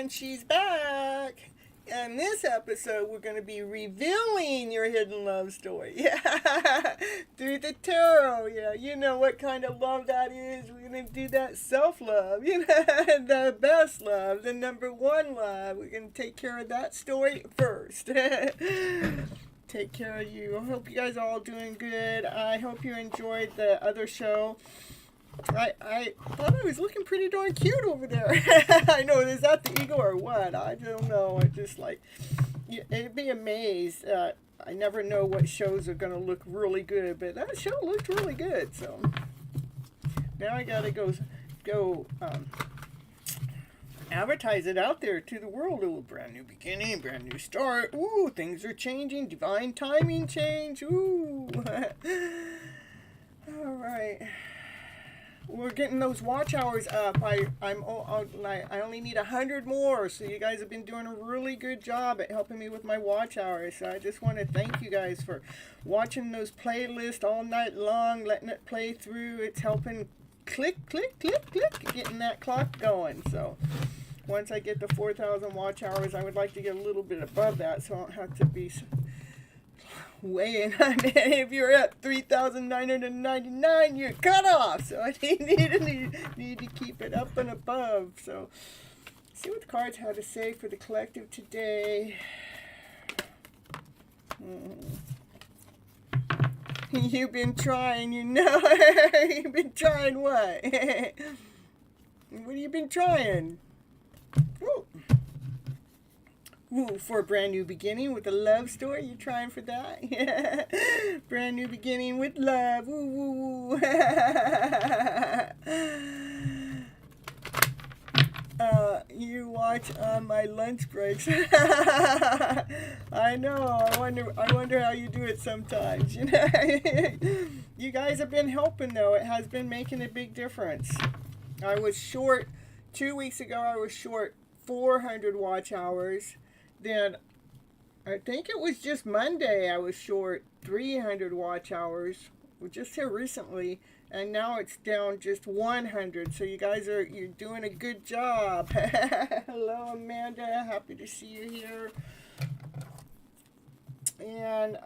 She's back. In this episode, we're going to be revealing your hidden love story. Yeah, through the tarot. Yeah, you know what kind of love that is. We're going to do that self-love. You know, the best love, the number one love. We're going to take care of that story first. Take care of you. I hope you guys are all doing good. I hope you enjoyed the other show. I thought I was looking pretty darn cute over there. I know, is that the ego or what? I don't know. I just it'd be amazed. I never know what shows are going to look really good, but that show looked really good. So now I got to go advertise it out there to the world. Ooh, brand new beginning, brand new start. Ooh, things are changing. Divine timing change. Ooh. All right. We're getting those watch hours up. I only need 100 more, so you guys have been doing a really good job at helping me with my watch hours. So I just want to thank you guys for watching those playlists all night long, letting it play through. It's helping click, getting that clock going. So once I get to 4,000 watch hours, I would like to get a little bit above that, so I don't have to be weighing. I mean, if you're at 3,999, you're cut off. So I need to keep it up and above. So see what the cards had to say for the collective today. You've been trying, you know. You've been trying what? What have you been trying? Ooh. Ooh, for a brand new beginning with a love story. You trying for that? Yeah. Brand new beginning with love. Ooh, ooh, ooh. You watch on my lunch breaks. I know. I wonder how you do it sometimes. You know, you guys have been helping though. It has been making a big difference. I was short 2 weeks ago. I was short 400 watch hours. Then I think it was just Monday I was short 300 watch hours, just here recently, and now it's down just 100. So you guys you're doing a good job. Hello Amanda, happy to see you here. And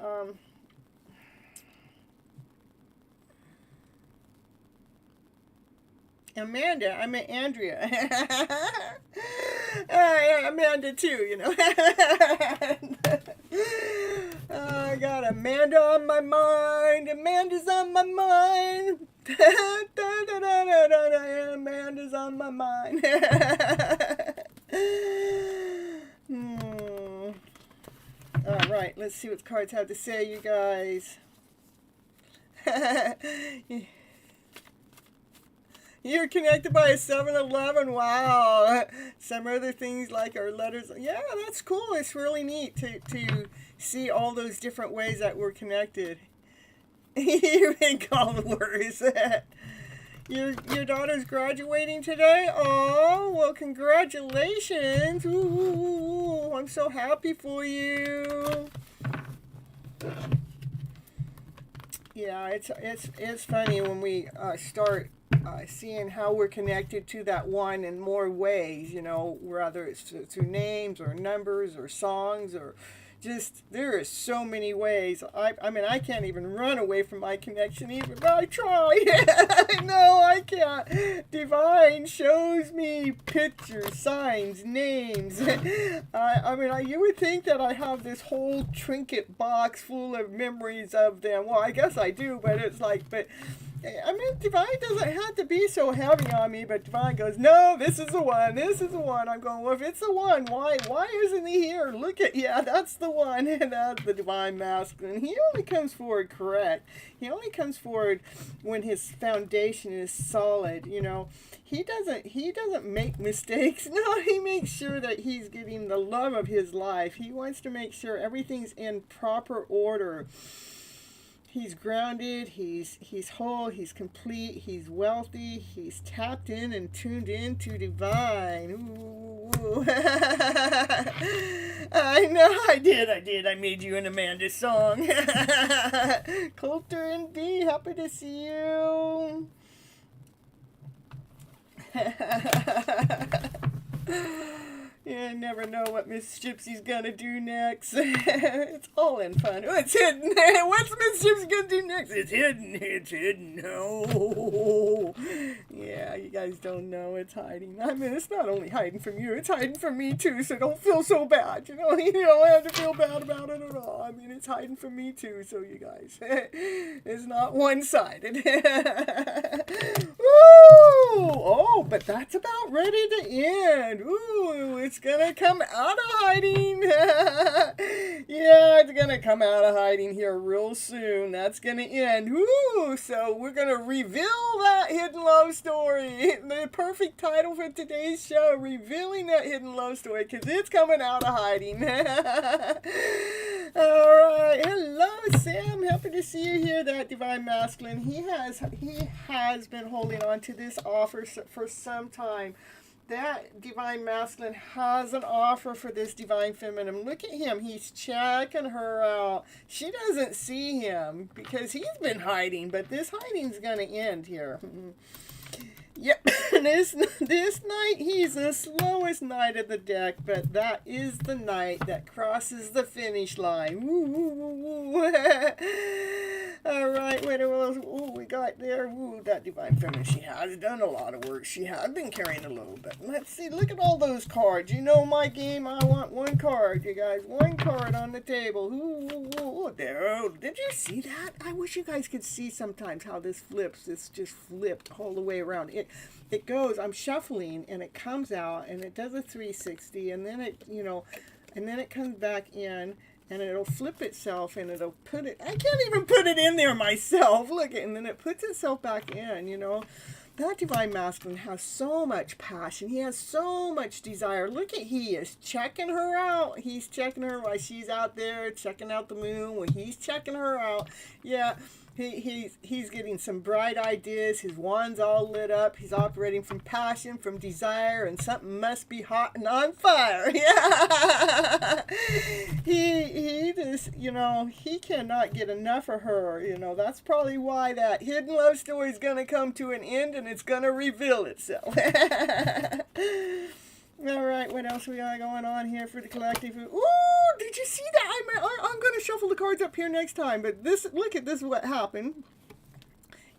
Amanda, I meant Andrea. Yeah, Amanda too, you know. I got Amanda on my mind. Amanda's on my mind. Amanda's on my mind. right, let's see what the cards have to say, you guys. You're connected by a 7-Eleven. Wow. Some other things like our letters. Yeah, that's cool. It's really neat to see all those different ways that we're connected. You're in followers. Your daughter's graduating today? Oh, well, congratulations. Ooh, I'm so happy for you. Yeah, it's funny when we start seeing how we're connected to that one in more ways, you know, whether it's through names or numbers or songs or just, there are so many ways. I mean, I can't even run away from my connection even if I try. No, I can't. Divine shows me pictures, signs, names. I mean, you would think that I have this whole trinket box full of memories of them. Well, I guess I do, but it's like, I mean, Divine doesn't have to be so heavy on me, but Divine goes, no, this is the one, this is the one. I'm going, well, if it's the one, why isn't he here? Look at, yeah, that's the one, and that's the Divine Masculine. He only comes forward correct. He only comes forward when his foundation is solid, you know. He doesn't make mistakes. No, he makes sure that he's getting the love of his life. He wants to make sure everything's in proper order. He's grounded, he's whole, he's complete, he's wealthy, he's tapped in and tuned in to divine. Ooh. I know I did. I made you an Amanda song. Coulter and B, happy to see you. You never know what Miss Gypsy's gonna do next. It's all in fun. Oh, it's hidden. What's Miss Gypsy gonna do next? It's hidden. No. Yeah, you guys don't know it's hiding. I mean, it's not only hiding from you, it's hiding from me too, so don't feel so bad. You know, you don't have to feel bad about it at all. I mean, it's hiding from me too, so you guys. It's not one-sided. Ooh! Oh, but that's about ready to end. Ooh, it's gonna come out of hiding. Yeah, it's gonna come out of hiding here real soon. That's gonna end. Ooh, so we're gonna reveal that hidden love story. The perfect title for today's show, revealing that hidden love story, because it's coming out of hiding. All right, hello Sam, happy to see you here. That Divine Masculine, he has been holding on to this offer for some time. That Divine Masculine has an offer for this Divine Feminine. Look at him. He's checking her out. She doesn't see him because he's been hiding, but this hiding's going to end here. Yep, this night, he's the slowest knight of the deck, but that is the knight that crosses the finish line. Woo, woo, woo, woo. All right, what else? Ooh, we got there. Ooh, that Divine Feminine, she has done a lot of work. She has been carrying a little bit. Let's see, look at all those cards. You know my game, I want one card, you guys. One card on the table. Ooh, ooh, ooh, there. Oh, did you see that? I wish you guys could see sometimes how this flips. This just flipped all the way around. It goes, I'm shuffling, and it comes out, and it does a 360, and then it, you know, and then it comes back in, and it'll flip itself, and it'll put it, I can't even put it in there myself, look, and then it puts itself back in, you know. That Divine Masculine has so much passion. He has so much desire. Look at, he is checking her out. He's checking her while she's out there checking out the moon. When he's checking her out, yeah, he's getting some bright ideas. His wand's all lit up. He's operating from passion, from desire, and something must be hot and on fire. Yeah, he just, you know, he cannot get enough of her. You know, that's probably why that hidden love story is gonna come to an end, and it's gonna reveal itself. All right, what else we got going on here for the collective? Ooh, did you see that? I'm going to shuffle the cards up here next time, but look at this, what happened.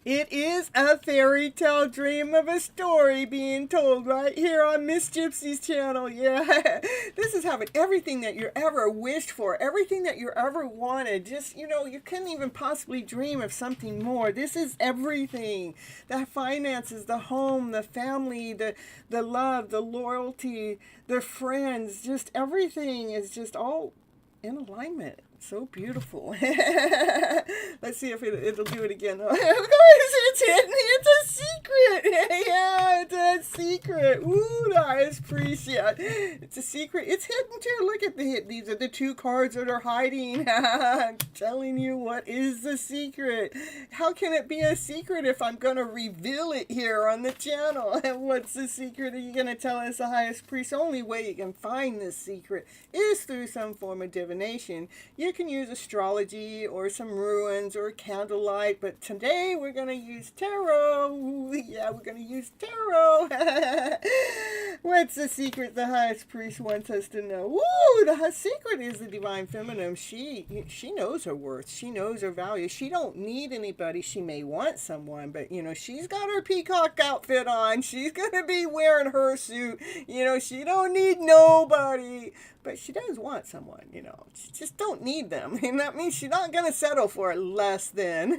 It is a fairy tale dream of a story being told right here on Miss Gypsy's channel. Yeah, this is having everything that you ever wished for, everything that you ever wanted. Just, you know, you couldn't even possibly dream of something more. This is everything. The finances, the home, the family, the love, the loyalty, the friends, just everything is just all in alignment. So beautiful. Let's see if it'll do it again. Of course, it's hidden. It's a secret. Yeah, it's a secret. Ooh, the highest priest. Yeah, it's a secret. It's hidden too. Look at these are the two cards that are hiding. I'm telling you, what is the secret? How can it be a secret if I'm going to reveal it here on the channel? What's the secret? Are you going to tell us, the highest priest? The only way you can find this secret is through some form of divination. You can use astrology or some runes or candlelight, but today we're going to use tarot. Ooh, yeah, we're going to use tarot. What's the secret the highest priest wants us to know? Ooh, the secret is the divine feminine. She knows her worth. She knows her value. She don't need anybody. She may want someone, but she's got her peacock outfit on. She's going to be wearing her suit. She don't need nobody. But she does want someone, She just don't need them. And that means she's not going to settle for less than.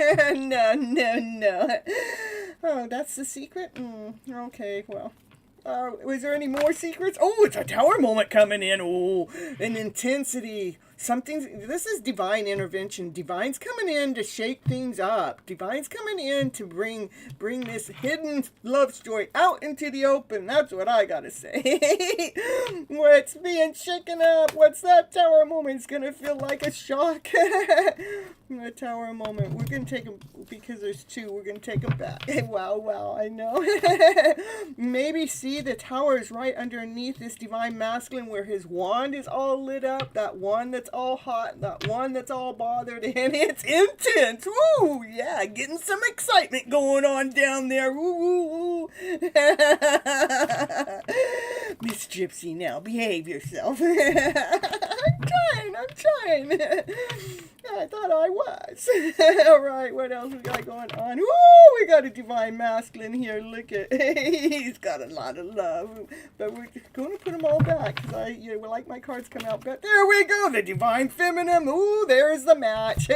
No. Oh, that's the secret? Okay, well. Was there any more secrets? Oh, it's a tower moment coming in. Oh, an intensity. This is divine intervention. Divine's coming in to shake things up. Divine's coming in to bring this hidden love story out into the open. That's what I gotta say. What's being shaken up? What's that tower moment? It's gonna feel like a shock. A tower moment. We're gonna take them, because there's two, we're gonna take them back. Wow, I know. Maybe see the tower is right underneath this divine masculine where his wand is all lit up. That one that's all hot, that one that's all bothered, and it's intense. Woo, yeah, getting some excitement going on down there. Woo. Miss Gypsy, now behave yourself. I'm trying. I thought I was. All right, what else we got going on? Woo, we got a divine masculine here. Look at, he's got a lot of love. But we're going to put them all back because we like my cards come out. But there we go, the divine feminine. Ooh, there's the match.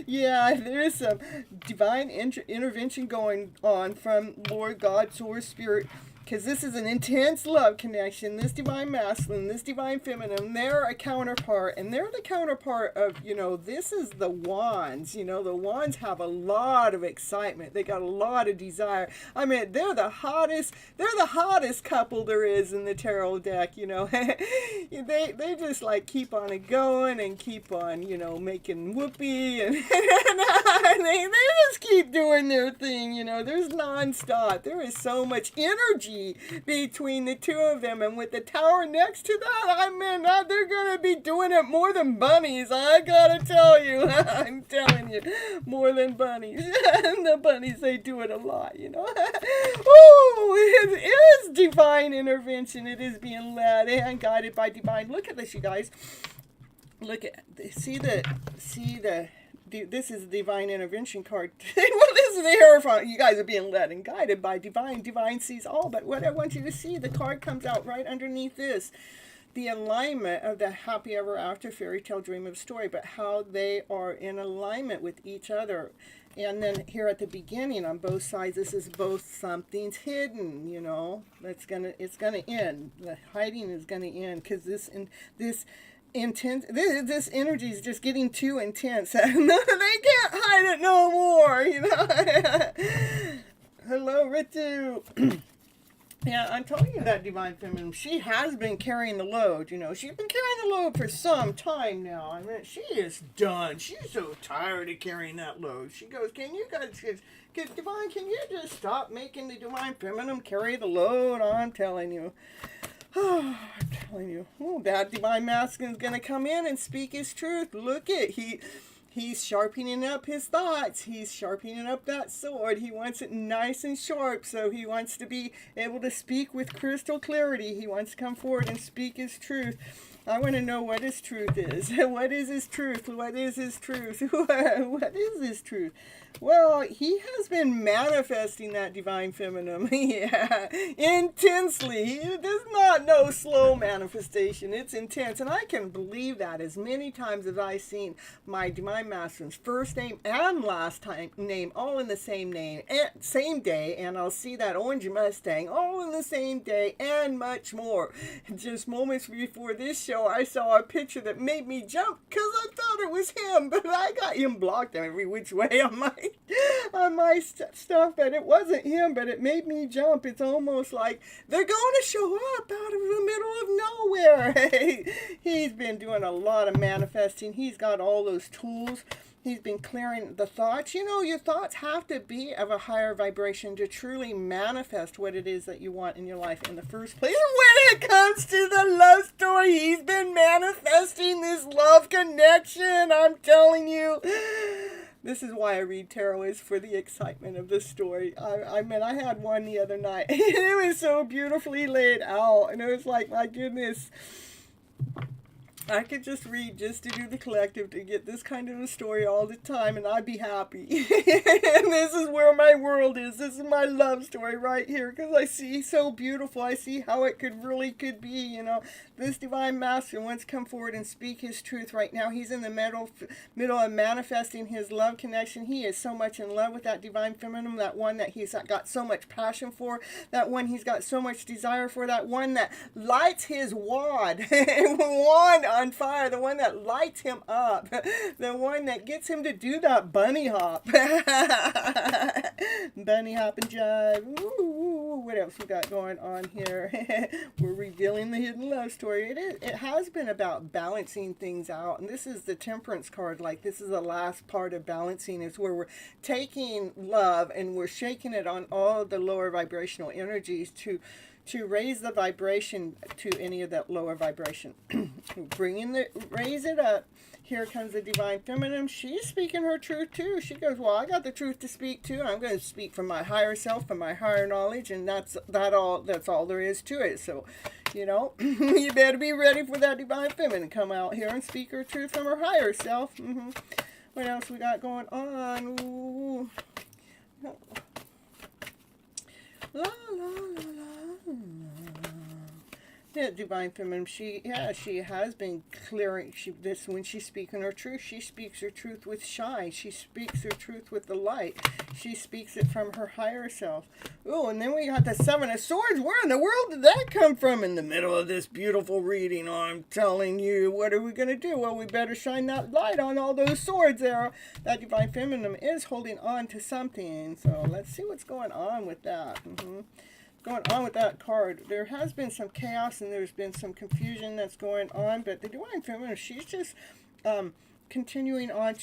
Yeah, there's some divine intervention going on from Lord God, Source, Spirit. Because this is an intense love connection. This divine masculine, this divine feminine, they're a counterpart. And they're the counterpart of, this is the wands. The wands have a lot of excitement. They got a lot of desire. I mean, they're the hottest couple there is in the tarot deck, They just like keep on it going and keep on, making whoopee. And they just keep doing their thing, There's nonstop. There is so much energy between the two of them, and with the tower next to that, they're gonna be doing it more than bunnies. I gotta tell you. I'm telling you, more than bunnies. The bunnies, they do it a lot, Ooh, it is divine intervention. It is being led and guided by divine. Look at this, you guys. Look at, see the this is the divine intervention card. Well, this is the Hierophant. You guys are being led and guided by divine. Divine sees all. But what I want you to see, the card comes out right underneath this. The alignment of the happy ever after fairy tale dream of story, but how they are in alignment with each other. And then here at the beginning on both sides, this is both something's hidden, it's gonna end. The hiding is gonna end because this intense, this energy is just getting too intense. They can't hide it no more, Hello, Ritu. Yeah, I'm telling you, that divine feminine, she has been carrying the load, She's been carrying the load for some time now. I mean, she is done. She's so tired of carrying that load. She goes, can you guys, divine, can you just stop making the divine feminine carry the load? I'm telling you. Oh, I'm telling you. Oh, that divine masculine is going to come in and speak his truth. Look at, he's sharpening up his thoughts. He's sharpening up that sword. He wants it nice and sharp, so he wants to be able to speak with crystal clarity. He wants to come forward and speak his truth. I want to know what his truth is. What is his truth? What is his truth? What is his truth? Well, he has been manifesting that divine feminine, yeah, intensely. He does not know slow manifestation. It's intense, and I can believe that as many times as I've seen my divine masculine's first name and last name all in the same day, and I'll see that orange Mustang all in the same day, and much more. Just moments before this show, I saw a picture that made me jump because I thought it was him, but I got him blocked every which way on my stuff, but it wasn't him, but it made me jump. It's almost like they're going to show up out of the middle of nowhere. He's been doing a lot of manifesting. He's got all those tools. He's been clearing the thoughts. You know, your thoughts have to be of a higher vibration to truly manifest what it is that you want in your life in the first place. When it comes to the love story, he's been manifesting this love connection. I'm telling you. This is why I read tarot, is for the excitement of the story. I mean, I had one the other night. It was so beautifully laid out. And it was like, my goodness. I could just read just to do the collective to get this kind of a story all the time, and I'd be happy. And this is where my world is. This is my love story right here, because I see so beautiful. I see how it could be, you know. This divine master wants to come forward and speak his truth right now. He's in the middle of manifesting his love connection. He is so much in love with that divine feminine, that one that he's got so much passion for, that one he's got so much desire for, that one that lights his wand on fire, the one that lights him up, the one that gets him to do that bunny hop. Bunny hop and jive. Ooh, what else we got going on here? We're revealing the hidden love story. It has been about balancing things out, and this is the Temperance card. Like, this is the last part of balancing. It's where we're taking love and we're shaking it on all the lower vibrational energies to raise the vibration to any of that lower vibration. Raise it up. Here comes the divine feminine. She's speaking her truth too. She goes, well, I got the truth to speak too. I'm going to speak from my higher self, from my higher knowledge, and that's all there is to it. So, you know, you better be ready for that divine feminine to come out here and speak her truth from her higher self. What else we got going on? Ooh. La, la, la, la. That divine feminine, she has been clearing. When she's speaking her truth, she speaks her truth with shine. She speaks her truth with the light. She speaks it from her higher self. Oh, and then we got the Seven of Swords. Where in the world did that come from in the middle of this beautiful reading? I'm telling you, what are we going to do? Well, we better shine that light on all those swords there. That divine feminine is holding on to something. So let's see what's going on with that. Going on with that card. There has been some chaos and there's been some confusion that's going on, but the divine feminine, she's just continuing on,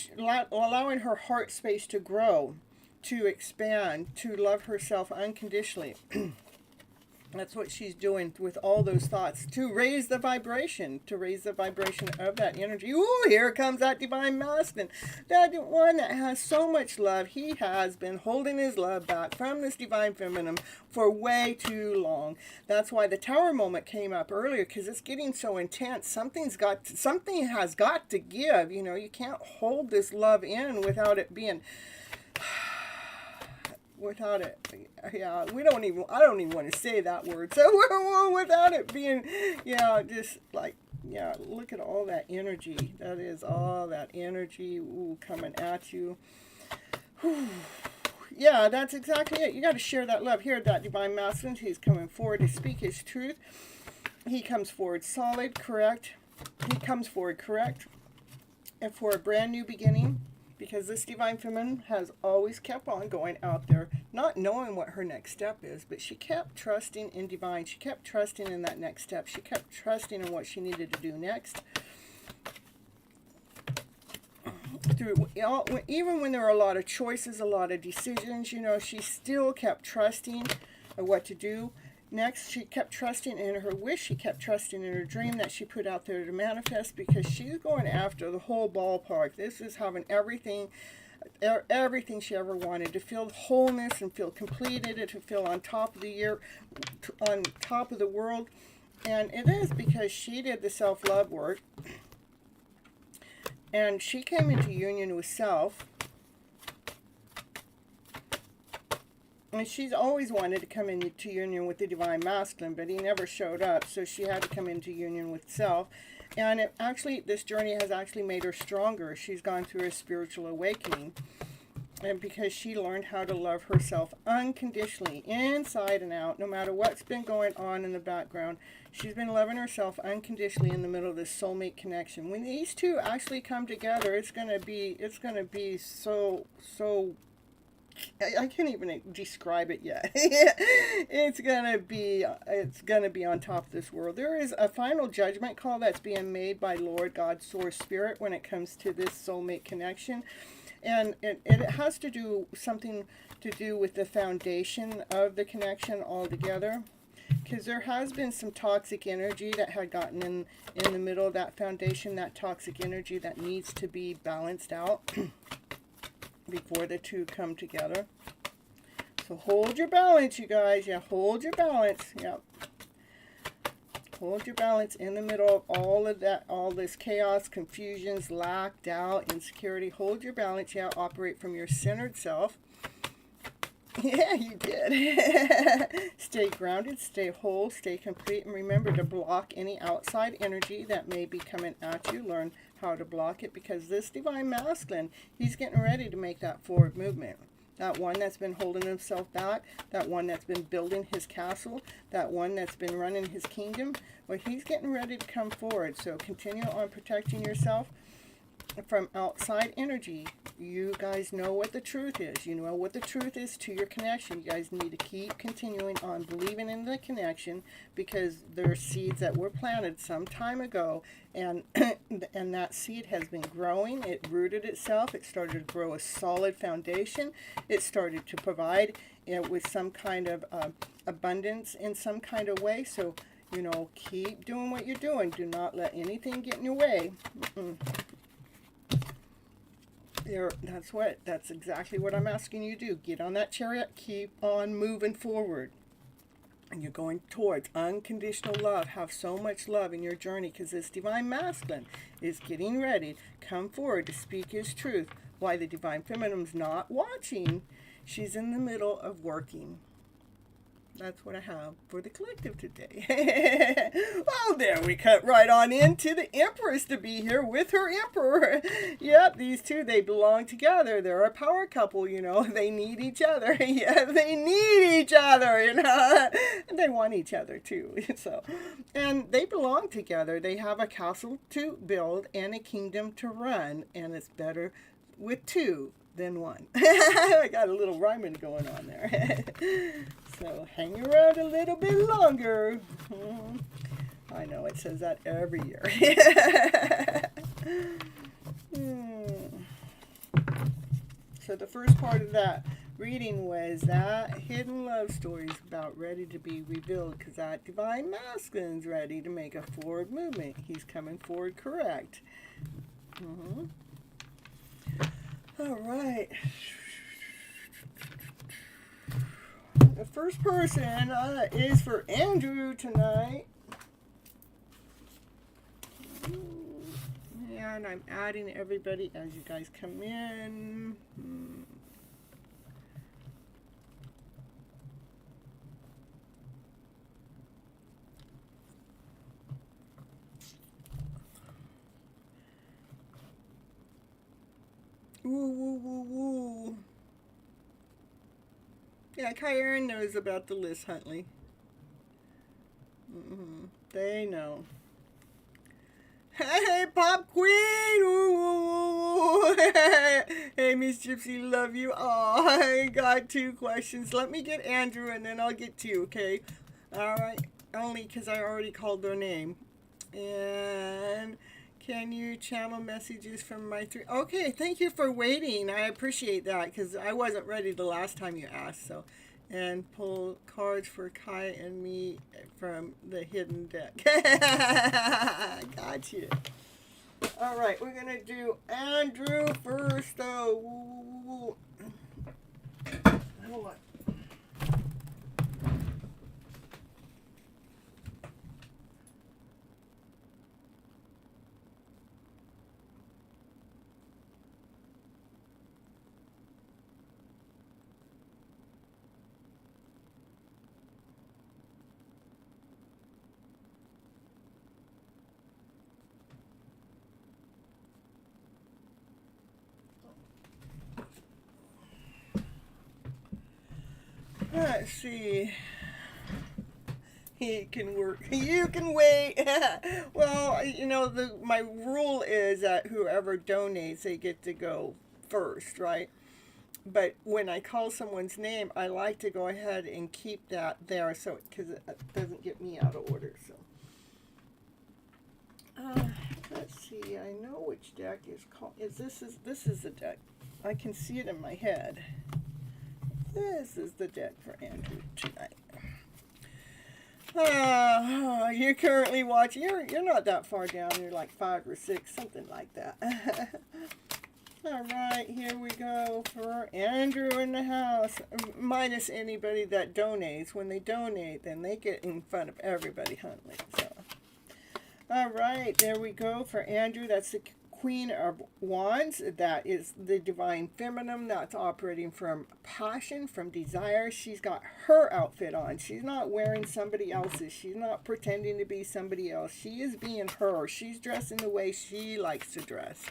allowing her heart space to grow, to expand, to love herself unconditionally. That's what she's doing with all those thoughts, to raise the vibration of that energy. Ooh, here comes that divine masculine. That one that has so much love. He has been holding his love back from this divine feminine for way too long. That's why the Tower moment came up earlier, because it's getting so intense. Something has got to give. You know, you can't hold this love in without it being... without it, yeah, I don't even want to say that word. So without it being, just like, look at all that energy. That is all that energy coming at you. Yeah, that's exactly it. You got to share that love. Here, that divine masculine, he's coming forward to speak his truth. He comes forward solid, correct. He comes forward correct, and for a brand new beginning. Because this divine feminine has always kept on going out there, not knowing what her next step is, but she kept trusting in divine. She kept trusting in that next step. She kept trusting in what she needed to do next. Even when there were a lot of choices, a lot of decisions, she still kept trusting what to do. Next, she kept trusting in her wish. She kept trusting in her dream that she put out there to manifest, because she's going after the whole ballpark. This is having everything she ever wanted, to feel wholeness and feel completed, and to feel on top of the year, on top of the world. And it is because she did the self-love work, and she came into union with self. And she's always wanted to come into union with the divine masculine, but he never showed up, so she had to come into union with self. And this journey has actually made her stronger. She's gone through a spiritual awakening. And because she learned how to love herself unconditionally, inside and out, no matter what's been going on in the background, she's been loving herself unconditionally in the middle of this soulmate connection. When these two actually come together, it's gonna be so. I can't even describe it yet. It's gonna be on top of this world. There is a final judgment call that's being made by Lord God, Source, Spirit when it comes to this soulmate connection. And it has to do something to do with the foundation of the connection altogether, because there has been some toxic energy that had gotten in the middle of that foundation, that toxic energy that needs to be balanced out before the two come together. So hold your balance, you guys. Yeah, hold your balance. Yeah. Hold your balance in the middle of all of that, all this chaos, confusions, lack, doubt, insecurity. Hold your balance. Yeah, operate from your centered self. Yeah, you did. Stay grounded, stay whole, stay complete, and remember to block any outside energy that may be coming at you. Learn how to block it, because this divine masculine, he's getting ready to make that forward movement. That one that's been holding himself back, that one that's been building his castle, that one that's been running his kingdom, well, he's getting ready to come forward. So continue on protecting yourself from outside energy. You guys know what the truth is. You know what the truth is to your connection. You guys need to keep continuing on believing in the connection, because there are seeds that were planted some time ago, and and that seed has been growing. It rooted itself. It started to grow a solid foundation. It started to provide with some kind of abundance in some kind of way. So, keep doing what you're doing. Do not let anything get in your way. That's exactly what I'm asking you to do. Get on that chariot, keep on moving forward. And you're going towards unconditional love. Have so much love in your journey, because this divine masculine is getting ready to come forward to speak his truth. Why the divine feminine's not watching, she's in the middle of working. That's what I have for the collective today. Well, there we cut right on into the Empress to be here with her Emperor. Yep, these two, they belong together. They're a power couple, They need each other. Yeah, they need each other, And they want each other, too. And they belong together. They have a castle to build and a kingdom to run. And it's better with two than one. I got a little rhyming going on there. So hang around a little bit longer. I know it says that every year. So the first part of that reading was that hidden love story is about ready to be revealed, because that divine masculine's ready to make a forward movement. He's coming forward correct. All right. The first person is for Andrew tonight. And I'm adding everybody as you guys come in. Woo, woo, woo, woo. Yeah, Kyron knows about the list, Huntley. They know. Hey, Pop Queen! Ooh. Hey, Miss Gypsy, love you. Oh, I got 2 questions. Let me get Andrew, and then I'll get to you, okay? All right. Only because I already called their name. And can you channel messages from my 3? Okay, thank you for waiting. I appreciate that, because I wasn't ready the last time you asked. So, and pull cards for Kai and me from the hidden deck. Got you. All right, we're going to do Andrew first, though. Hold on. Let's see. He can work. You can wait. Well, my rule is that whoever donates, they get to go first, right? But when I call someone's name, I like to go ahead and keep that there, so because it doesn't get me out of order. So, let's see. I know which deck is called. This is the deck. I can see it in my head. This is the deck for Andrew tonight. You're currently watching. You're not that far down. You're like 5 or 6, something like that. All right, here we go for Andrew in the house. Minus anybody that donates. When they donate, then they get in front of everybody, Huntley. So, all right, there we go for Andrew. That's the Queen of Wands. That is the divine feminine that's operating from passion, from desire. She's got her outfit on. She's not wearing somebody else's. She's not pretending to be somebody else. She is being her. She's dressing the way she likes to dress.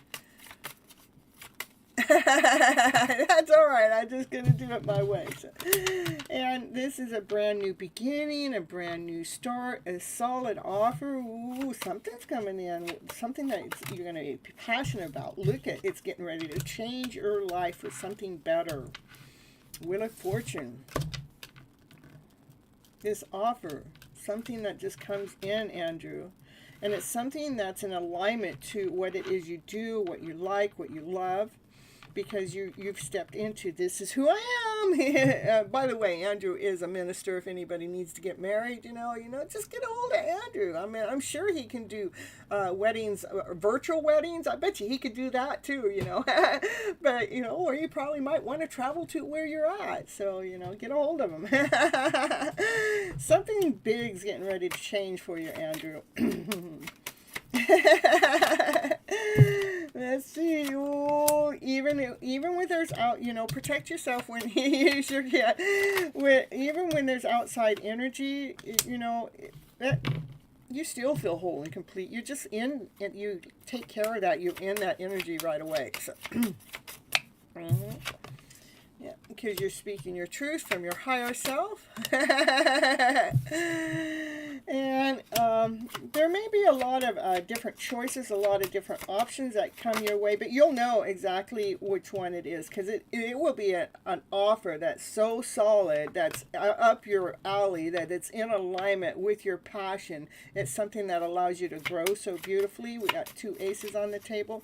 That's all right. I'm just going to do it my way. So. And this is a brand new beginning, a brand new start, a solid offer. Ooh, something's coming in, something that you're going to be passionate about. Look at it's getting ready to change your life for something better. Wheel of Fortune. This offer, something that just comes in, Andrew. And it's something that's in alignment to what it is you do, what you like, what you love. Because you've stepped into this is who I am. By the way, Andrew is a minister. If anybody needs to get married, just get a hold of Andrew. I mean, I'm sure he can do weddings, virtual weddings. I bet you he could do that too, But, or you probably might want to travel to where you're at. So, get a hold of him. Something big's getting ready to change for you, Andrew. Let's see. Ooh, even when there's out, protect yourself when you use your cat. Even when there's outside energy, you still feel whole and complete. You're just in, and you take care of that. You're in that energy right away. So, yeah, because you're speaking your truth from your higher self. And there may be a lot of different choices, a lot of different options that come your way, but you'll know exactly which one it is, because it will be an offer that's so solid, that's up your alley, that it's in alignment with your passion. It's something that allows you to grow so beautifully. We got 2 aces on the table.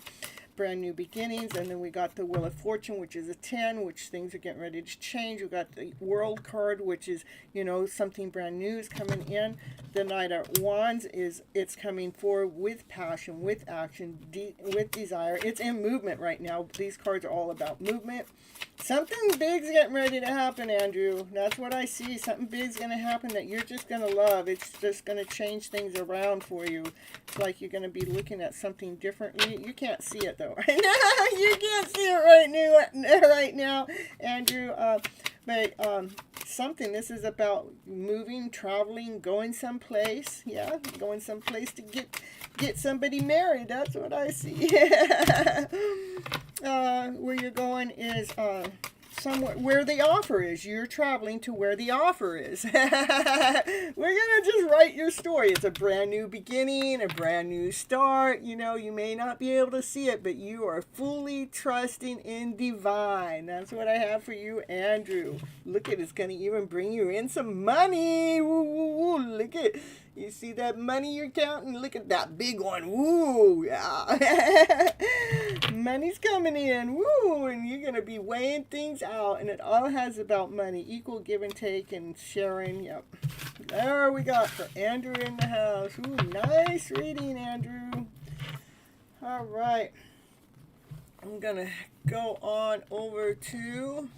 Brand new beginnings, and then we got the Wheel of Fortune, which is a 10, which things are getting ready to change. We got the World card, which is, something brand new is coming in. The Knight of Wands it's coming forward with passion, with action, with desire. It's in movement right now. These cards are all about movement. Something big's getting ready to happen, Andrew. That's what I see. Something big's going to happen that you're just going to love. It's just going to change things around for you. It's like you're going to be looking at something differently. You can't see it, though, right now. You can't see it right now, Andrew. But something, this is about moving, traveling, going someplace. Yeah, going someplace to get somebody married. That's what I see. Where you're going is somewhere where the offer is. You're traveling to where the offer is. We're going to just write your story. It's a brand new beginning, a brand new start. You may not be able to see it, but you are fully trusting in divine. That's what I have for you, Andrew. Look at it's going to even bring you in some money. Woo, woo, woo. Look at you see that money you're counting? Look at that big one. Woo, yeah. Money's coming in. Woo, and you're going to be weighing things out. And it all has about money. Equal give and take and sharing. Yep. There we got for Andrew in the house. Ooh, nice reading, Andrew. All right. I'm going to go on over to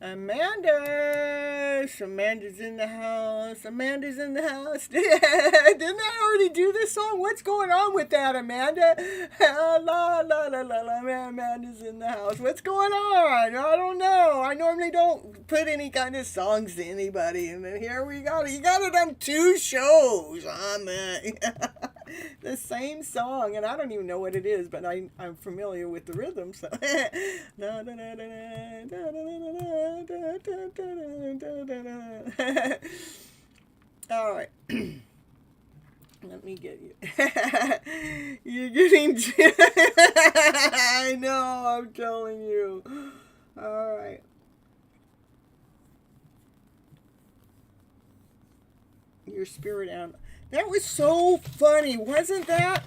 Amanda. Amanda's in the house. Amanda's in the house. Didn't I already do this song? What's going on with that, Amanda? La, la, la, la, la. Amanda's in the house. What's going on? I don't know. I normally don't put any kind of songs to anybody. And then here we got it. You got it on 2 shows. the same song, and I don't even know what it is, but I'm familiar with the rhythm. So, all right. Let me get you. You're getting. I know. I'm telling you. All right. Your spirit animal. That was so funny, wasn't that?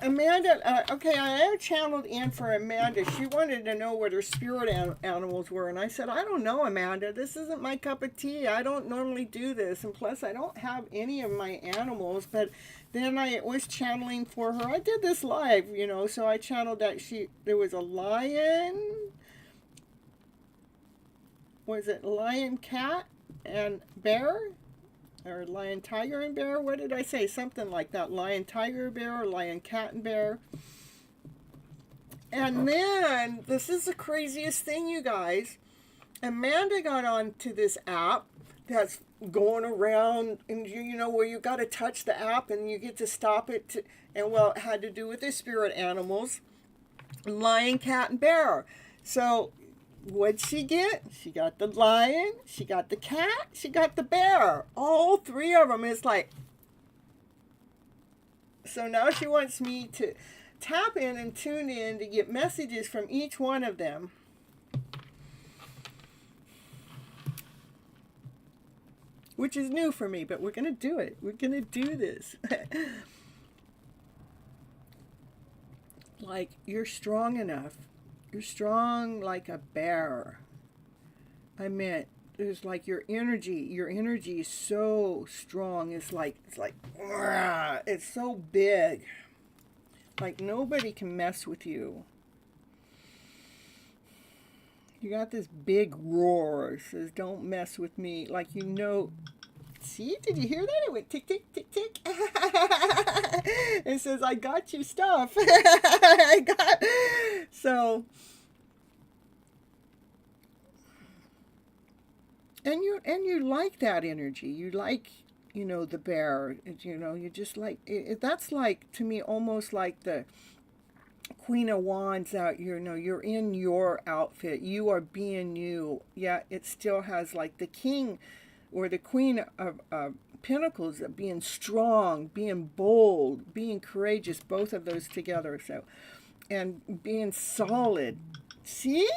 Amanda, okay, I had channeled in for Amanda. She wanted to know what her spirit animals were. And I said, I don't know, Amanda. This isn't my cup of tea. I don't normally do this. And plus, I don't have any of my animals. But then I was channeling for her. I did this live, you know. So I channeled that there was a lion. Was it lion, cat, and bear? Or lion, tiger, and bear? What did I say? Something like that. Lion, tiger, bear, or lion, cat, and bear. And then, this is the craziest thing, you guys. Amanda got onto this app that's going around, and you know, where you got to touch the app and you get to stop it. And well, it had to do with the spirit animals. Lion, cat, and bear. So, what'd she get? She got the lion, she got the cat, she got the bear. All three of them. Is like, so now she wants me to tap in and tune in to get messages from each one of them. Which is new for me, but we're going to do it. We're going to do this. Like, you're strong enough. You're strong like a bear. I meant, there's like your energy is so strong. It's like, it's so big. Like nobody can mess with you. You got this big roar. It says, don't mess with me. Like, you know, see, did you hear that? It went tick, tick, tick, tick. It says, I got you stuff. So, and you like that energy. You like, you know, the bear. You know, you just like, that's like, to me, almost like the Queen of Wands out, you know, you're in your outfit. You are being you. Yeah, it still has like the king or the queen of pentacles, being strong, being bold, being courageous, both of those together. So, and being solid. See?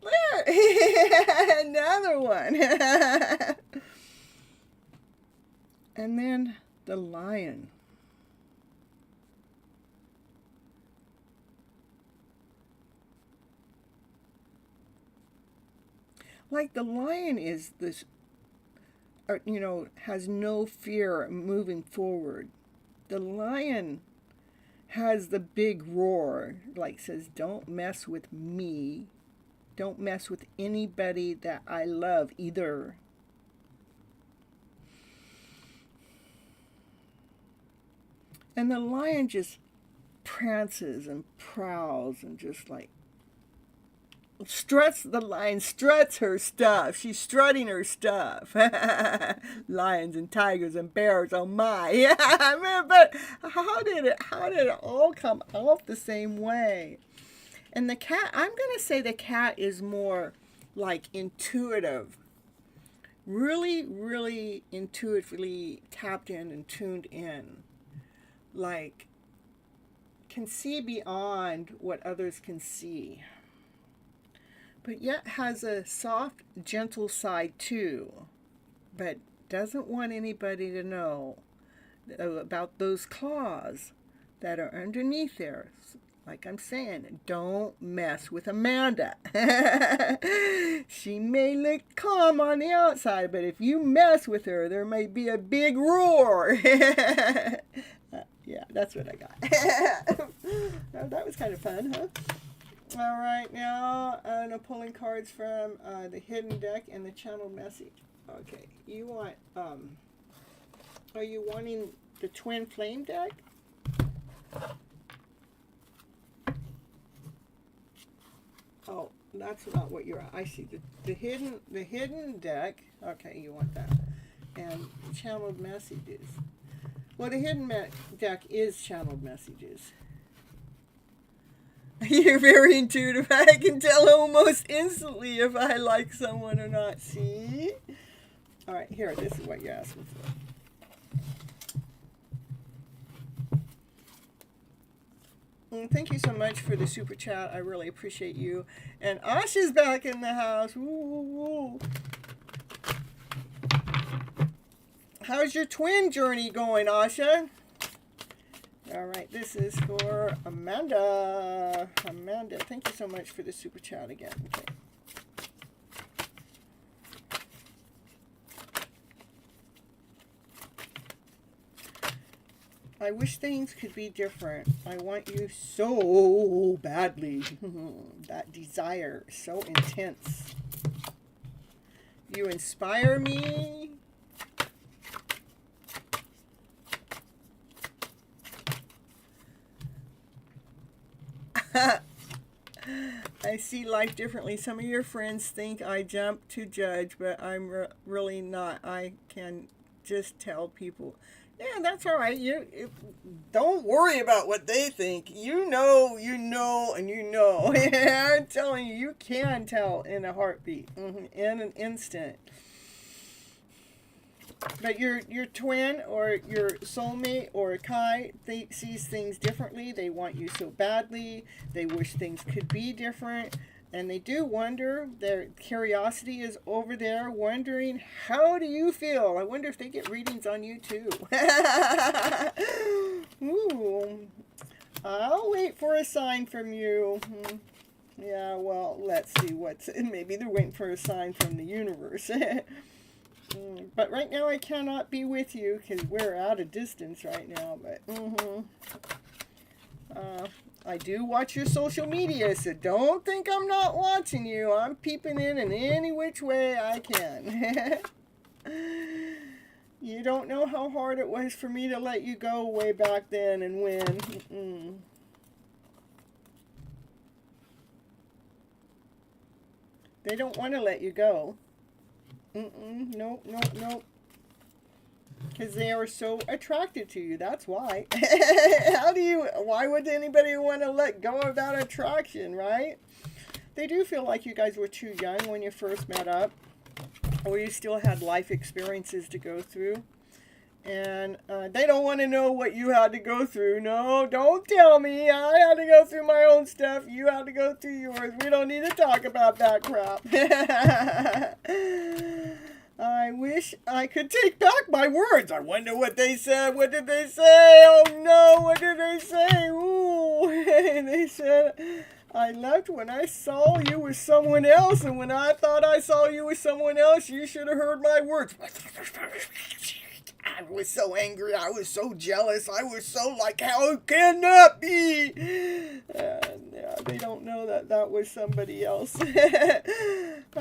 Look. Another one. And then the lion. Like the lion is this, you know, has no fear moving forward. The lion has the big roar, like says, don't mess with me. Don't mess with anybody that I love either. And the lion just prances and prowls and just like, the lion struts her stuff. She's strutting her stuff. Lions and tigers and bears, oh my. Yeah, I mean, but how did it all come off the same way? And the cat, I'm going to say the cat is more like intuitive. Really, really intuitively tapped in and tuned in. Like, can see beyond what others can see. But yet has a soft, gentle side too. But doesn't want anybody to know about those claws that are underneath there. Like I'm saying, don't mess with Amanda. She may look calm on the outside, but if you mess with her, there may be a big roar. Yeah, that's what I got. Oh, that was kind of fun, huh? All right, now I'm pulling cards from the hidden deck and the channeled message. Okay, you want, are you wanting the twin flame deck? Oh, that's not what you're. I see the hidden deck. Okay, you want that, and channeled messages. Well, the hidden deck is channeled messages. You're very intuitive. I can tell almost instantly if I like someone or not. See? All right, here. This is what you're asking for. Thank you so much for the super chat. I really appreciate you. And Asha's back in the house. Woo. How's your twin journey going, Asha? All right, this is for Amanda. Amanda, thank you so much for the super chat again. Okay. I wish things could be different. I want you so badly. That desire, so intense. You inspire me. I see life differently. Some of your friends think I jump to judge, but I'm really not. I can just tell people, yeah, that's all right. Don't worry about what they think. You know, and you know. I'm telling you, you can tell in a heartbeat, in an instant. But your twin or your soulmate or Kai sees things differently. They want you so badly. They wish things could be different. And they do wonder. Their curiosity is over there wondering, how do you feel? I wonder if they get readings on you too. Ooh. I'll wait for a sign from you. Yeah, well, let's see maybe they're waiting for a sign from the universe. But right now I cannot be with you because we're at a distance right now. But I do watch your social media, so don't think I'm not watching you. I'm peeping in any which way I can. You don't know how hard it was for me to let you go way back then and when. They don't want to let you go. Nope. Because they are so attracted to you. That's why. Why would anybody want to let go of that attraction, right? They do feel like you guys were too young when you first met up. Or you still had life experiences to go through. And they don't want to know what you had to go through. No, don't tell me. I had to go through my own stuff. You had to go through yours. We don't need to talk about that crap. I wish I could take back my words. I wonder what they said. What did they say? Oh no, what did they say? Ooh, they said, I left when I saw you with someone else, and when I thought I saw you with someone else, you should have heard my words. I was so angry. I was so jealous. I was so like, how can that be? Yeah, they don't know that was somebody else.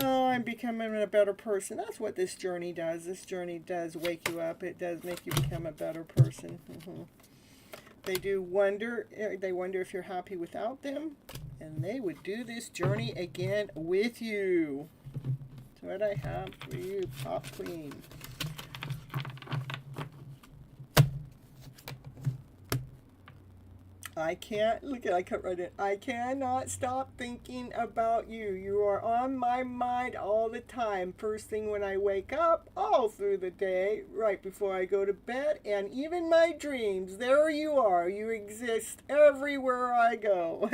Oh, I'm becoming a better person. That's what this journey does. This journey does wake you up. It does make you become a better person. They do wonder. They wonder if you're happy without them. And they would do this journey again with you. That's what I have for you, Pop Queen. I cannot stop thinking about you. You are on my mind all the time. First thing when I wake up, all through the day, right before I go to bed, and even my dreams. There you are. You exist everywhere I go.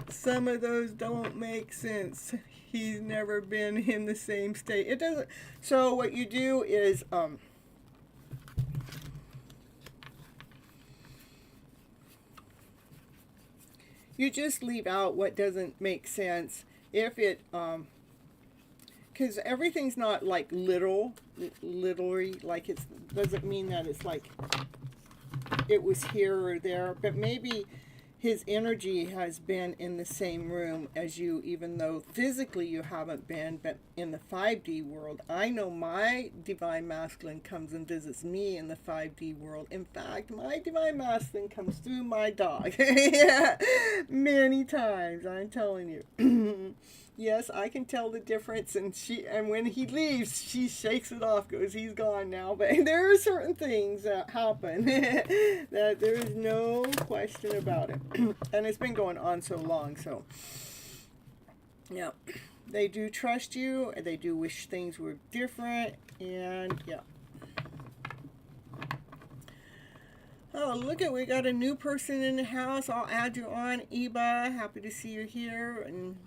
Some of those don't make sense. He's never been in the same state. It doesn't. So what you do is, you just leave out what doesn't make sense. If it, because everything's not like literally, like it doesn't mean that it's like it was here or there, but maybe his energy has been in the same room as you, even though physically you haven't been, but in the 5D world. I know my Divine Masculine comes and visits me in the 5D world. In fact, my Divine Masculine comes through my dog. Yeah, many times, I'm telling you. Yes, I can tell the difference, and when he leaves, she shakes it off, goes, he's gone now. But there are certain things that happen that there is no question about it. And it's been going on so long, so yeah, they do trust you, and they do wish things were different, and yeah. Oh, look at, we got a new person in the house. I'll add you on, Eba. Happy to see you here. And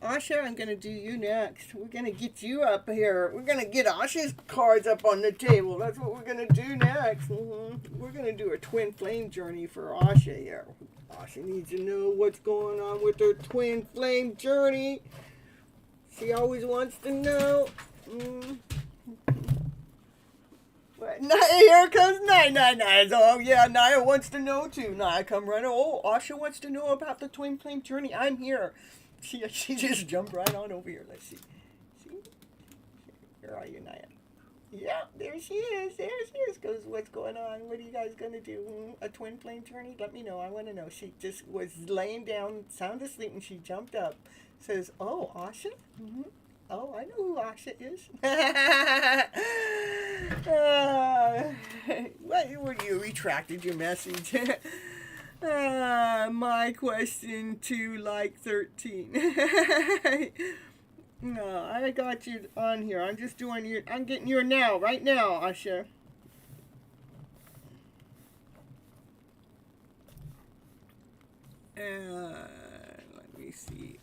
Asha, I'm going to do you next. We're going to get you up here. We're going to get Asha's cards up on the table. That's what we're going to do next. We're going to do a twin flame journey for Asha here. Asha needs to know what's going on with her twin flame journey. She always wants to know. Here comes Naya. Oh, yeah, Naya wants to know too. Naya, come running. Oh, Asha wants to know about the twin flame journey. I'm here. She just jumped right on over here. Let's see. Where are you, Naya? Yeah, there she is. There she is. Goes, what's going on? What are you guys going to do? A twin flame journey? Let me know. I want to know. She just was laying down, sound asleep, and she jumped up. Says, oh, Asha? Mm-hmm. Oh, I know who Asha is. What you retracted your message? My question to like 13. No, I got you on here. I'm just doing your, I'm getting your now, right now, Asha. Let me see.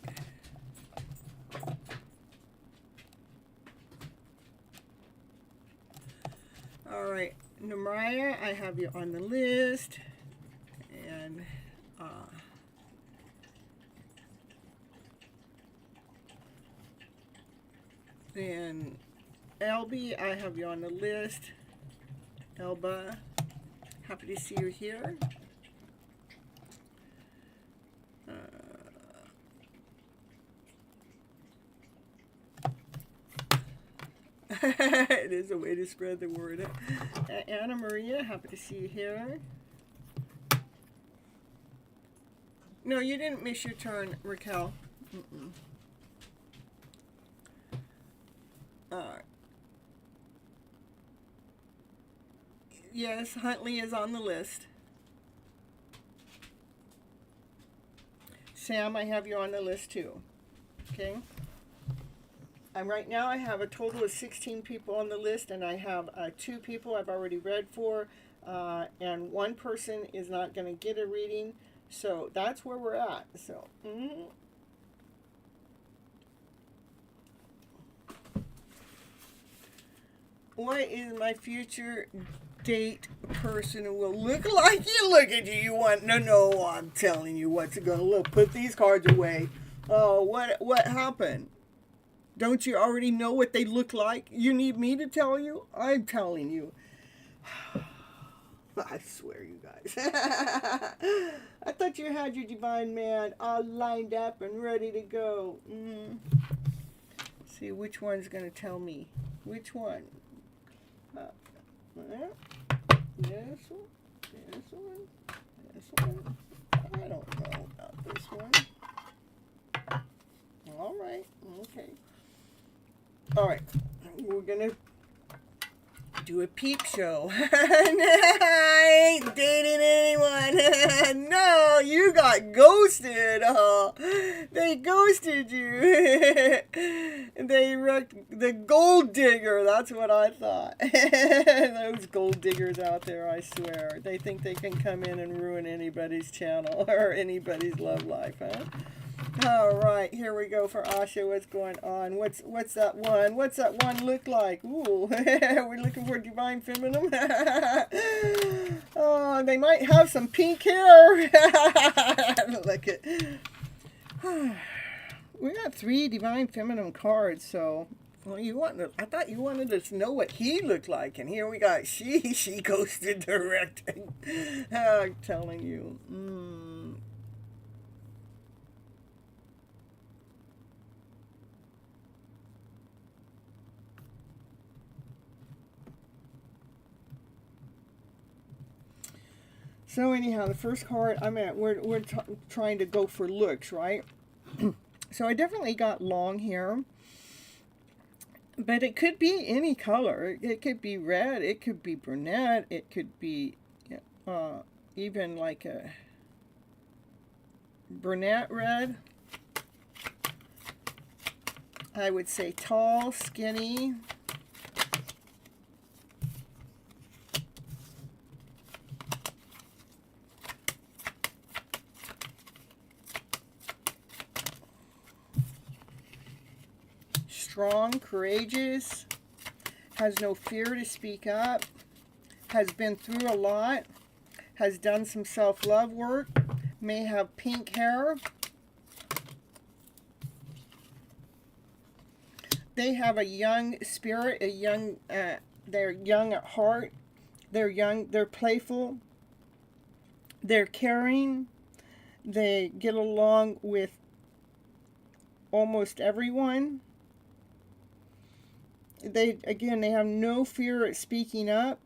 All right, Namraya, I have you on the list, and then Elby, I have you on the list. Elba, happy to see you here. It is a way to spread the word. Anna Maria, happy to see you here. No, you didn't miss your turn, Raquel. Yes, Huntley is on the list. Sam, I have you on the list too. Okay. Right now I have a total of 16 people on the list, and I have 2 people I've already read for, and 1 person is not going to get a reading, so that's where we're at. So, What is my future date person will look like? You look at you want to know. I'm telling you what's it going to look. Put these cards away. Oh, what happened? Don't you already know what they look like? You need me to tell you? I'm telling you. I swear, you guys. I thought you had your divine man all lined up and ready to go. See, which one's going to tell me? Which one? This one? This one? This one? I don't know about this one. All right. Okay. All right, we're gonna do a peep show. I ain't dating anyone. No, you got ghosted. Oh, they ghosted you. They wrecked the gold digger. That's what I thought. Those gold diggers out there, I swear. They think they can come in and ruin anybody's channel or anybody's love life, huh? All right, here we go for Asha. What's going on? What's that one? What's that one look like? Ooh, we're looking for divine feminine. Oh, they might have some pink hair. Look at. We got 3 divine feminine cards, so well, I thought you wanted us to know what he looked like, and here we got she ghosted direct. I'm telling you. So anyhow, the first card, we're trying to go for looks, right? So I definitely got long hair, but it could be any color. It could be red, it could be brunette, it could be even like a brunette red. I would say tall, skinny. Strong, courageous, has no fear to speak up, has been through a lot, has done some self-love work, may have pink hair. They have a young spirit, they're young at heart, they're playful, they're caring, they get along with almost everyone. They have no fear at speaking up.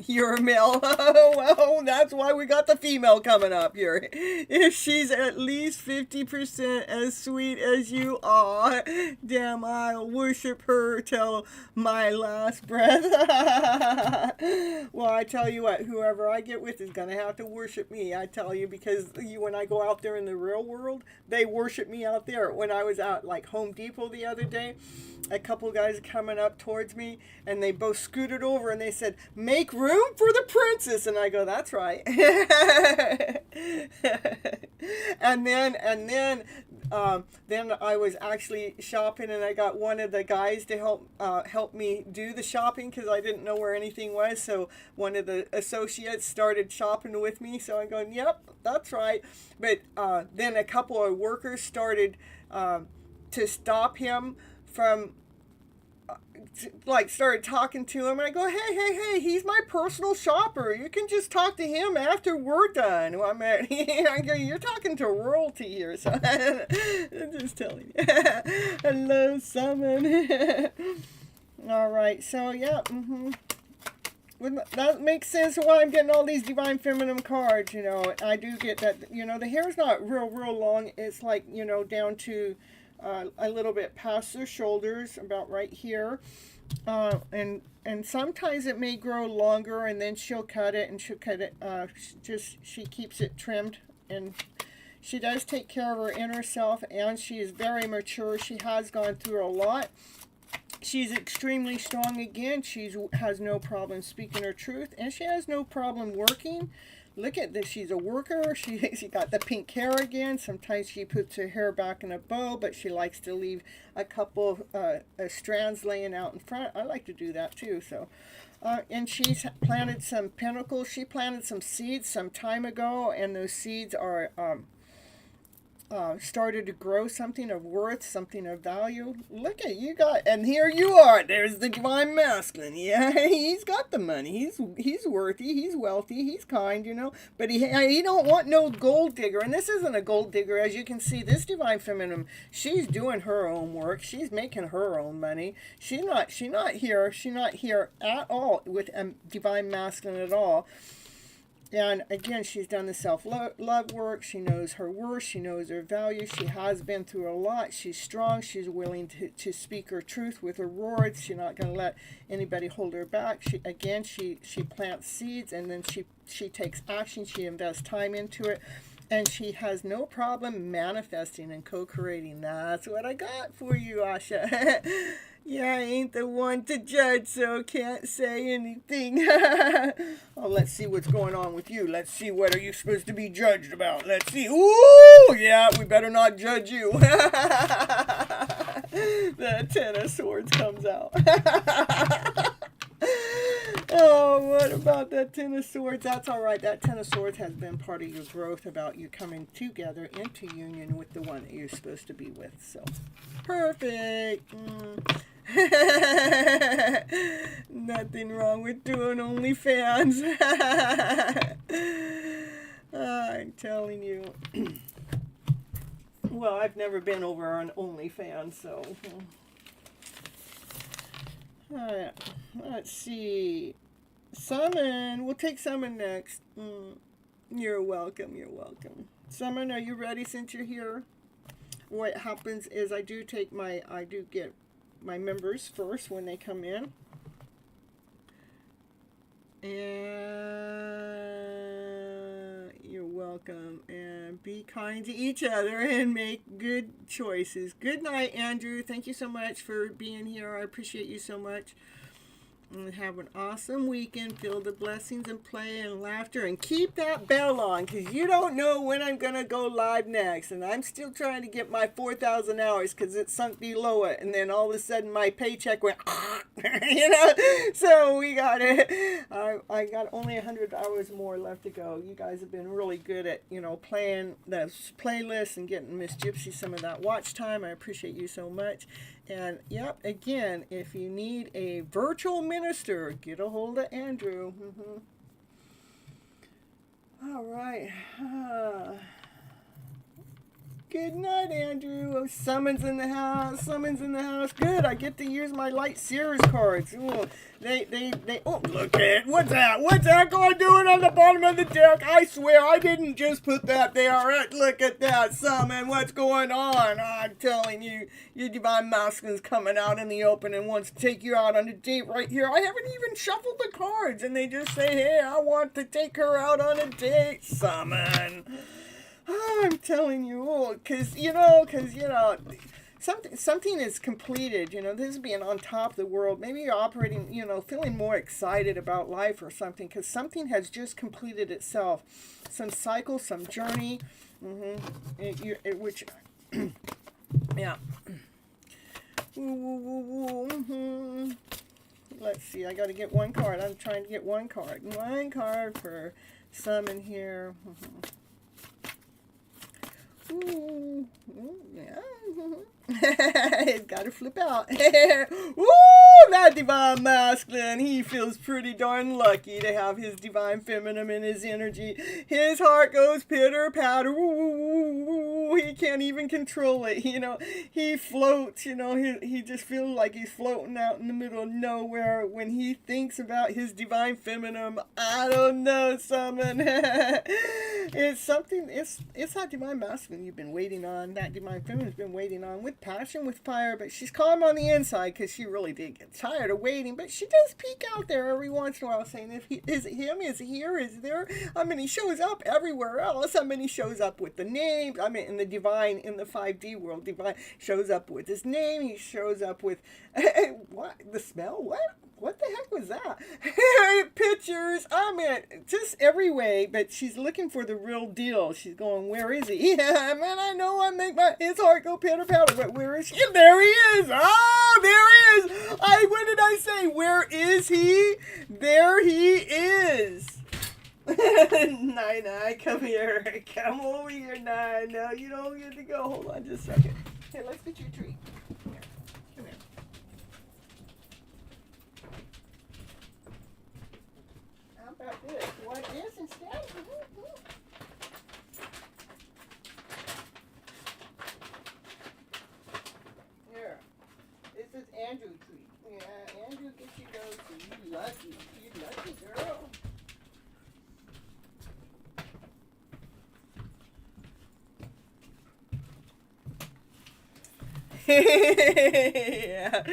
You're a male. Well, that's why we got the female coming up here. If she's at least 50% as sweet as you are, damn, I'll worship her till my last breath. Well, I tell you what, whoever I get with is going to have to worship me, I tell you, because when I go out there in the real world, they worship me out there. When I was out like Home Depot the other day, a couple guys coming up towards me, and they both scooted over and they said, "Make room for the princess." And I go, "That's right." and then I was actually shopping, and I got one of the guys to help me do the shopping because I didn't know where anything was. So one of the associates started shopping with me. So I'm going, "Yep, that's right." But then a couple of workers started to stop him from started talking to him, and I go, hey, he's my personal shopper. You can just talk to him after we're done. Well, I go, you're talking to royalty here, so I'm just telling you. Hello, Summon. All right, so yeah, that makes sense why I'm getting all these Divine Feminine cards. I do get that. The hair's not real long. It's like, down to a little bit past their shoulders, about right here, and sometimes it may grow longer, and then she'll cut it, she keeps it trimmed, and she does take care of her inner self, and she is very mature. She has gone through a lot. She's extremely strong. Again, she has no problem speaking her truth, and she has no problem working. Look at this. She's a worker. She got the pink hair again. Sometimes she puts her hair back in a bow, but she likes to leave a couple of strands laying out in front. I like to do that too. So, and she's planted some pinnacles. She planted some seeds some time ago, and those seeds are started to grow something of worth, something of value. Look at you and here you are. There's the Divine Masculine. Yeah, he's got the money. He's worthy. He's wealthy. He's kind. But he don't want no gold digger. And this isn't a gold digger, as you can see. This Divine Feminine, she's doing her own work. She's making her own money. She's not here. She's not here at all with Divine Masculine at all. And again, she's done the self-love work. She knows her worth. She knows her value. She has been through a lot. She's strong. She's willing to speak her truth with her words. She's not going to let anybody hold her back. She plants seeds, and then she takes action. She invests time into it. And she has no problem manifesting and co-creating. That's what I got for you, Asha. Yeah, I ain't the one to judge, so can't say anything. Oh, let's see what's going on with you. Let's see, what are you supposed to be judged about? Let's see. Ooh, yeah, we better not judge you. The Ten of Swords comes out. Oh, what about that Ten of Swords? That's all right. That Ten of Swords has been part of your growth, about you coming together into union with the one that you're supposed to be with. So, perfect. Nothing wrong with doing OnlyFans. I'm telling you. Well, I've never been over on OnlyFans, so... Alright, let's see. Summon. We'll take Summon next. You're welcome. You're welcome. Summon, are you ready since you're here? What happens is I do get my members first when they come in. And you're welcome. And be kind to each other and make good choices. Good night, Andrew. Thank you so much for being here. I appreciate you so much. And have an awesome weekend filled with blessings and play and laughter. And keep that bell on, because you don't know when I'm going to go live next. And I'm still trying to get my 4,000 hours because it sunk below it. And then all of a sudden my paycheck went, you know. So we got it. I got only 100 hours more left to go. You guys have been really good at, you know, playing the playlist and getting Miss Gypsy some of that watch time. I appreciate you so much. And, yep, again, if you need a virtual minister, get a hold of Andrew. All right. Good night, Andrew. Summons in the house. Summons in the house. Good. I get to use my Light Sears cards. Ooh, oh, look at what's that? What's that guy doing on the bottom of the deck? I swear I didn't just put that there. Look at that, Summon. What's going on? I'm telling you, your divine masculine's coming out in the open and wants to take you out on a date right here. I haven't even shuffled the cards, and they just say, hey, I want to take her out on a date, Summon. Oh, I'm telling you, because something is completed, you know, this is being on top of the world. Maybe you're operating, you know, feeling more excited about life or something, because something has just completed itself. Some cycle, some journey, which, yeah. Let's see, I got to get one card. I'm trying to get one card. One card for Summon here. Ooh, yeah. It's got to flip out. Ooh, that divine masculine. He feels pretty darn lucky to have his divine feminine in his energy. His heart goes pitter patter. Ooh, he can't even control it. You know, he floats. You know, he just feels like he's floating out in the middle of nowhere when he thinks about his divine feminine. I don't know, Summon. It's something. It's that divine masculine you've been waiting on. That divine feminine's been waiting on with passion, with fire, but she's calm on the inside because she really did get tired of waiting. But she does peek out there every once in a while, saying, "Is it him? Is he here? Is there?" I mean, he shows up everywhere else. I mean, he shows up with the name. I mean, in the 5D world, divine shows up with his name. He shows up with what? The smell? What the heck was that? Pictures. I mean, just every way, but she's looking for the real deal. She's going, where is he? Yeah, man, I know I make his heart go pitter patter, but where is he? There he is. Oh, there he is. What did I say? Where is he? There he is. Nine, come here. Come over here, Nine. No, you don't get to go. Hold on just a second. Here, let's get you a treat. Come here. How about this? What is instead? Here. This is Andrew treat. Yeah, Andrew gets you those. You lucky. You lucky girl. Yeah.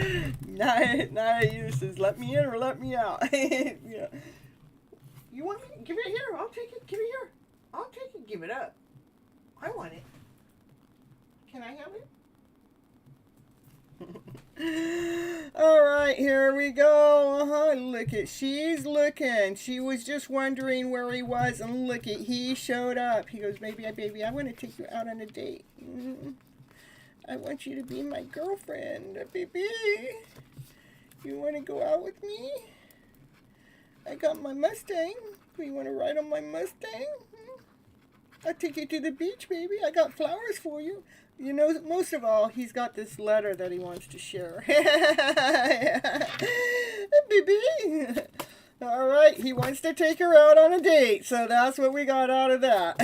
Naya uses let me in or let me out. Yeah. You want me to give it here? I'll take it. Give it here. I'll take it. Give it up. I want it. Can I have it? All right, here we go. Look at, she's looking. She was just wondering where he was, and look at, he showed up. He goes, baby, I want to take you out on a date. I want you to be my girlfriend, baby. You want to go out with me? I got my Mustang. You want to ride on my Mustang? I'll take you to the beach, baby. I got flowers for you. You know, most of all, he's got this letter that he wants to share. Baby. All right, he wants to take her out on a date, so that's what we got out of that.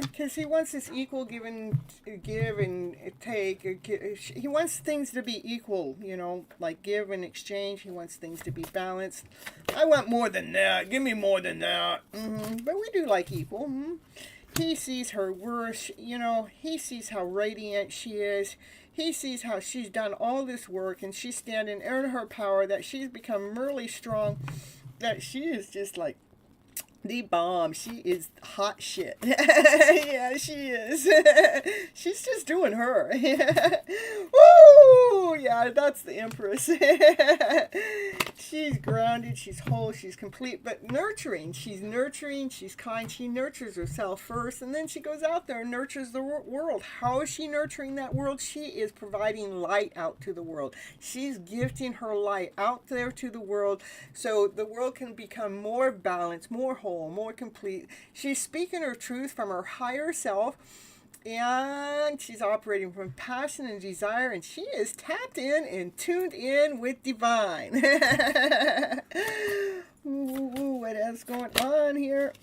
Because he wants this equal give and take. He wants things to be equal, you know, like give and exchange. He wants things to be balanced. I want more than that. Give me more than that. But we do like equal. He sees her worth, you know, he sees how radiant she is. He sees how she's done all this work and she's standing in her power, that she's become really strong, that she is just like the bomb. She is hot shit. Yeah, she is. She's just doing her. Woo! Yeah, that's the Empress. She's grounded, she's whole, she's complete, but nurturing. She's nurturing, she's kind. She nurtures herself first, and then she goes out there and nurtures the world. How is she nurturing that world? She is providing light out to the world. She's gifting her light out there to the world, so the world can become more balanced, more whole, more complete. She's speaking her truth from her higher self, and she's operating from passion and desire, and she is tapped in and tuned in with divine. Ooh, what else going on here?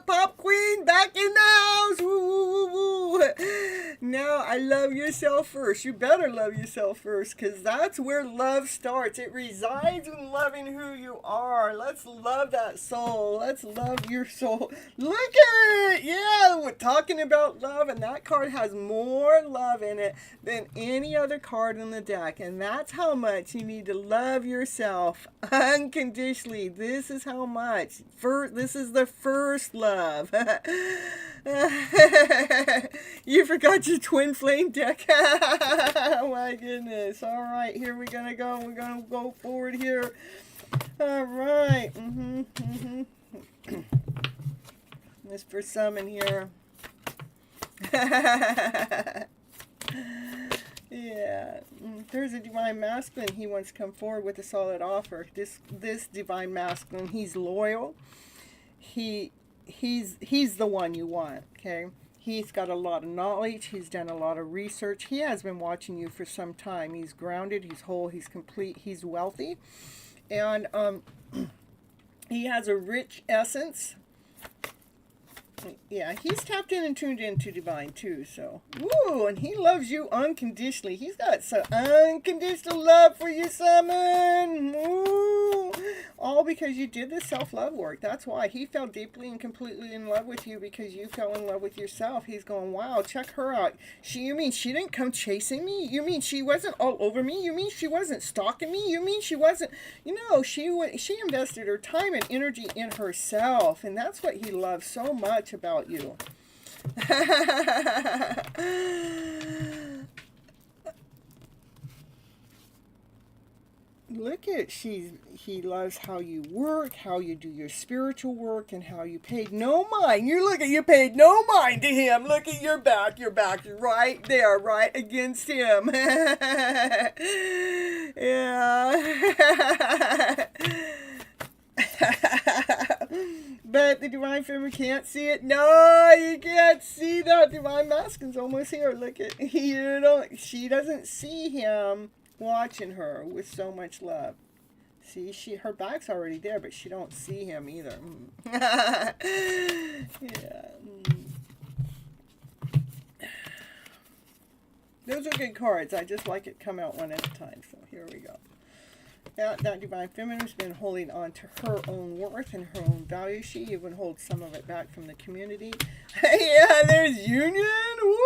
Pop Queen back in the house. Woo. Now, I love yourself first. You better love yourself first, because that's where love starts. It resides in loving who you are. Let's love that soul. Let's love your soul. Look at it. Yeah, we're talking about love, and that card has more love in it than any other card in the deck. And that's how much you need to love yourself unconditionally. This is how much. This is the first love. You forgot your twin flame deck. Oh my goodness. All right, here we're gonna go. We're gonna go forward here. All right. This for some in here. Yeah, there's a divine masculine. He wants to come forward with a solid offer. This divine masculine, he's loyal. He's the one you want. Okay, he's got a lot of knowledge. He's done a lot of research. He has been watching you for some time. He's grounded. He's whole. He's complete. He's wealthy, and he has a rich essence. Yeah, he's tapped in and tuned into divine too, so. Woo, and he loves you unconditionally. He's got some unconditional love for you, Simon. Woo. All because you did the self-love work. That's why he fell deeply and completely in love with you, because you fell in love with yourself. He's going, wow, check her out. You mean she didn't come chasing me? You mean she wasn't all over me? You mean she wasn't stalking me? You mean she wasn't, she invested her time and energy in herself, and that's what he loves so much about you. Look at, he loves how you work, how you do your spiritual work, and how you paid no mind. You paid no mind to him. Look at your back right there, right against him. Yeah. But the divine feminine can't see it. No, you can't see that. Divine masculine's almost here. Look at, she doesn't see him watching her with so much love. See, her back's already there, but she don't see him either. Yeah. Those are good cards. I just like it come out one at a time. So here we go. That divine feminine has been holding on to her own worth and her own value. She even holds some of it back from the community. Yeah, there's union. Woo!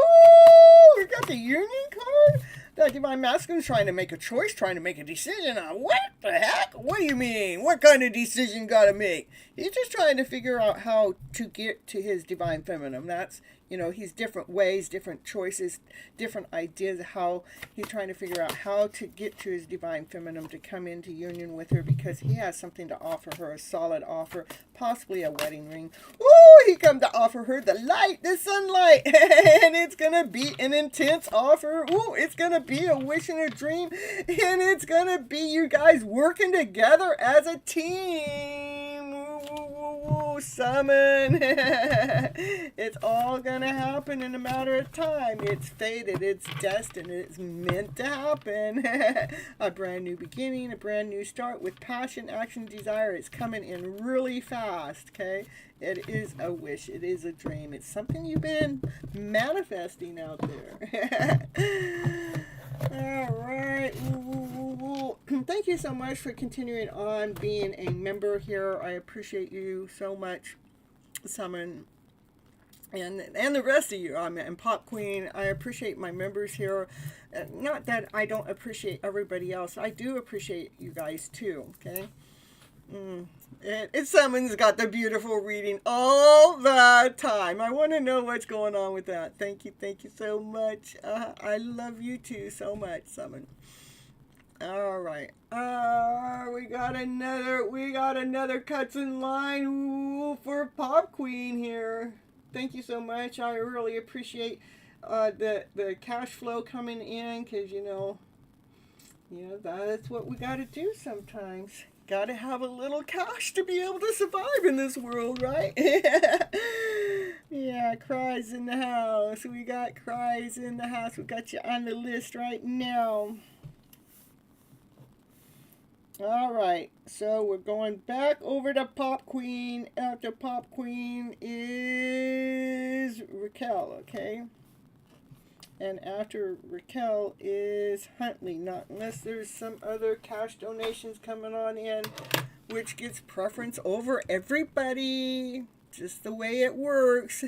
We got the union card. That divine masculine is trying to make a choice, trying to make a decision on what the heck? What do you mean? What kind of decision got to make? He's just trying to figure out how to get to his divine feminine. That's, he's different ways, different choices, different ideas of how he's trying to figure out how to get to his divine feminine, to come into union with her, because he has something to offer her, a solid offer, possibly a wedding ring. Woo! He come to offer her the light, the sunlight, and it's going to be an intense offer. Ooh, it's going to be a wish and a dream, and it's going to be you guys working together as a team. Woo, woo, woo, woo. summon. It's all gonna happen in a matter of time. It's fated, it's destined, it's meant to happen. A brand new beginning, a brand new start with passion, action, desire. It's coming in really fast, okay? It is a wish, it is a dream. It's something you've been manifesting out there. All right. Thank you so much for continuing on being a member here. I appreciate you so much, Summon, and the rest of you. And Pop Queen. I appreciate my members here. Not that I don't appreciate everybody else. I do appreciate you guys too. Okay. And Someone's got the beautiful reading all the time. I want to know what's going on with that. Thank you so much. I love you too so much, Summon. All right. We got another cuts in line for Pop Queen here. Thank you so much. I really appreciate the cash flow coming in, because you know that's what we got to do sometimes. Got to have a little cash to be able to survive in this world, right? Yeah, cries in the house. We got cries in the house. We got you on the list right now. All right, so we're going back over to Pop Queen. After Pop Queen is Raquel, okay? And after Raquel is Huntley, not unless there's some other cash donations coming on in, which gets preference over everybody. Just the way it works.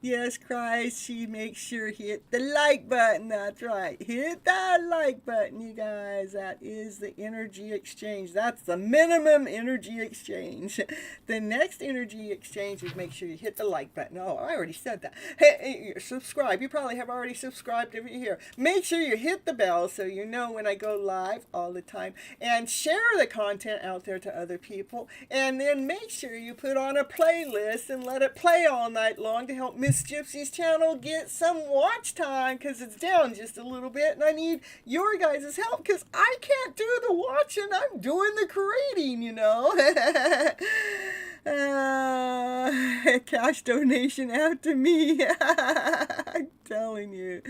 Yes, Christ, she makes sure hit the like button. That's right. Hit that like button, you guys. That is the energy exchange. That's the minimum energy exchange. The next energy exchange is make sure you hit the like button. Oh, I already said that. Hey, subscribe. You probably have already subscribed if you're here. Make sure you hit the bell so you know when I go live all the time. And share the content out there to other people. And then make sure you put on a playlist and let it play all night long to help Miss Gypsy's channel get some watch time, because it's down just a little bit, and I need your guys' help because I can't do the watching. I'm doing the creating, you know. Cash donation out to me. I'm telling you.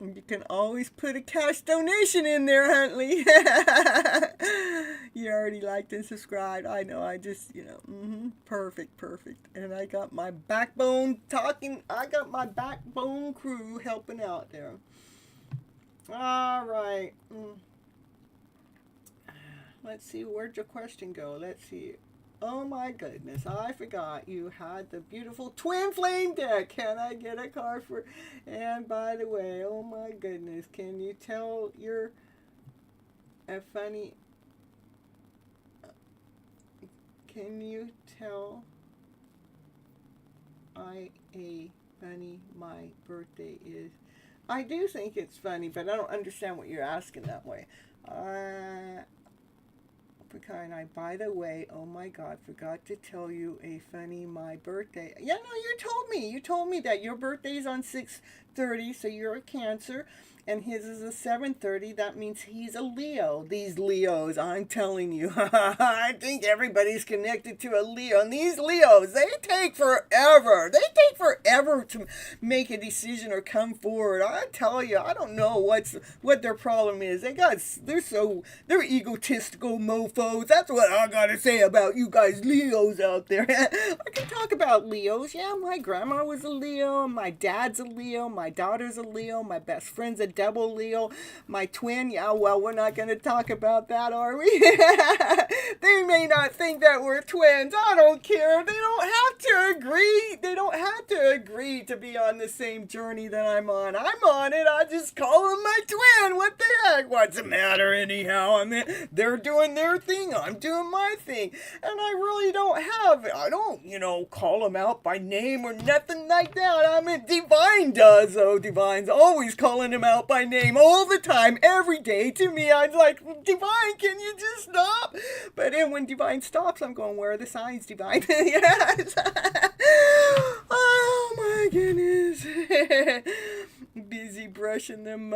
You can always put a cash donation in there, Huntley. You already liked and subscribed. I know, I just, perfect. And I got my backbone crew helping out there. All right. Let's see, where'd your question go? Let's see. Oh my goodness, I forgot you had the beautiful twin flame deck. Can I get a card for... And by the way, oh my goodness, can you tell you're a funny... Can you tell funny my birthday is? I do think it's funny, but I don't understand what you're asking that way. And I, by the way, oh my God, forgot to tell you a funny my birthday. Yeah, no, you told me. You told me that your birthday's on 6/30, so you're a Cancer, and his is a 7/30. That means he's a Leo. These Leos, I'm telling you, I think everybody's connected to a Leo. And these Leos, they take forever. They take forever to make a decision or come forward. I tell you, I don't know what their problem is. They're egotistical mofos. That's what I gotta say about you guys Leos out there. I can talk about Leos. Yeah, my grandma was a Leo. My dad's a Leo. My daughter's a Leo. My best friend's a double Leo. My twin, yeah, well, we're not going to talk about that, are we? They may not think that we're twins. I don't care. They don't have to agree. They don't have to agree to be on the same journey that I'm on. I'm on it. I just call them my twin. What the heck? What's the matter anyhow? I mean, they're doing their thing. I'm doing my thing. And I really I don't, call them out by name or nothing like that. I mean, Divine does, though. Divine's always calling him out by name all the time, every day. To me, I'm like, Divine, can you just stop? But then when Divine stops, I'm going, where are the signs, Divine? Yes. Oh my goodness. Busy brushing them,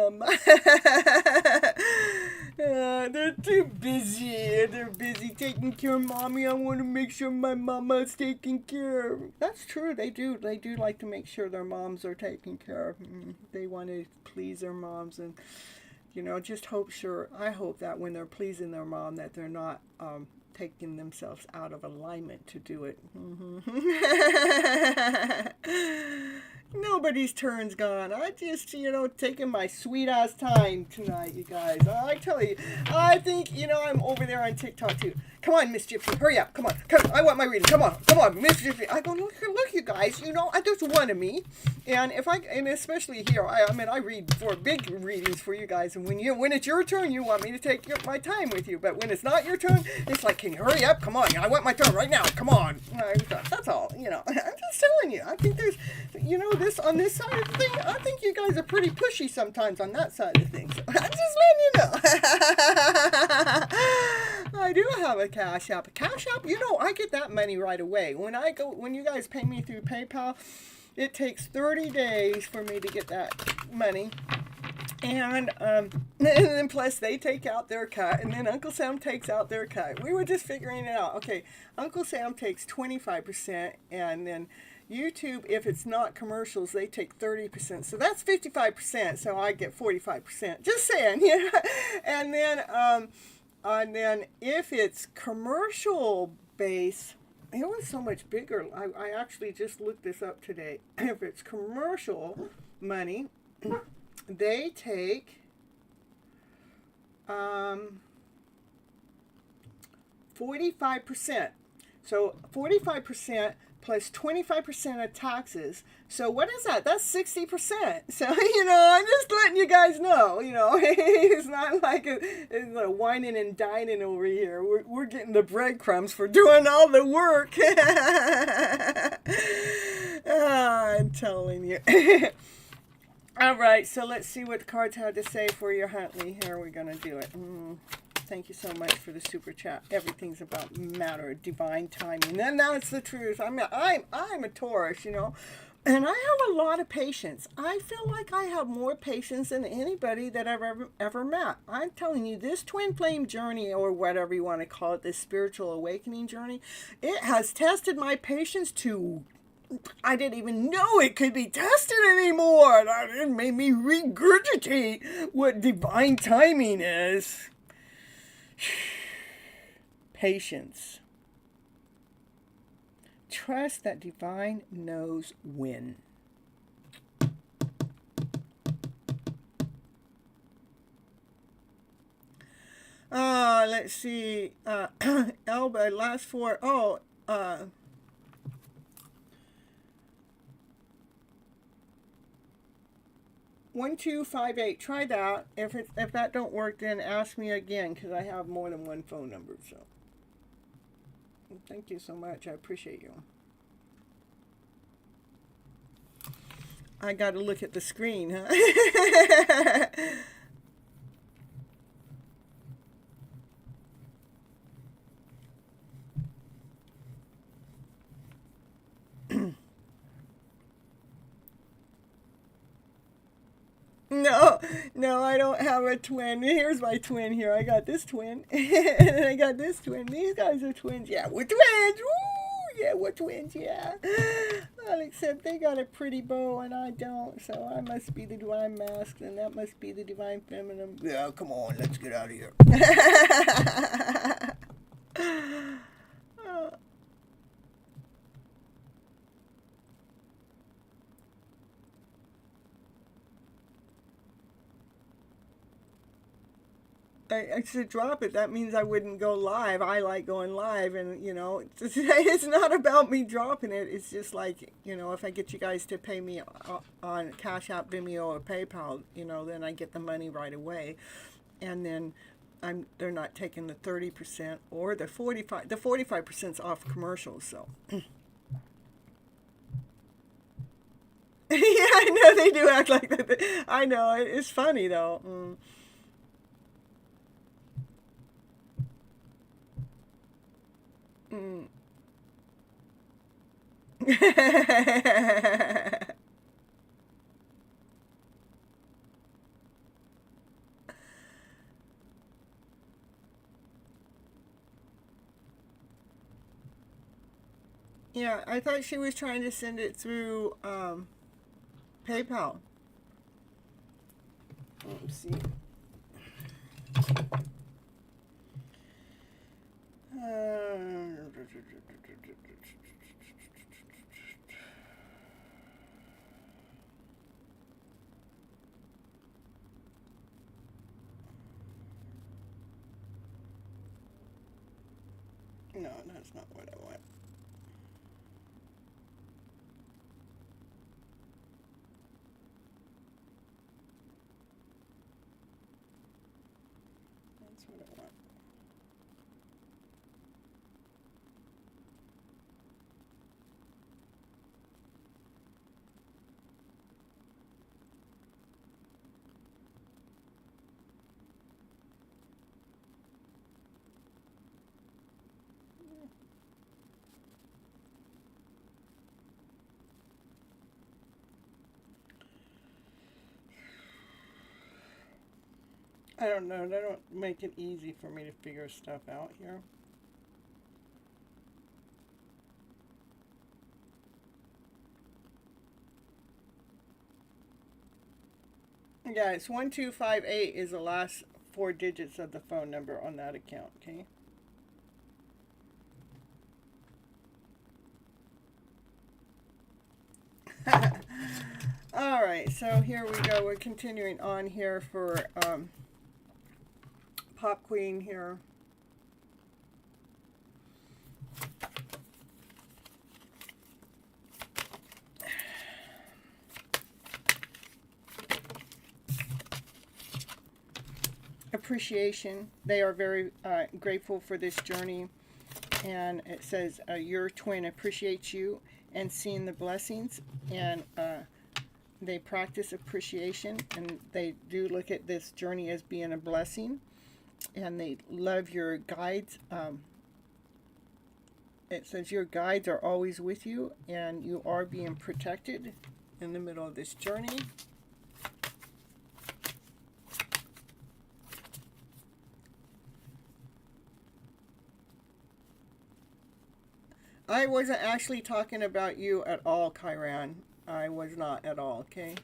they're too busy. They're busy taking taking care of mommy. I want to make sure my mama's taken care of. That's true. They do. They do like to make sure their moms are taken care of. They want to please their moms, and just I hope that when they're pleasing their mom, that they're not taking themselves out of alignment to do it. Nobody's turn's gone. I just, taking my sweet ass time tonight, you guys. I tell you, I think, I'm over there on TikTok too. Come on, Miss Gypsy, hurry up. Come on. I want my reading. Come on, Miss Gypsy. I go, look, you guys, there's one of me. And and especially here, I read for big readings for you guys. And when it's your turn, you want me to take my time with you. But when it's not your turn, it's like, can you hurry up? Come on, I want my turn right now. Come on. That's all, I'm just telling you. I think there's, this on this side of the thing, I think you guys are pretty pushy sometimes on that side of things. I'm just letting you know. I do have a CashApp. CashApp, I get that money right away. When you guys pay me through PayPal, it takes 30 days for me to get that money. And then plus they take out their cut, and then Uncle Sam takes out their cut. We were just figuring it out. Okay, Uncle Sam takes 25%, and then YouTube, if it's not commercials, they take 30%. So that's 55%. So I get 45%. Just saying, And then if it's commercial base, it was so much bigger. I actually just looked this up today. If it's commercial money, they take 45%. So 45% plus 25% of taxes. So what is that? That's 60%. So, I'm just letting you guys know, it's not like it's a whining and dining over here. We're getting the breadcrumbs for doing all the work. I'm telling you. All right, so let's see what the cards had to say for your Huntley. Here we're going to do it. Thank you so much for the super chat. Everything's about matter, divine timing. And that's the truth. I'm a Taurus, and I have a lot of patience. I feel like I have more patience than anybody that I've ever met. I'm telling you, this twin flame journey, or whatever you want to call it, this spiritual awakening journey, it has tested my patience to... I didn't even know it could be tested anymore. It made me regurgitate what divine timing is. Patience. Trust that divine knows when. Let's see. Elba, last four. 1258. Try that. If that don't work, then ask me again, because I have more than one phone number. So, thank you so much. I appreciate you. I got to look at the screen, huh? No, I don't have a twin. Here's my twin here. I got this twin. And I got this twin. These guys are twins. Yeah, we're twins. Woo! Yeah, we're twins. Yeah. Well, except they got a pretty bow and I don't. So I must be the divine masculine. That must be the divine feminine. Yeah, come on. Let's get out of here. I should drop it. That means I wouldn't go live. I like going live, and it's not about me dropping it. It's just like, if I get you guys to pay me on CashApp, Vimeo, or PayPal, then I get the money right away, and then they're not taking the 30% or the 45%. The 45%'s off commercials, so. Yeah, I know they do act like that. I know it's funny though. Yeah, I thought she was trying to send it through PayPal. Let's see. No, that's not what I want. That's what I want. I don't know. They don't make it easy for me to figure stuff out here. Yeah, it's 1258 is the last 4 digits of the phone number on that account, okay? All right, so here we go. We're continuing on here for Pop Queen here. Appreciation. They are very grateful for this journey. And it says, your twin appreciates you and seeing the blessings. And they practice appreciation. And they do look at this journey as being a blessing. And they love your guides. It says your guides are always with you. And you are being protected in the middle of this journey. I wasn't actually talking about you at all, Kyran. I was not at all, okay?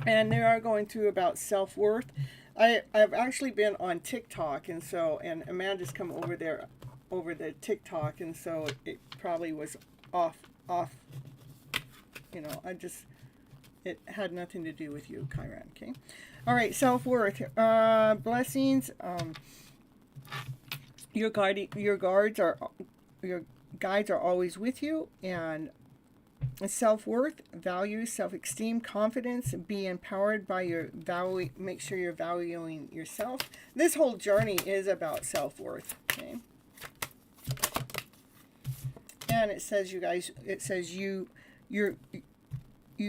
And they are going through about self-worth. I've actually been on TikTok, and Amanda's come over there, over the TikTok, and so it probably was off, you know, it had nothing to do with you, Kyran, okay? All right, self-worth, blessings, your guides are always with you, and self-worth, values, self-esteem, confidence, be empowered by your value. Make sure you're valuing yourself. This whole journey is about self-worth, okay? And it says, you guys, it says you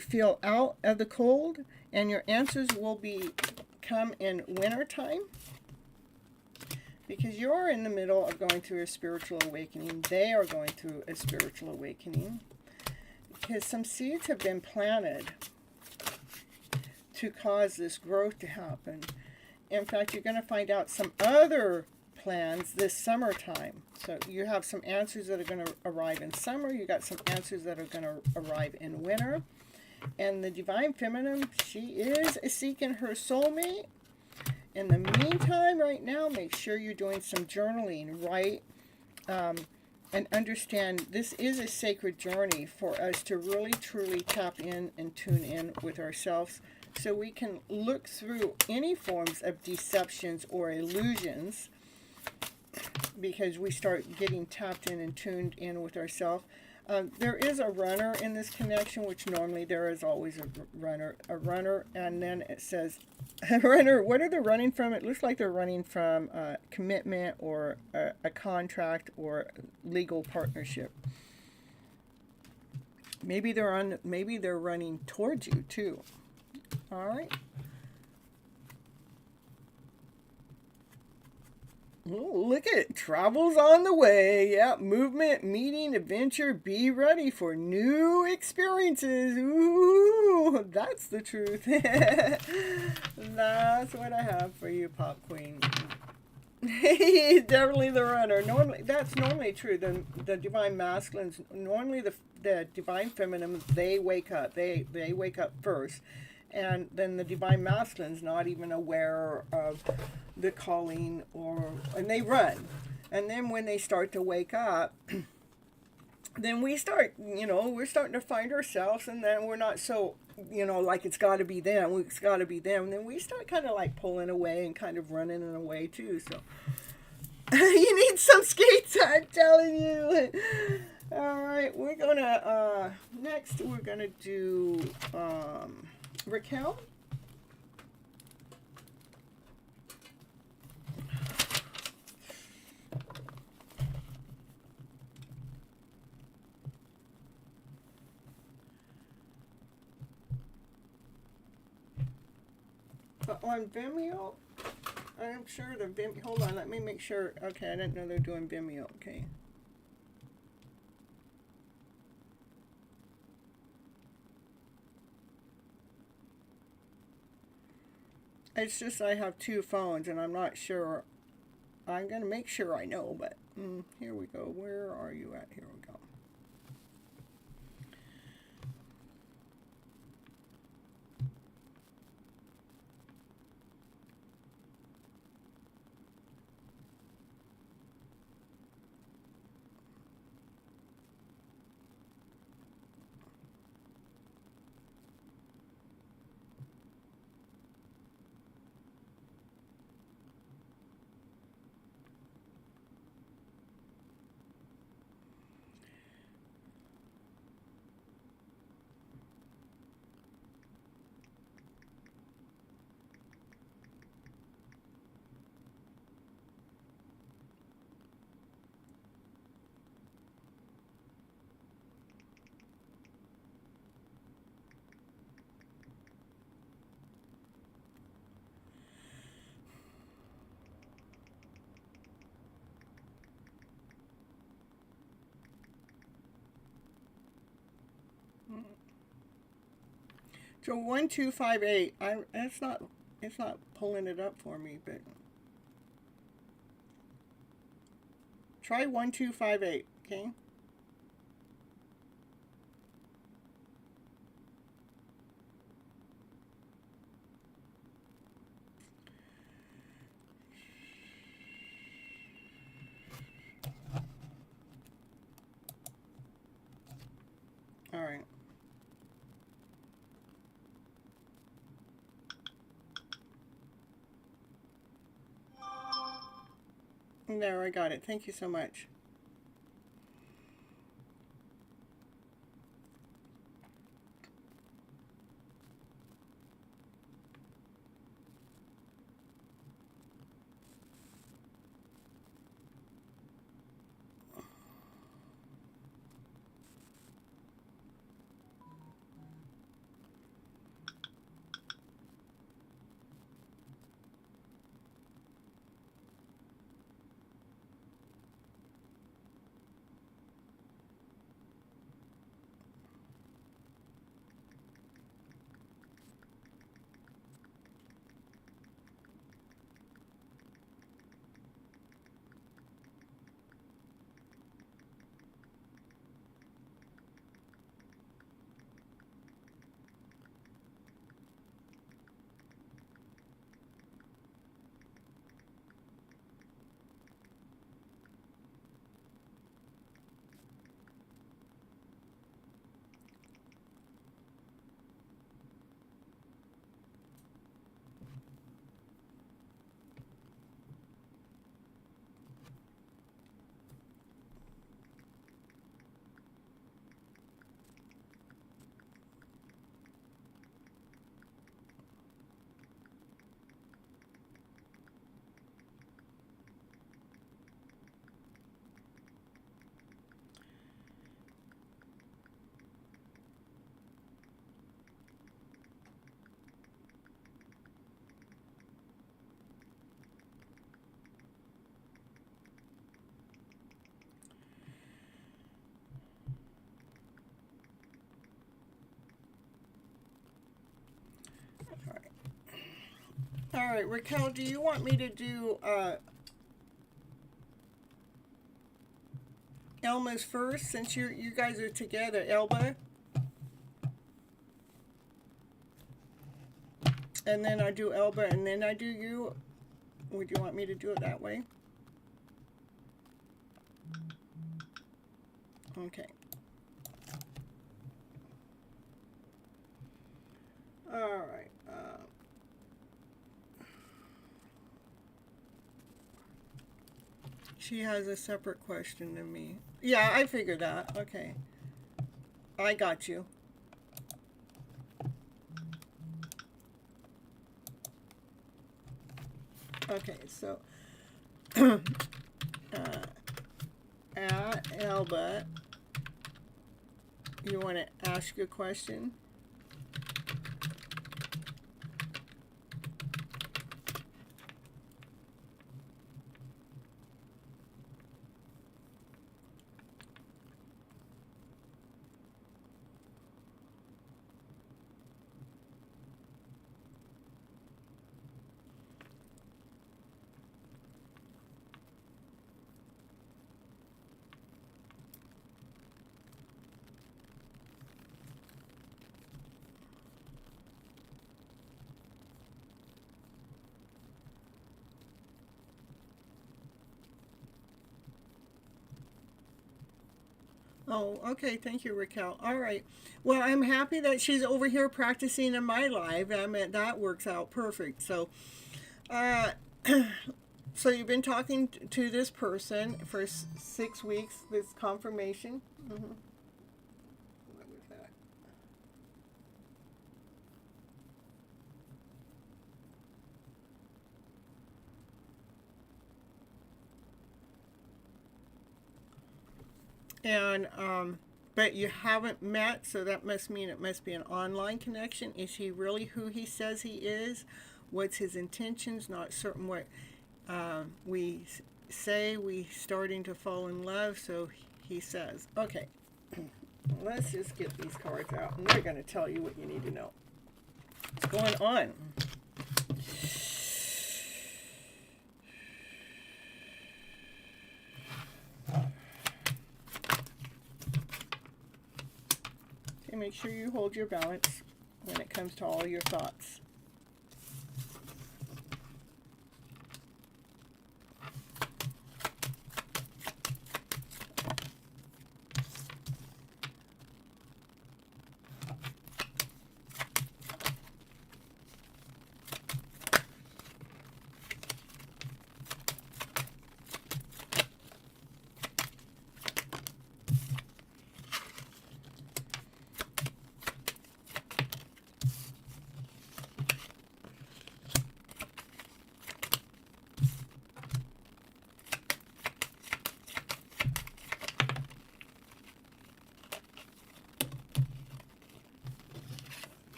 feel out of the cold, and your answers will come in winter time. Because you're in the middle of going through a spiritual awakening. They are going through a spiritual awakening. Because some seeds have been planted to cause this growth to happen. In fact, you're going to find out some other plans this summertime. So you have some answers that are going to arrive in summer. You got some answers that are going to arrive in winter. And the Divine Feminine, she is seeking her soulmate. In the meantime, right now, make sure you're doing some journaling, right? And understand this is a sacred journey for us to really, truly tap in and tune in with ourselves so we can look through any forms of deceptions or illusions, because we start getting tapped in and tuned in with ourselves. There is a runner in this connection, which normally there is always a runner, and then it says, runner, what are they running from? It looks like they're running from commitment or a contract or legal partnership. Maybe they're running towards you too. All right. Oh, look at it. Travel's on the way. Yeah, movement, meeting, adventure. Be ready for new experiences. Ooh, that's the truth. That's what I have for you, Pop Queen. He's definitely the runner. Normally, that's normally true. The divine masculines, normally the divine feminine, they wake up. They wake up first, and then the divine masculine's not even aware of the calling, and they run. And then when they start to wake up, then we start, we're starting to find ourselves, and then we're not so, like it's got to be them, it's got to be them. And then we start kind of like pulling away and kind of running in away too. So you need some skates, I'm telling you. All right, we're gonna next we're gonna do Raquel. On Vimeo, I'm sure the Vimeo. Hold on, let me make sure. Okay, I didn't know they're doing Vimeo. Okay. It's just I have two phones and I'm not sure. I'm gonna make sure I know, but here we go. Where are you at? Here we go. So 1258. It's not pulling it up for me, but try 1258. Okay. All right. There, I got it. Thank you so much. All right, Raquel, do you want me to do Elma's first, since you guys are together. Elba. And then I do Elba, and then I do you. Would you want me to do it that way? Okay. All right. She has a separate question than me. Yeah, I figured that. Okay. I got you. Okay, so at Elba, you want to ask a question? Oh, okay. Thank you, Raquel. All right. Well, I'm happy that she's over here practicing in my live. I mean, that works out perfect. So, uh, so you've been talking to this person for 6 weeks. This confirmation. Mm-hmm. What was that? And but you haven't met, so that must mean it must be an online connection. Is he really who he says he is? What's his intentions? Not certain what we say. We starting to fall in love, so he says. Okay, let's just get these cards out, and they're going to tell you what you need to know. What's going on? Make sure you hold your balance when it comes to all your thoughts.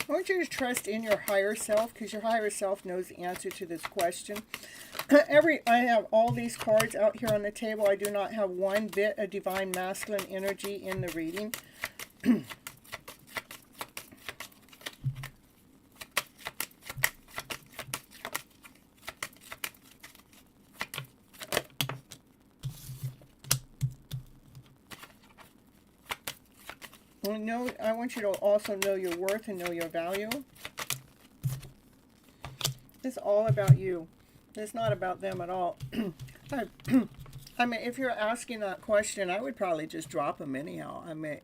I want you to trust in your higher self, because your higher self knows the answer to this question. I have all these cards out here on the table. I do not have one bit of divine masculine energy in the reading. I want you to also know your worth and know your value. It's all about you. It's not about them at all. I mean, if you're asking that question, I would probably just drop them anyhow. I mean,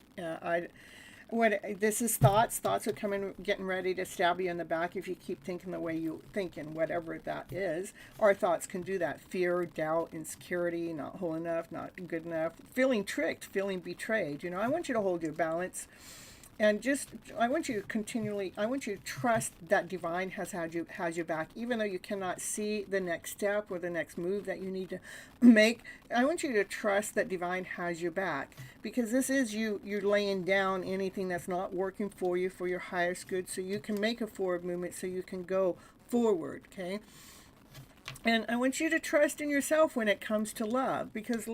this is thoughts. Thoughts are coming, getting ready to stab you in the back if you keep thinking the way you thinking, whatever that is. Our thoughts can do that. Fear, doubt, insecurity, not whole enough, not good enough, feeling tricked, feeling betrayed. I want you to hold your balance. And I want you to trust that divine has your back, even though you cannot see the next step or the next move that you need to make. I want you to trust that divine has your back, because this is you're laying down anything that's not working for you for your highest good, so you can make a forward movement, so you can go forward, okay? And I want you to trust in yourself when it comes to love, because,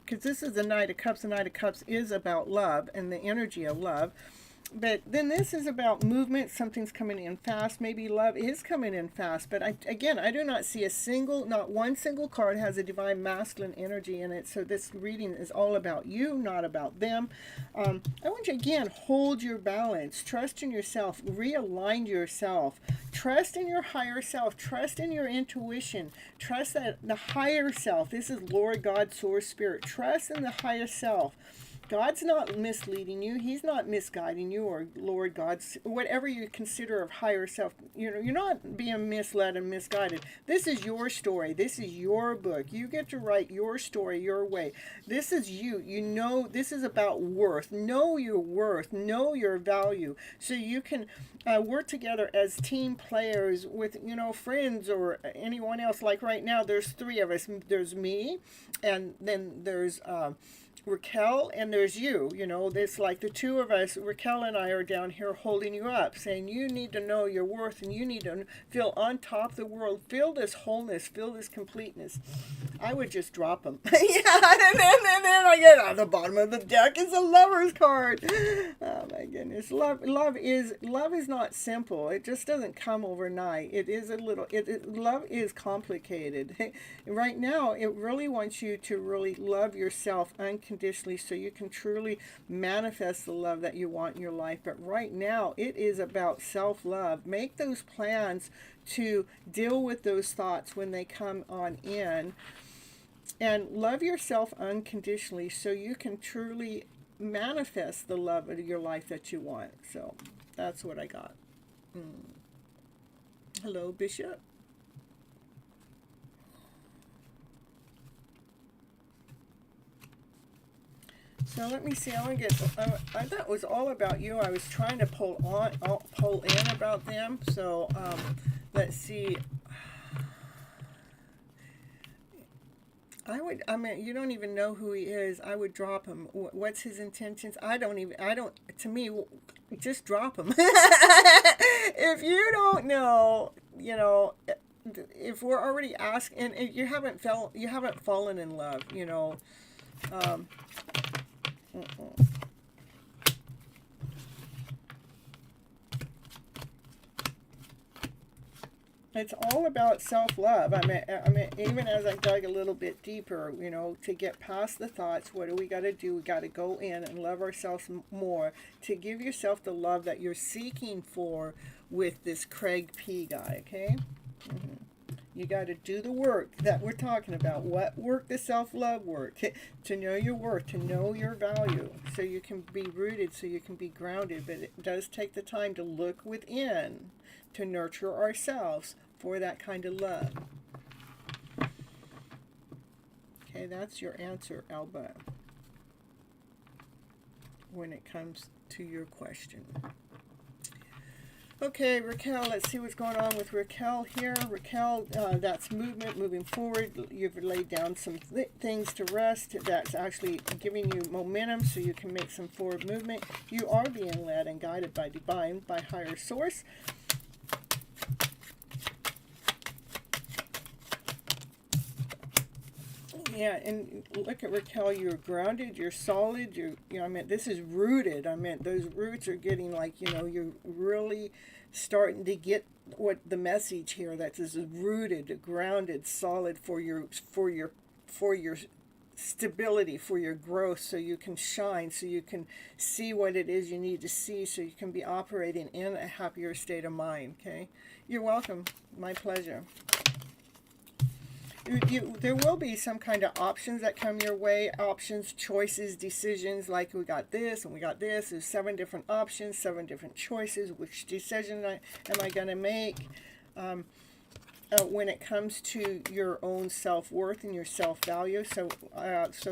because this is the Knight of Cups. The Knight of Cups is about love and the energy of love. But then this is about movement. Something's coming in fast. Maybe love is coming in fast. But again, I do not see not one single card has a divine masculine energy in it. So this reading is all about you, not about them. I want you, again, hold your balance. Trust in yourself. Realign yourself. Trust in your higher self. Trust in your intuition. Trust that the higher self. This is Lord God, Source, Spirit. Trust in the higher self. God's not misleading you. He's not misguiding you, or Lord God's, whatever you consider of higher self. You're not being misled and misguided. This is your story. This is your book. You get to write your story your way. This is you. You know, this is about worth. Know your worth. Know your value. So you can work together as team players with, friends or anyone else. Like right now, there's three of us. There's me, and then there's Raquel, and there's you. It's like the two of us, Raquel and I, are down here holding you up, saying you need to know your worth, and you need to feel on top of the world, feel this wholeness, feel this completeness. I would just drop them. Yeah, and then I get on the bottom of the deck. It's a lover's card. Oh my goodness. Love is not simple. It just doesn't come overnight. It is love is complicated. Right now, it really wants you to really love yourself unconditionally so you can truly manifest the love that you want in your life. But right now, it is about self-love. Make those plans to deal with those thoughts when they come on in. And love yourself unconditionally so you can truly manifest the love of your life that you want. So that's what I got. Hello, Bishop. So let me see. I want to get. That was all about you. I was trying to pull in about them. So let's see. You don't even know who he is. I would drop him. What's his intentions? To me, just drop him. If you don't know, if we're already asking, and you haven't fallen in love, It's all about self-love. I mean, even as I dug a little bit deeper, to get past the thoughts, what do we got to do? We got to go in and love ourselves more, to give yourself the love that you're seeking for with this Craig P guy, okay? You got to do the work that we're talking about. What work? The self-love work. To know your worth, to know your value, so you can be rooted, so you can be grounded. But it does take the time to look within, to nurture ourselves for that kind of love. Okay, that's your answer, Alba, when it comes to your question. Okay, Raquel, let's see what's going on with Raquel here. Raquel, that's movement, moving forward. You've laid down some things to rest. That's actually giving you momentum so you can make some forward movement. You are being led and guided by divine, by higher source. Yeah, and look at Raquel, you're grounded, you're solid, this is rooted. Those roots are getting you're really starting to get what the message here, that is rooted, grounded, solid for your stability, for your growth, so you can shine, so you can see what it is you need to see, so you can be operating in a happier state of mind, okay? You're welcome. My pleasure. There will be some kind of options that come your way, options, choices, decisions, like we got this and we got this. There's 7 different options, 7 different choices. Which decision am I going to make? When it comes to your own self-worth and your self-value. So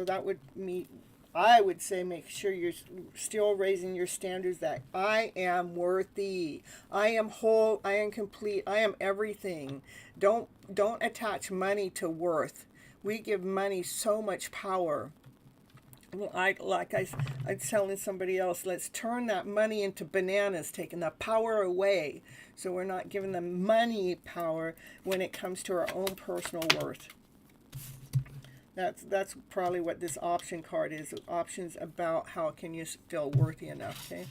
that would mean, I would say, make sure you're still raising your standards, that I am worthy, I am whole, I am complete, I am everything. Don't attach money to worth. We give money so much power. I'm telling somebody else, let's turn that money into bananas, taking the power away. So we're not giving them money power when it comes to our own personal worth. That's probably what this option card is. Options about how can you feel worthy enough, okay?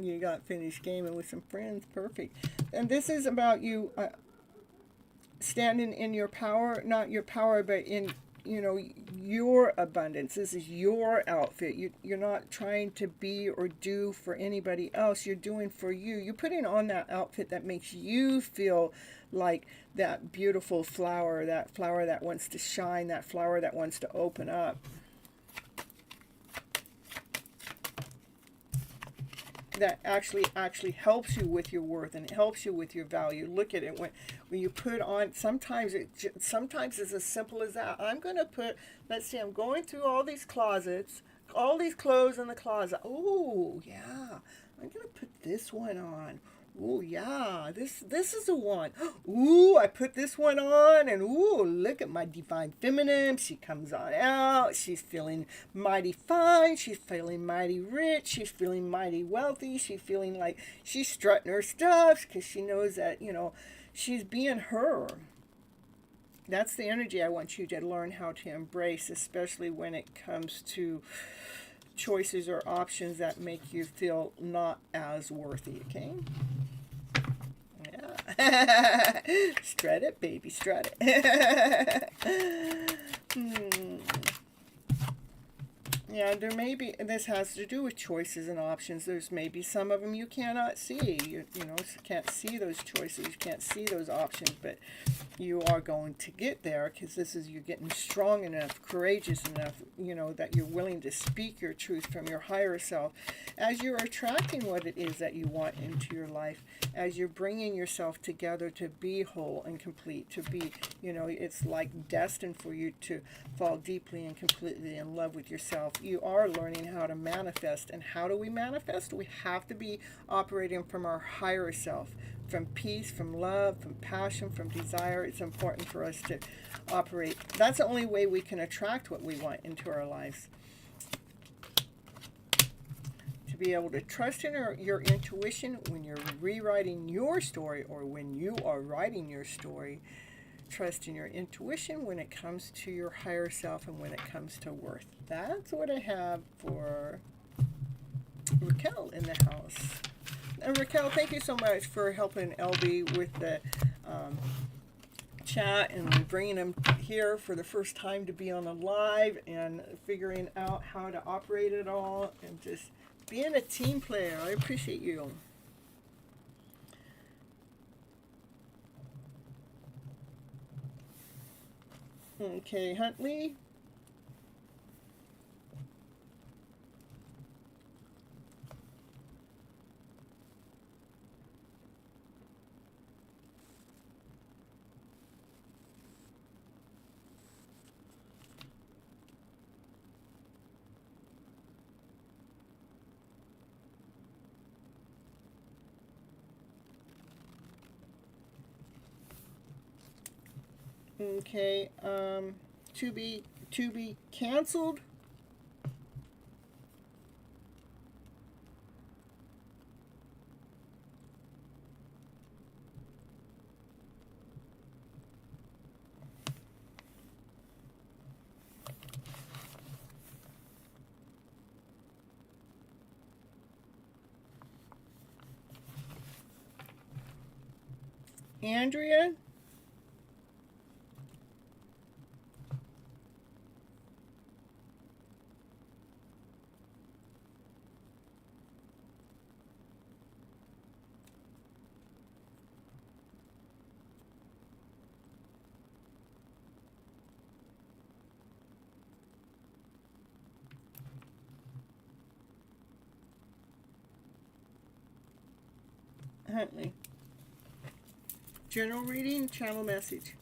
You got finished gaming with some friends. Perfect. And this is about you standing in your power, not your power, but in, your abundance. This is your outfit. You're not trying to be or do for anybody else. You're doing for you. You're putting on that outfit that makes you feel like that beautiful flower that wants to shine, that flower that wants to open up. That actually helps you with your worth, and it helps you with your value. Look at it when you put on. Sometimes it's as simple as that. I'm going to put. Let's see. I'm going through all these closets, all these clothes in the closet. Oh yeah, I'm going to put this one on. Oh yeah, this is the one. Ooh, I put this one on, and ooh, look at my divine feminine. She comes on out. She's feeling mighty fine. She's feeling mighty rich. She's feeling mighty wealthy. She's feeling like she's strutting her stuff because she knows that, she's being her. That's the energy I want you to learn how to embrace, especially when it comes to choices or options that make you feel not as worthy, okay? Yeah. Strut it, baby, strut it. Yeah, there may be, this has to do with choices and options. There's maybe some of them you cannot see. You can't see those choices. You can't see those options, but you are going to get there because this is you getting strong enough, courageous enough, that you're willing to speak your truth from your higher self as you're attracting what it is that you want into your life, as you're bringing yourself together to be whole and complete, to be, it's like destined for you to fall deeply and completely in love with yourself. You are learning how to manifest. And how do we manifest? We have to be operating from our higher self, from peace, from love, from passion, from desire. It's important for us to operate. That's the only way we can attract what we want into our lives. To be able to trust in your intuition when you're rewriting your story, or when you are writing your story. Trust in your intuition when it comes to your higher self and when it comes to worth. That's what I have for Raquel in the house. And Raquel, thank you so much for helping LB with the chat and bringing him here for the first time to be on a live and figuring out how to operate it all and just being a team player. I appreciate you. Okay, Huntley. Okay, to be canceled. Andrea. Huntley. General reading, channel message.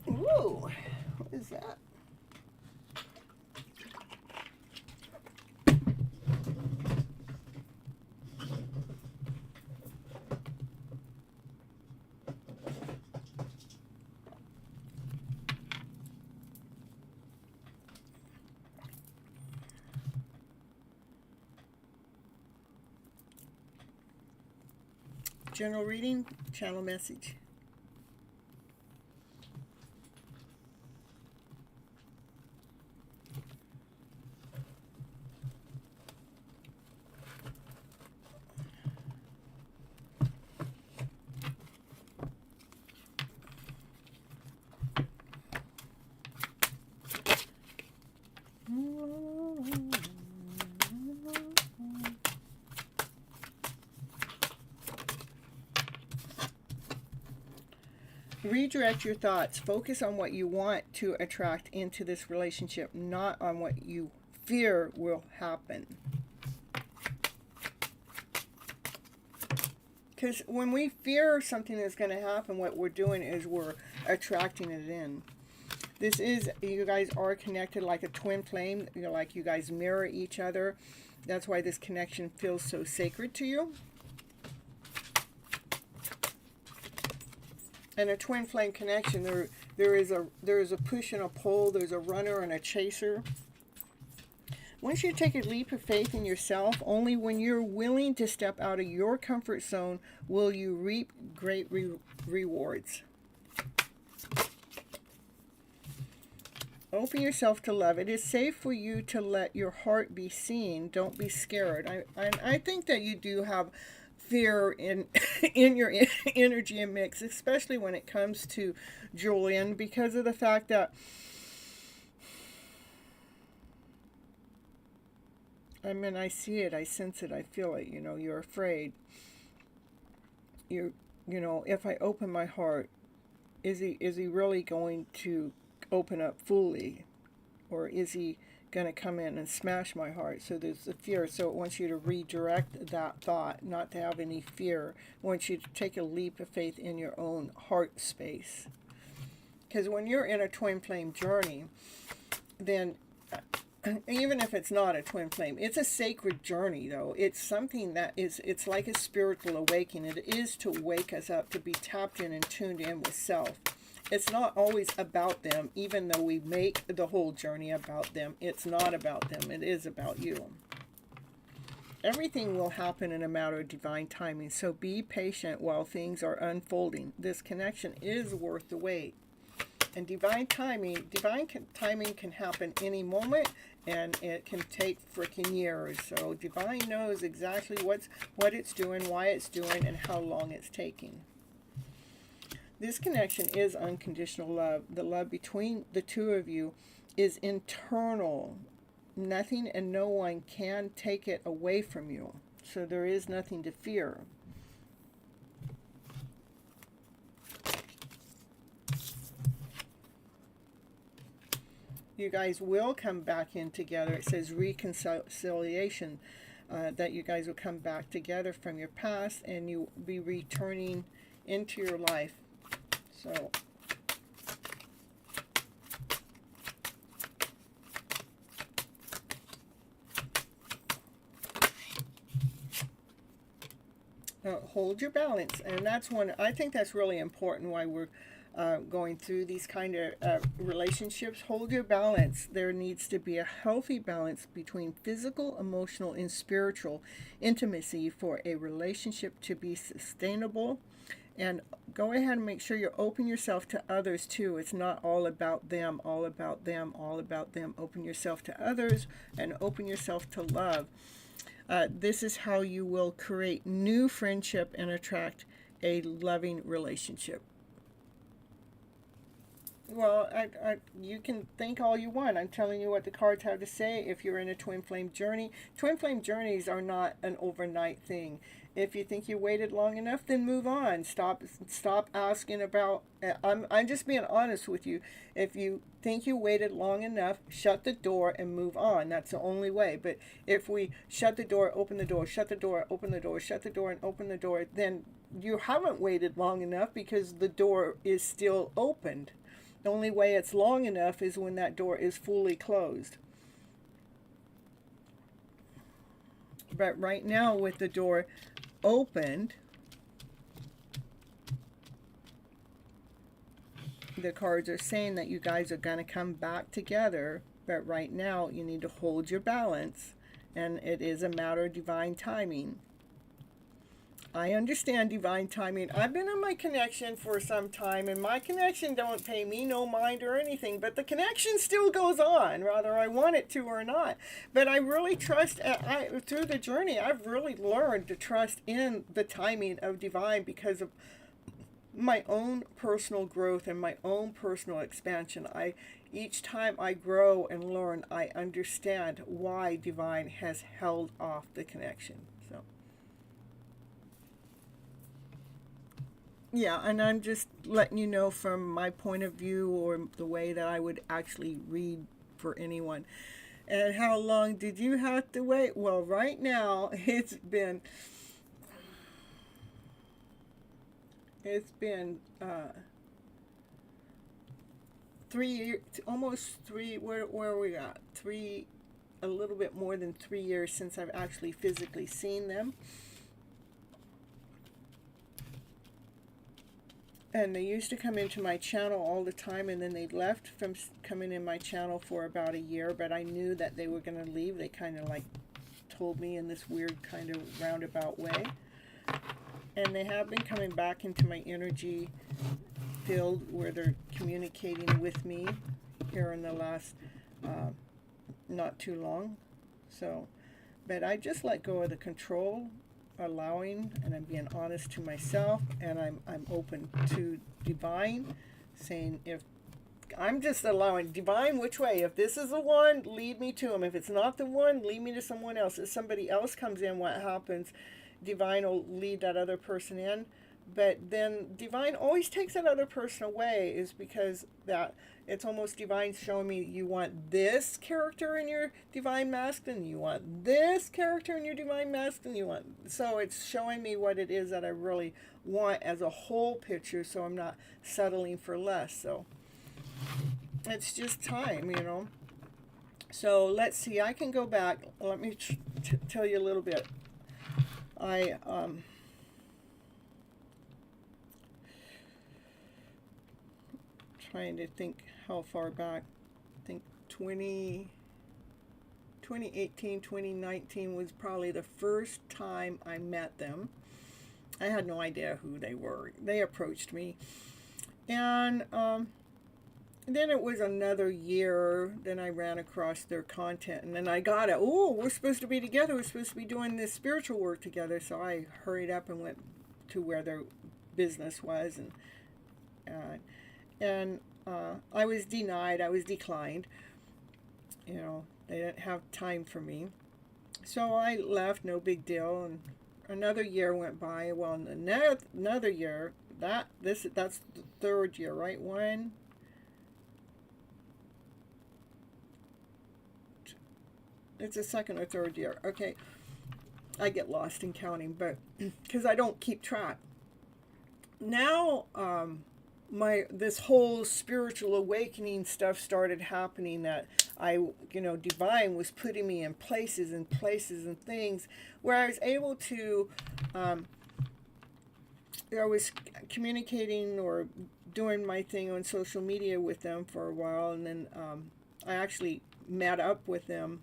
Ooh, what is that? General reading, channel message. Redirect your thoughts. Focus on what you want to attract into this relationship, not on what you fear will happen. Because when we fear something is going to happen, what we're doing is we're attracting it in. This is, you guys are connected like a twin flame. Like you guys mirror each other. That's why this connection feels so sacred to you. And a twin flame connection, there is a push and a pull. There's a runner and a chaser. Once you take a leap of faith in yourself, only when you're willing to step out of your comfort zone will you reap great rewards. Open yourself to love. It is safe for you to let your heart be seen. Don't be scared. I think that you do have fear in your energy and mix, especially when it comes to Julian, because of the fact that I mean, I see it, I sense it, I feel it. You're afraid. You know, if I open my heart, is he really going to open up fully, or is he going to come in and smash my heart? So there's the fear. So it wants you to redirect that thought, not to have any fear. It wants you to take a leap of faith in your own heart space. Because when you're in a twin flame journey, then even if it's not a twin flame, it's a sacred journey, though. It's something that it's like a spiritual awakening. It is to wake us up, to be tapped in and tuned in with self. It's not always about them, even though we make the whole journey about them. It's not about them. It is about you. Everything will happen in a matter of divine timing, so be patient while things are unfolding. This connection is worth the wait. And divine timing can happen any moment, and it can take freaking years. So divine knows exactly what it's doing, why it's doing, and how long it's taking. This connection is unconditional love. The love between the two of you is internal. Nothing and no one can take it away from you. So there is nothing to fear. You guys will come back in together. It says reconciliation, that you guys will come back together from your past and you will be returning into your life. So hold your balance, and that's one. I think that's really important. Why we're going through these kind of relationships. Hold your balance. There needs to be a healthy balance between physical, emotional, and spiritual intimacy for a relationship to be sustainable. And go ahead and make sure you open yourself to others too. It's not all about them, all about them, all about them. Open yourself to others and open yourself to love. This is how you will create new friendship and attract a loving relationship. Well, you can think all you want. I'm telling you what the cards have to say. If you're in a twin flame journey, twin flame journeys are not an overnight thing. If you think you waited long enough, then move on. Stop asking about. I'm just being honest with you. If you think you waited long enough, shut the door and move on. That's the only way. But if we shut the door, open the door, shut the door, open the door, shut the door, and open the door, then you haven't waited long enough because the door is still opened. The only way it's long enough is when that door is fully closed. But right now, with the door opened, the cards are saying that you guys are going to come back together. But right now, you need to hold your balance. And it is a matter of divine timing. I understand divine timing. I've been in my connection for some time, and my connection don't pay me no mind or anything, but the connection still goes on, whether I want it to or not. But I really trust, through the journey, I've really learned to trust in the timing of divine because of my own personal growth and my own personal expansion. Each time I grow and learn, I understand why divine has held off the connection. So yeah, and I'm just letting you know from my point of view, or the way that I would actually read for anyone. And how long did you have to wait? Well, right now it's been 3 years, almost three. Where are we at? A little bit more than 3 years since I've actually physically seen them. And they used to come into my channel all the time, and then they left from coming in my channel for about a year, but I knew that they were going to leave. They kind of like told me in this weird kind of roundabout way. And they have been coming back into my energy field where they're communicating with me here in the last not too long. So, but I just let go of the control, allowing, and I'm being honest to myself, and I'm open to divine, saying, if I'm just allowing divine, which way, if this is the one, lead me to him. If it's not the one, lead me to someone else. If somebody else comes in, what happens? Divine will lead that other person in. But then divine always takes that other person away, is because that it's almost divine showing me, you want this character in your divine masculine, you want this character in your divine masculine, you want, so it's showing me what it is that I really want as a whole picture, so I'm not settling for less. So it's just time, you know. So let's see, I can go back. Let me tell you a little bit. Trying to think how far back. I think 2018, 2019 was probably the first time I met them. I had no idea who they were. They approached me. And then it was another year, then I ran across their content, and then I got it. Oh, we're supposed to be together. We're supposed to be doing this spiritual work together. So I hurried up and went to where their business was, and I was denied. I was declined. You know, they didn't have time for me. So I left, no big deal. And another year went by. Well, another year, that's the third year, right? It's the second or third year. Okay, I get lost in counting, but because I don't keep track. Now, this whole spiritual awakening stuff started happening, that divine was putting me in places and things where I was able to, I was communicating or doing my thing on social media with them for a while, and then I actually met up with them.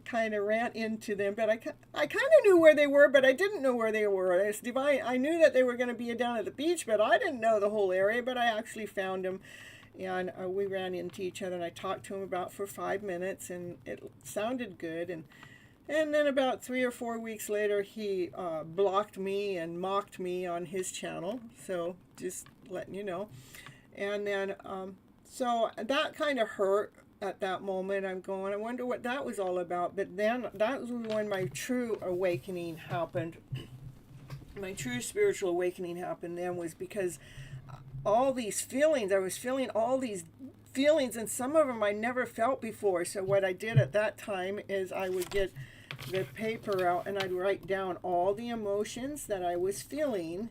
Kind of ran into them, but I kind of knew where they were, but I didn't know where they were. It's divine. I knew that they were going to be down at the beach, but I didn't know the whole area. But I actually found them, and we ran into each other, and I talked to him for 5 minutes, and it sounded good. And then about 3 or 4 weeks later, he blocked me and mocked me on his channel. So just letting you know. And then so that kind of hurt. At that moment, I'm going, I wonder what that was all about. But then that was when my true awakening happened. My true spiritual awakening happened then, was because all these feelings, I was feeling all these feelings, and some of them I never felt before. So what I did at that time is I would get the paper out, and I'd write down all the emotions that I was feeling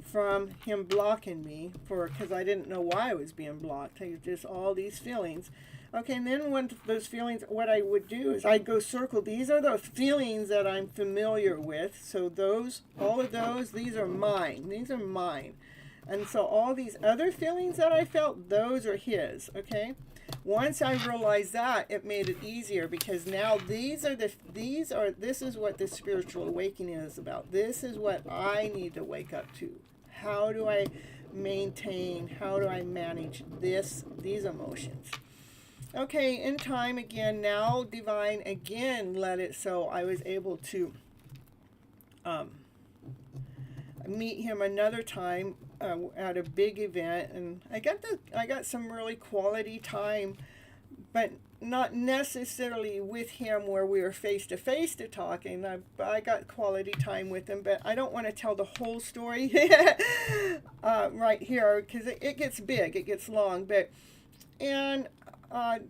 from him blocking me, because I didn't know why I was being blocked. I was just all these feelings. Okay, and then when those feelings, what I would do is I'd go circle, these are the feelings that I'm familiar with. So all of those, these are mine. These are mine. And so all these other feelings that I felt, those are his, okay? once I realized that, it made it easier, because now this is what the spiritual awakening is about. This is what I need to wake up to. How do I maintain, how do I manage these emotions? Okay, in time again, now divine again let it so I was able to meet him another time at a big event, and I got some really quality time, but not necessarily with him where we were face to face to talking. I got quality time with him, but I don't want to tell the whole story right here, because it gets big, it gets long. But and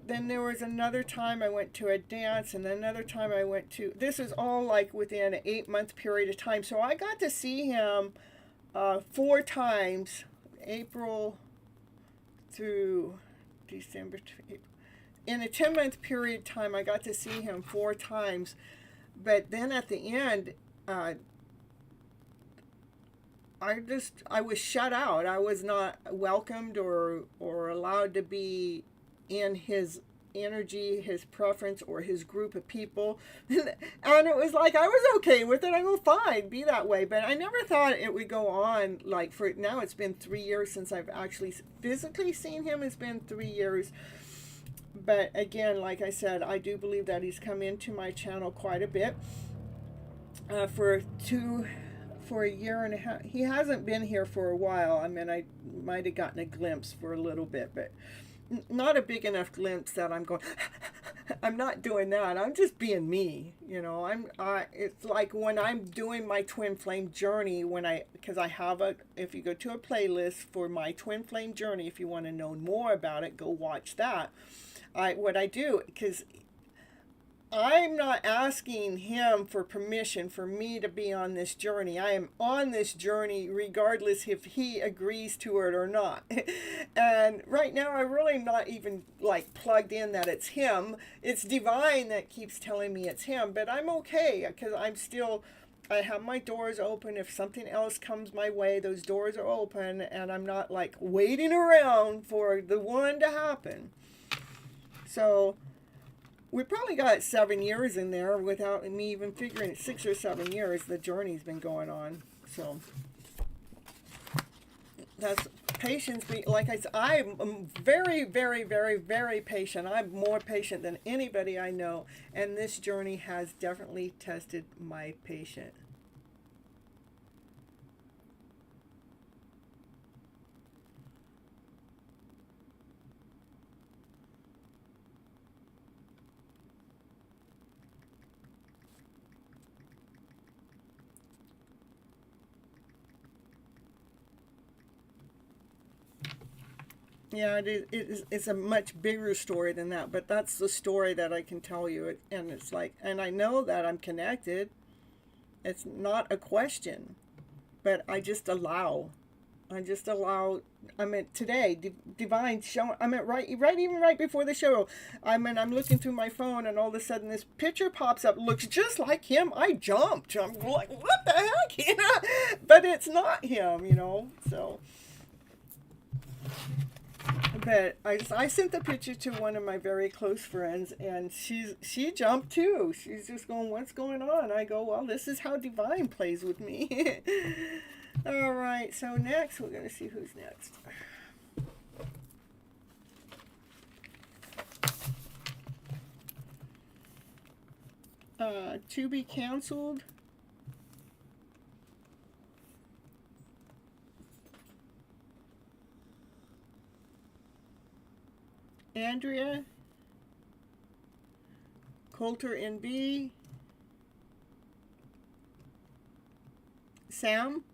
then there was another time I went to a dance, and another time I went to, this is all like within an 8-month period of time. So I got to see him 4 times, April through December. In a 10-month period of time, I got to see him 4 times. But then at the end, I was shut out. I was not welcomed or allowed to be in his energy, his preference, or his group of people. And it was like, I was okay with it. I go, fine, be that way. But I never thought it would go on. Like, for now, it's been 3 years since I've actually physically seen him. It's been 3 years. But again, like I said, I do believe that he's come into my channel quite a bit. For a year and a half. He hasn't been here for a while. I mean, I might have gotten a glimpse for a little bit, but not a big enough glimpse that I'm going, I'm not doing that. I'm just being me. You know, it's like when I'm doing my twin flame journey, because I have if you go to a playlist for my twin flame journey, if you want to know more about it, go watch that. What I do, because I'm not asking him for permission for me to be on this journey. I am on this journey regardless if he agrees to it or not. And right now I'm really not even like plugged in that it's him. It's divine that keeps telling me it's him, but I'm okay, because I have my doors open. If something else comes my way, those doors are open, and I'm not like waiting around for the one to happen. So we probably got 7 years in there without me even figuring it. 6 or 7 years the journey's been going on. So that's patience. Like I said, I'm very, very, very, very patient. I'm more patient than anybody I know. And this journey has definitely tested my patience. Yeah, it's a much bigger story than that, but that's the story that I can tell you. And it's like, and I know that I'm connected. It's not a question, but I just allow. I mean, today, divine show. I mean, even right before the show. I mean, I'm looking through my phone, and all of a sudden, this picture pops up. Looks just like him. I jumped. I'm like, what the heck? You know? But it's not him. You know. So. But I sent the picture to one of my very close friends, and she jumped too. She's just going, what's going on? I go, well, this is how divine plays with me. All right, so next we're going to see who's next. To be canceled. Andrea, Coulter NB, Sam,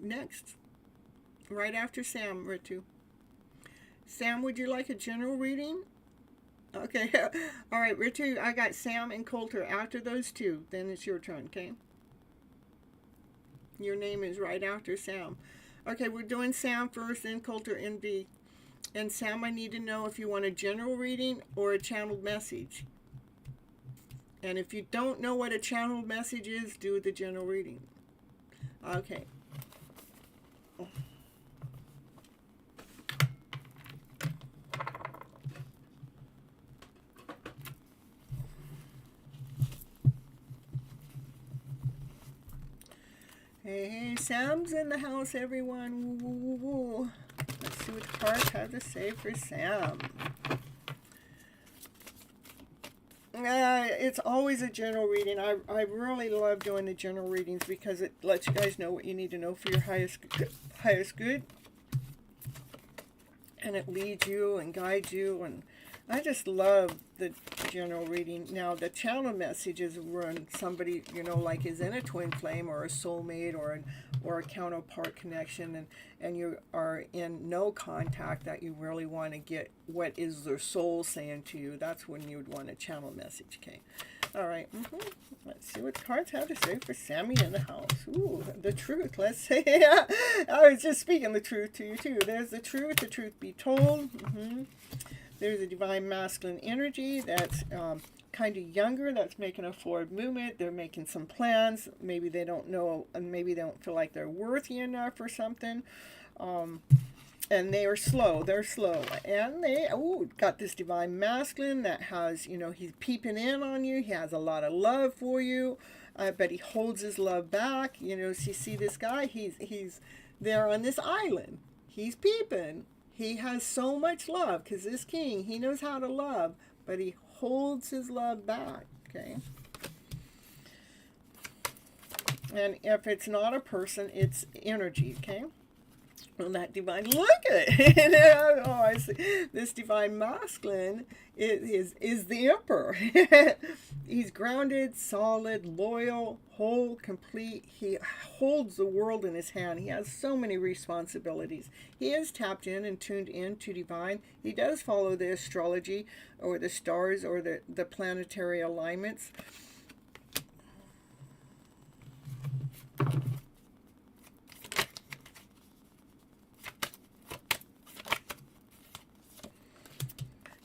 next, right after Sam, Ritu. Sam, would you like a general reading? Okay, all right, Ritu, I got Sam and Coulter. After those two, then it's your turn, okay? Your name is right after Sam. Okay, we're doing Sam first, then Coulter NB. And Sam, I need to know if you want a general reading or a channeled message. And if you don't know what a channeled message is, do the general reading. Okay. Hey, Sam's in the house, everyone. Woo, woo, woo, woo. Let's see what the cards have to say for Sam. It's always a general reading. I really love doing the general readings because it lets you guys know what you need to know for your highest good. And it leads you and guides you. And I just love the general reading. Now, the channel message is when somebody, you know, like is in a twin flame or a soulmate or a counterpart connection, and you are in no contact, that you really want to get what is their soul saying to you. That's when you would want a channel message. Okay. All right. Let's see what the cards have to say for Sammy in the house. Ooh, the truth. Let's say. I was just speaking the truth to you too. There's the truth be told. There's a divine masculine energy that's kind of younger, that's making a forward movement. They're making some plans. Maybe they don't know, and maybe they don't feel like they're worthy enough or something. And they are slow. They're slow. And they got this divine masculine that has, you know, he's peeping in on you. He has a lot of love for you, but he holds his love back. You know, so you see this guy, he's there on this island. He's peeping. He has so much love because this king, he knows how to love, but he holds his love back, okay? And if it's not a person, it's energy, okay? Well, that divine, look at it. Oh, I see. This divine masculine is the emperor. He's grounded, solid, loyal, whole, complete. He holds the world in his hand. He has so many responsibilities. He is tapped in and tuned in to divine. He does follow the astrology or the stars or the planetary alignments.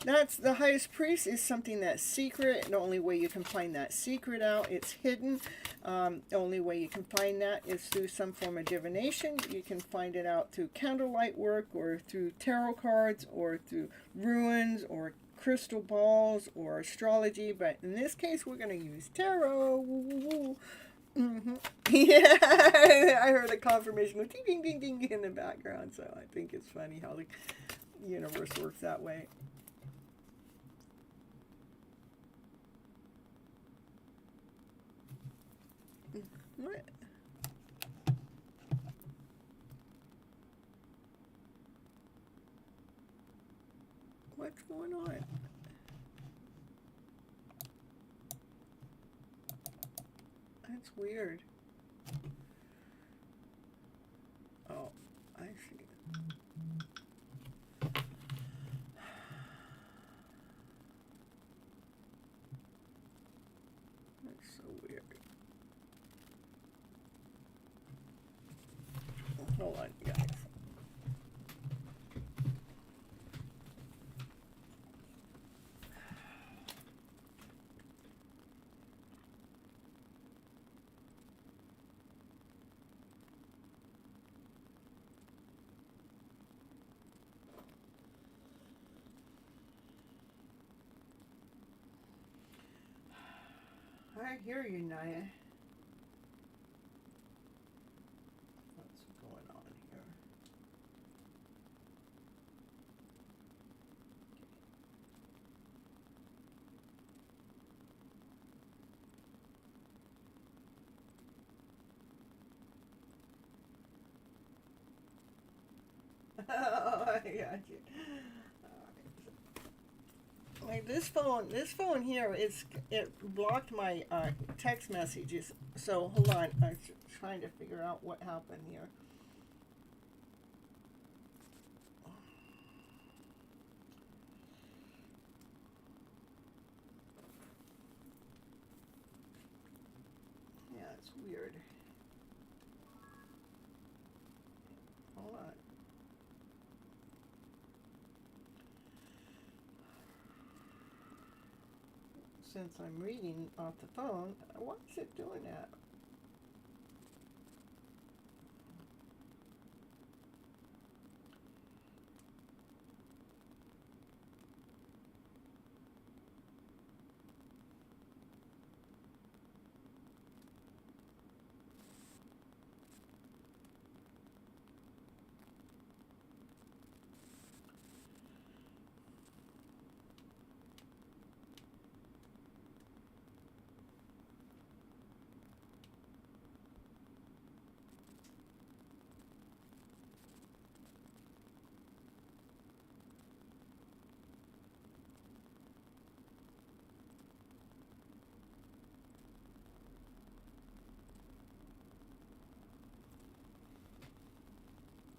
That's the highest priest is something that's secret. The only way you can find that secret out, it's hidden. The only way you can find that is through some form of divination. You can find it out through candlelight work or through tarot cards or through runes or crystal balls or astrology. But in this case, we're going to use tarot. Woo, woo, woo. Yeah, I heard a confirmation with ding, ding, ding, ding in the background. So I think it's funny how the universe works that way. What? What's going on? That's weird. Oh, I see. That's so weird. Hold on, guys. I hear you, Naya. What's going on here? Oh, I got you. Like this phone here, it blocked my text messages. So hold on, I'm trying to figure out what happened here. Yeah, it's weird. Hold on. since I'm reading off the phone, why is it doing that?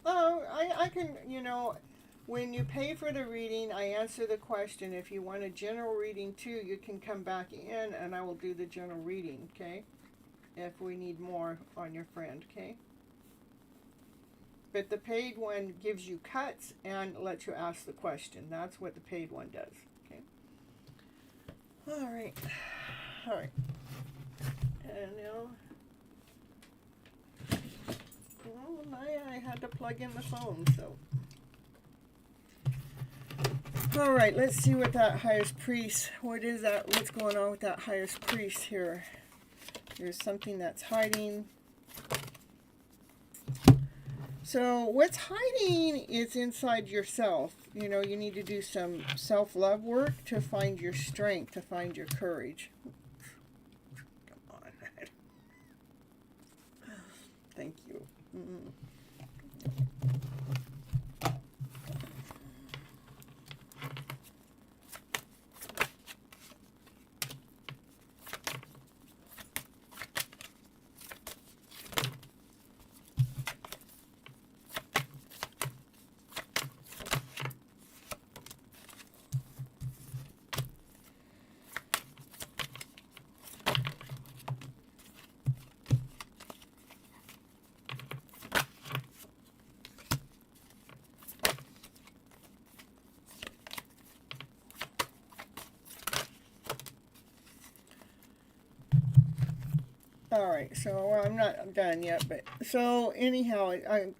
Oh, I can, when you pay for the reading, I answer the question. If you want a general reading too, you can come back in and I will do the general reading, okay? If we need more on your friend, okay? But the paid one gives you cuts and lets you ask the question. That's what the paid one does, okay? All right. All right. And now... well, I had to plug in the phone, so. All right, let's see what that highest priest, what is that? What's going on with that highest priest here? There's something that's hiding. So what's hiding is inside yourself. You need to do some self-love work to find your strength, to find your courage. Come on. Thank you. All right, so I'm not done yet, but so anyhow,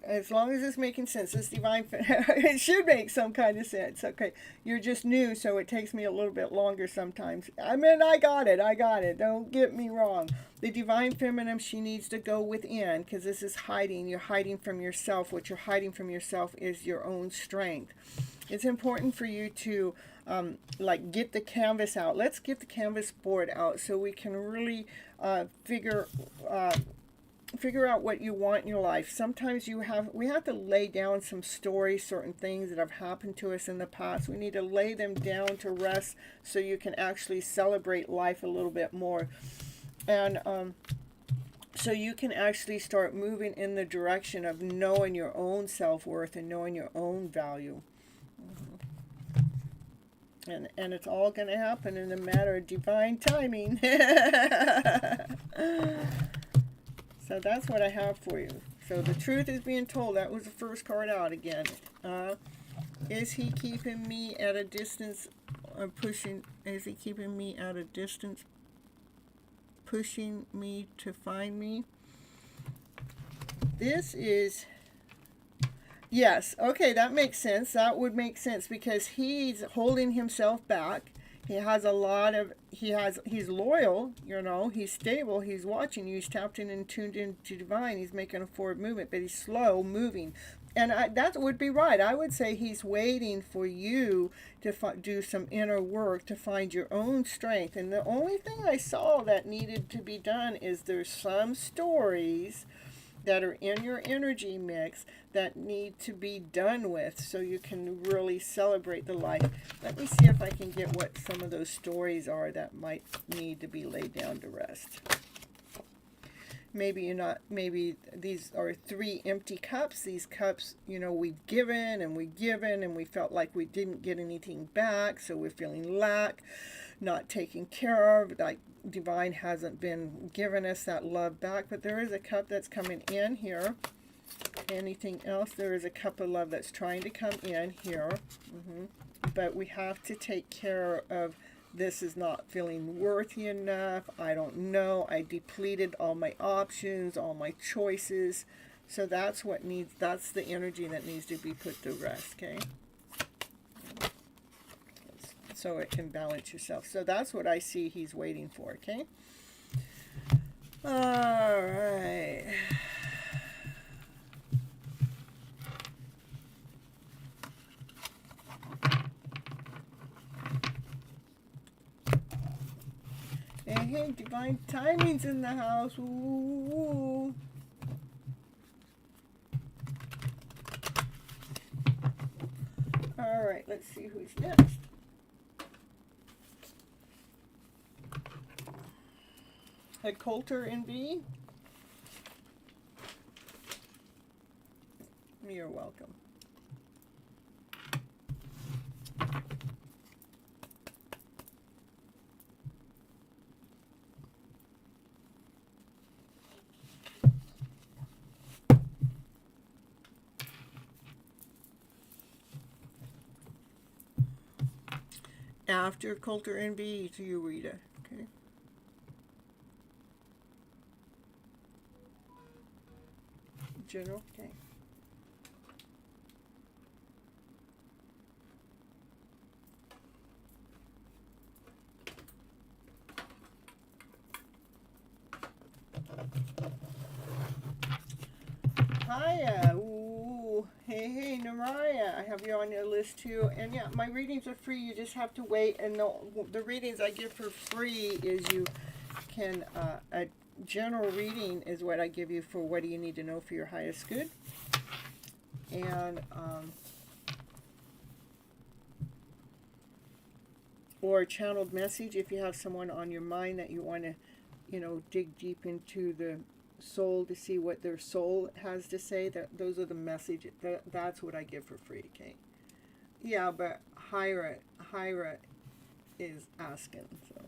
as long as it's making sense, this divine, it should make some kind of sense. Okay, you're just new, so it takes me a little bit longer sometimes. I mean, I got it. Don't get me wrong. The divine feminine, she needs to go within, because this is hiding. You're hiding from yourself. What you're hiding from yourself is your own strength. It's important for you to get the canvas out. Let's get the canvas board out so we can really figure out what you want in your life. Sometimes we have to lay down some stories, certain things that have happened to us in the past. We need to lay them down to rest so you can actually celebrate life a little bit more. And so you can actually start moving in the direction of knowing your own self-worth and knowing your own value. And it's all going to happen in a matter of divine timing. So that's what I have for you. So the truth is being told. That was the first card out again. Is he keeping me at a distance? Is he keeping me at a distance? Pushing me to find me? This is... Yes, okay, that makes sense. That would make sense because he's holding himself back. He has he's loyal, he's stable, he's watching you, he's tapped in and tuned into divine, he's making a forward movement, but he's slow moving. And that would be right. I would say he's waiting for you to do some inner work to find your own strength. And the only thing I saw that needed to be done is there's some stories that are in your energy mix that need to be done with so you can really celebrate the life. Let me see if I can get what some of those stories are that might need to be laid down to rest. Maybe maybe these are 3 empty cups. These cups, we've given and we felt like we didn't get anything back, so we're feeling lack, not taken care of, like divine hasn't been giving us that love back. But there is a cup that's coming in here. Anything else? There is a cup of love that's trying to come in here. But we have to take care of this is not feeling worthy enough. I don't know. I depleted all my options, all my choices. So that's what needs, that's the energy that needs to be put to rest, okay? So it can balance yourself. So that's what I see he's waiting for, okay? All right. Hey, divine timing's in the house. Ooh. All right, let's see who's next. A Coulter in B. You're welcome. After Coulter and B to you, Rita. Okay. General. Okay. Hiya. Ooh. Hey, Naraya. I have you on your list too. And yeah, my readings are free. You just have to wait. And the readings I give for free is you can, a general reading is what I give you for what do you need to know for your highest good. And, or a channeled message if you have someone on your mind that you want to, you know, dig deep into the soul to see what their soul has to say. Those are the messages. That's what I give for free, okay? Yeah, but Hyra is asking, so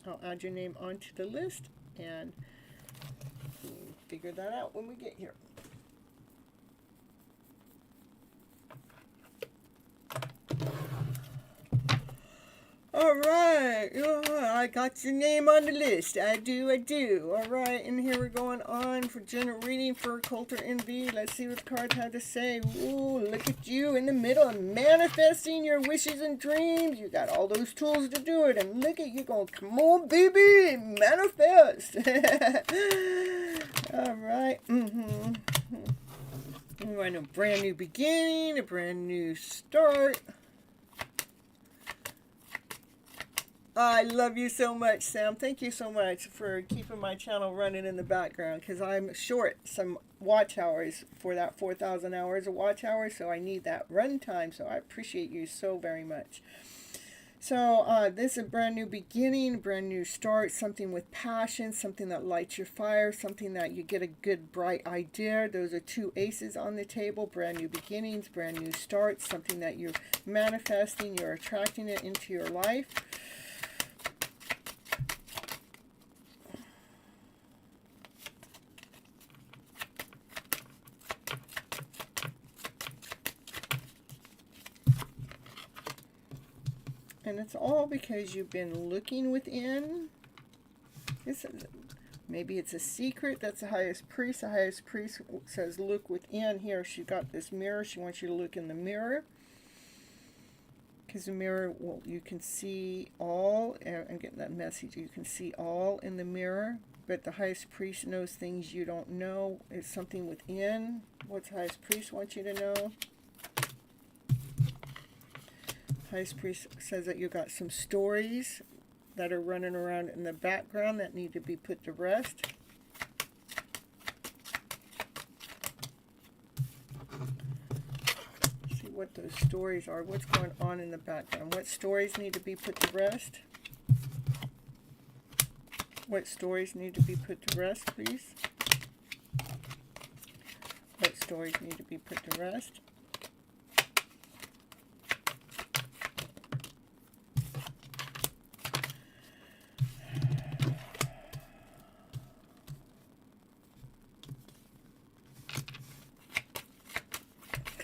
I'll add your name onto the list and we'll figure that out when we get here. All right, I got your name on the list. I do. All right, and here we're going on for general reading for Coulter NV. Let's see what the cards have to say. Ooh, look at you in the middle of manifesting your wishes and dreams. You got all those tools to do it, and look at you going, come on, baby, manifest. All right. We want a brand new beginning, a brand new start. I love you so much, Sam. Thank you so much for keeping my channel running in the background because I'm short some watch hours for that 4,000 hours of watch hours, so I need that run time, so I appreciate you so very much. So this is a brand new beginning, a brand new start, something with passion, something that lights your fire, something that you get a good, bright idea. Those are two aces on the table, brand new beginnings, brand new starts, something that you're manifesting, you're attracting it into your life. And it's all because you've been looking within. Maybe it's a secret. That's the highest priest. The highest priest says look within. Here she got this mirror. She wants you to look in the mirror. Because the mirror, well, you can see all. I'm getting that message. You can see all in the mirror. But the highest priest knows things you don't know. It's something within. What's the highest priest want you to know? Highest priest says that you got some stories that are running around in the background that need to be put to rest. See what those stories are. What's going on in the background? What stories need to be put to rest? What stories need to be put to rest, please? What stories need to be put to rest?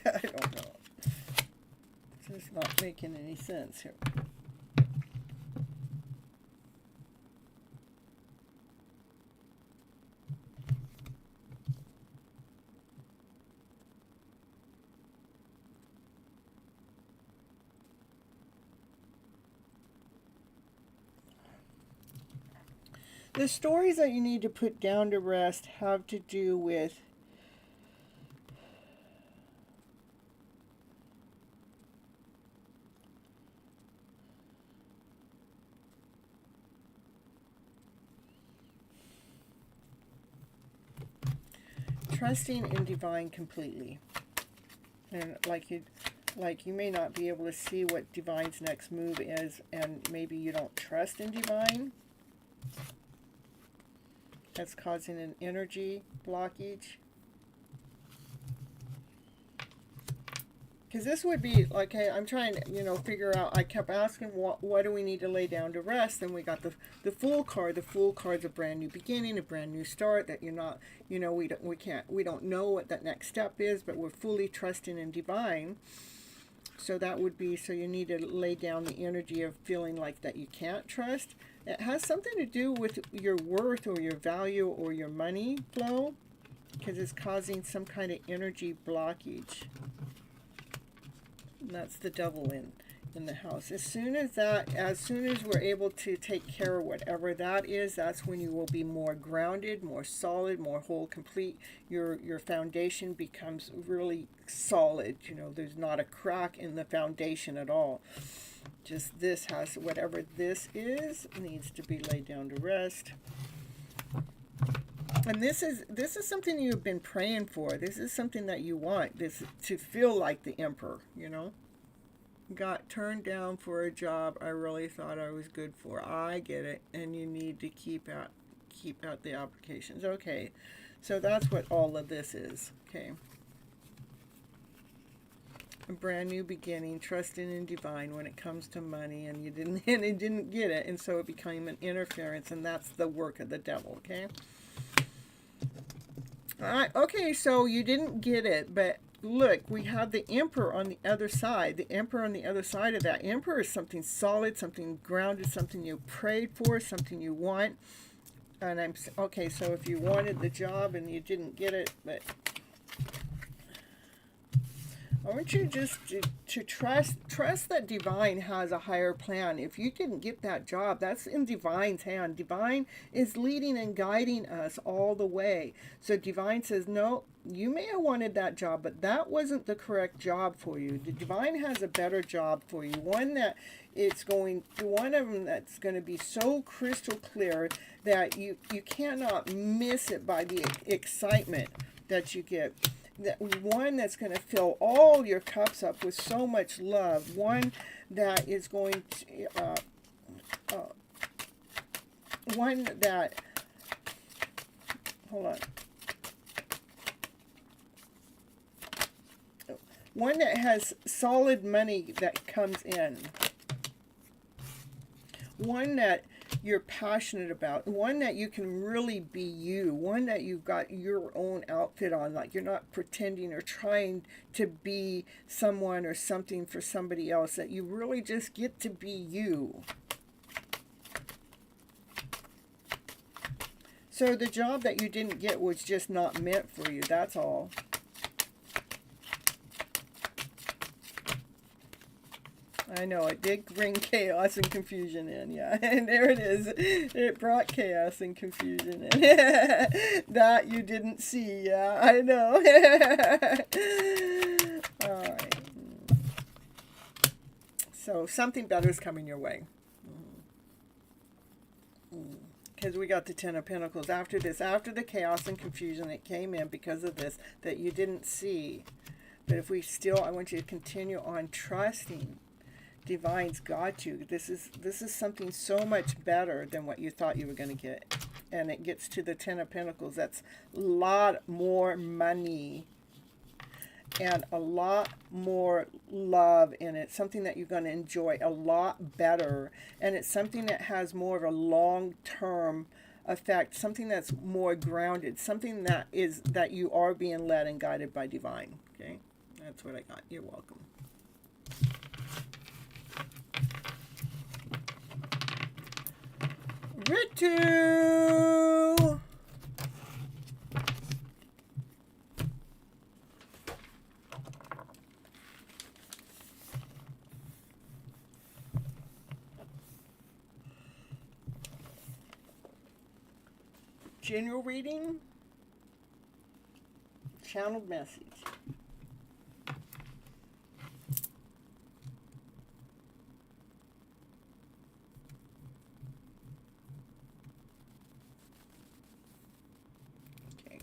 I don't know. It's just not making any sense here. The stories that you need to put down to rest have to do with trusting in divine completely. And like you may not be able to see what divine's next move is, and maybe you don't trust in divine. That's causing an energy blockage. Because this would be like, hey, I'm trying to, figure out. I kept asking, what do we need to lay down to rest? And we got the Fool card. The Fool card's a brand new beginning, a brand new start. That you're not, we don't know what that next step is, but we're fully trusting in divine. So that would be, so you need to lay down the energy of feeling like that you can't trust. It has something to do with your worth or your value or your money flow, because it's causing some kind of energy blockage. And that's the Devil in the house. As soon as we're able to take care of whatever that is, that's when you will be more grounded, more solid, more whole, complete. Your foundation becomes really solid. There's not a crack in the foundation at all. Just this has, whatever this is, needs to be laid down to rest. And this is something you've been praying for. This is something that you want. This to feel like the Emperor, Got turned down for a job I really thought I was good for. I get it. And you need to keep out the applications. Okay. So that's what all of this is. Okay. A brand new beginning, trusting in divine when it comes to money, and it didn't get it, and so it became an interference, and that's the work of the devil. Okay. All right. Okay. So you didn't get it, but look, we have the Emperor on the other side. The Emperor on the other side of that. Emperor is something solid, something grounded, something you prayed for, something you want. And okay. So if you wanted the job and you didn't get it, but I want you just to trust that divine has a higher plan. If you didn't get that job, that's in divine's hand. Divine is leading and guiding us all the way. So divine says, no, you may have wanted that job, but that wasn't the correct job for you. The divine has a better job for you. One of them that's going to be so crystal clear that you cannot miss it by the excitement that you get. That one that's going to fill all your cups up with so much love. One that is going to, one that, hold on. One that has solid money that comes in. One that you're passionate about, one that you can really be you, one that you've got your own outfit on, like you're not pretending or trying to be someone or something for somebody else, that you really just get to be you. So the job that you didn't get was just not meant for you, that's all. I know, it did bring chaos and confusion in, yeah. And there it is. It brought chaos and confusion in. That you didn't see, yeah. I know. All right. So something better is coming your way. Because we got the Ten of Pentacles. After this, after the chaos and confusion that came in because of this, that you didn't see. But if we still, I want you to continue on trusting. Divine's got you. This is something so much better than what you thought you were going to get. And it gets to the Ten of Pentacles. That's a lot more money and a lot more love in it. Something that you're going to enjoy a lot better. And it's something that has more of a long-term effect. Something that's more grounded. Something that you are being led and guided by divine. Okay? That's what I got. You're welcome. Ritu! General reading, channeled message. Okay.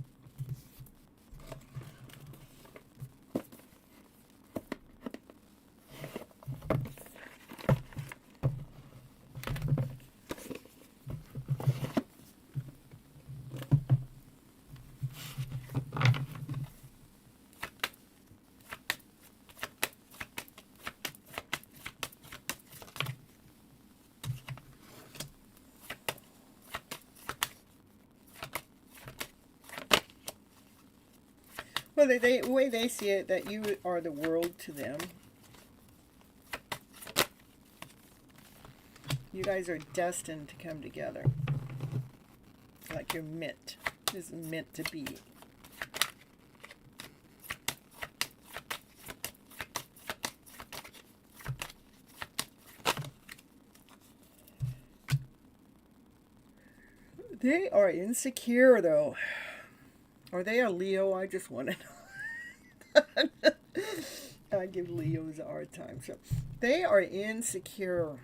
Well, the way they see it, that you are the world to them. You guys are destined to come together. Like you're meant. This is meant to be. They are insecure, though. Are they a Leo? I just want to know. I give Leos a hard time. So they are insecure.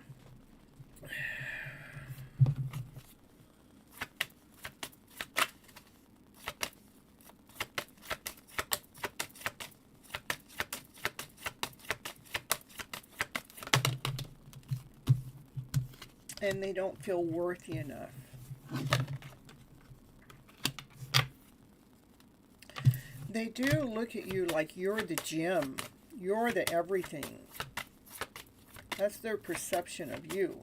And they don't feel worthy enough. They do look at you like you're the gem. You're the everything. That's their perception of you.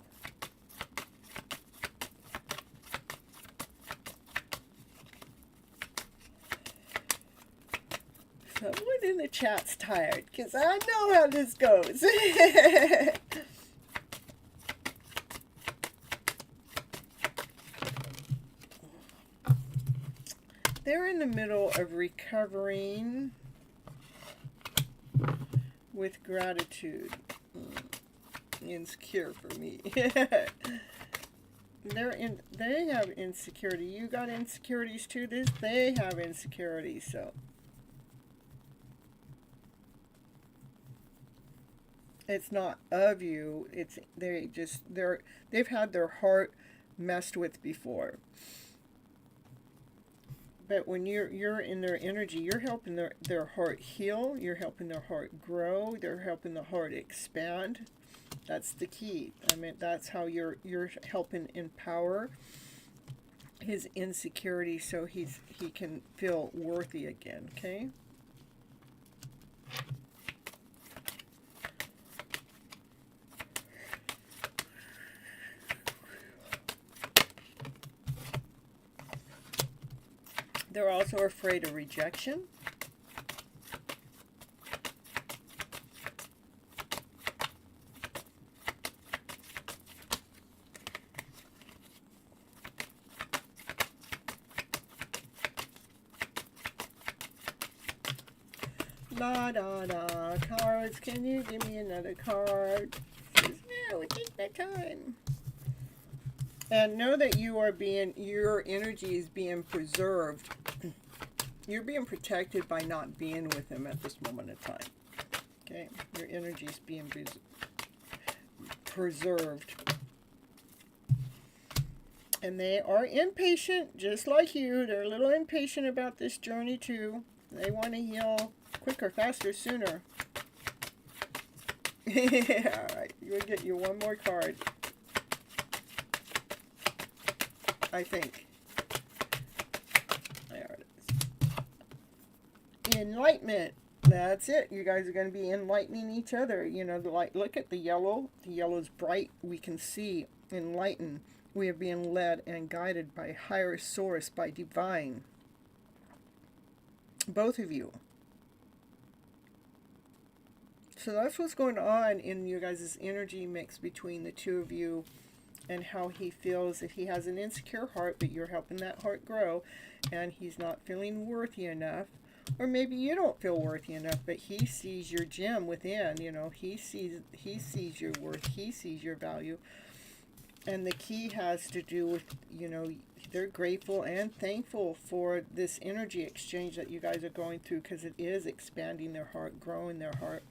Someone in the chat's tired, because I know how this goes. They're in the middle of recovering with gratitude. Insecure for me. They have insecurity. You got insecurities too. They have insecurities, so it's not of you. It's they've had their heart messed with before. But when you're in their energy, you're helping their heart heal. You're helping their heart grow. They're helping the heart expand. That's the key. I mean, that's how you're helping empower his insecurity, so he can feel worthy again. Okay. They're also afraid of rejection. La da da. Cards, can you give me another card? Says, yeah, we take that time. And know that your energy is being preserved. You're being protected by not being with him at this moment in time. Okay? Your energy is being preserved. And they are impatient, just like you. They're a little impatient about this journey too. They want to heal quicker, faster, sooner. Alright, you'll get you one more card. I think. There it is. Enlightenment. That's it. You guys are going to be enlightening each other. You know, look at the yellow. The yellow is bright. We can see, enlighten. We are being led and guided by higher source, by divine. Both of you. So that's what's going on in you guys' energy mix between the two of you, and how he feels. If he has an insecure heart, but you're helping that heart grow, and he's not feeling worthy enough, or maybe you don't feel worthy enough, but he sees your gem within. You know, he sees your worth, he sees your value, And the key has to do with, they're grateful and thankful for this energy exchange that you guys are going through, because it is expanding their heart, growing their heart.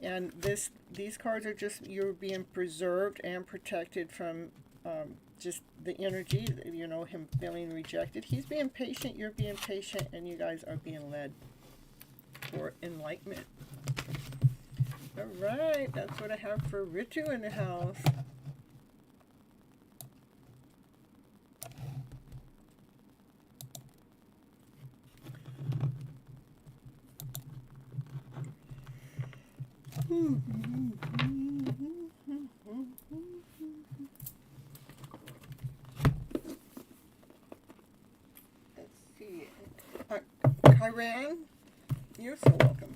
And these cards are just, you're being preserved and protected from just the energy, him feeling rejected. He's being patient, you're being patient, and you guys are being led for enlightenment. All right, that's what I have for Ritu in the house. Let's see. Kyran, you're so welcome.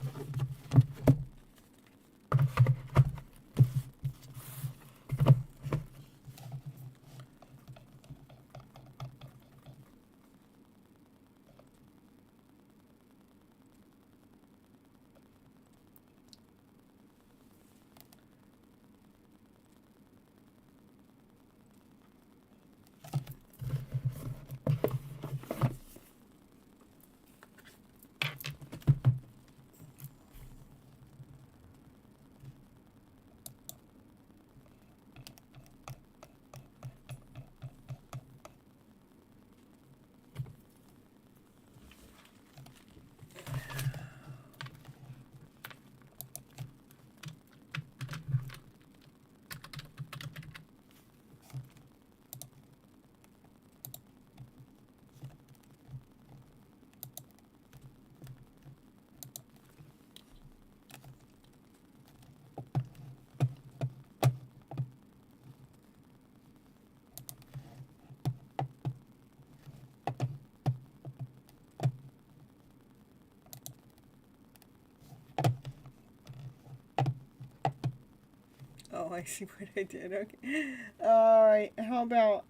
Oh, I see what I did. Okay. All right. How about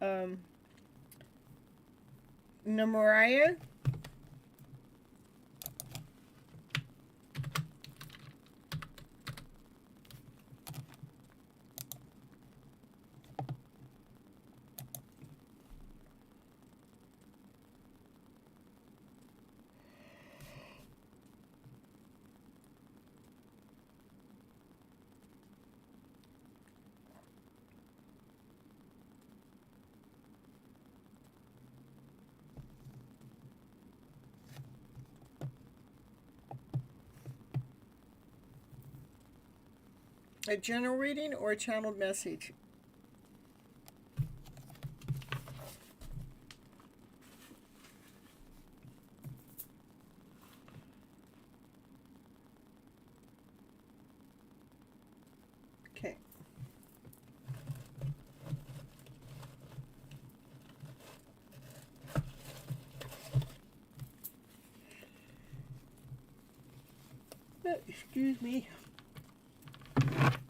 Namariah? A general reading or a channeled message? Okay. Excuse me.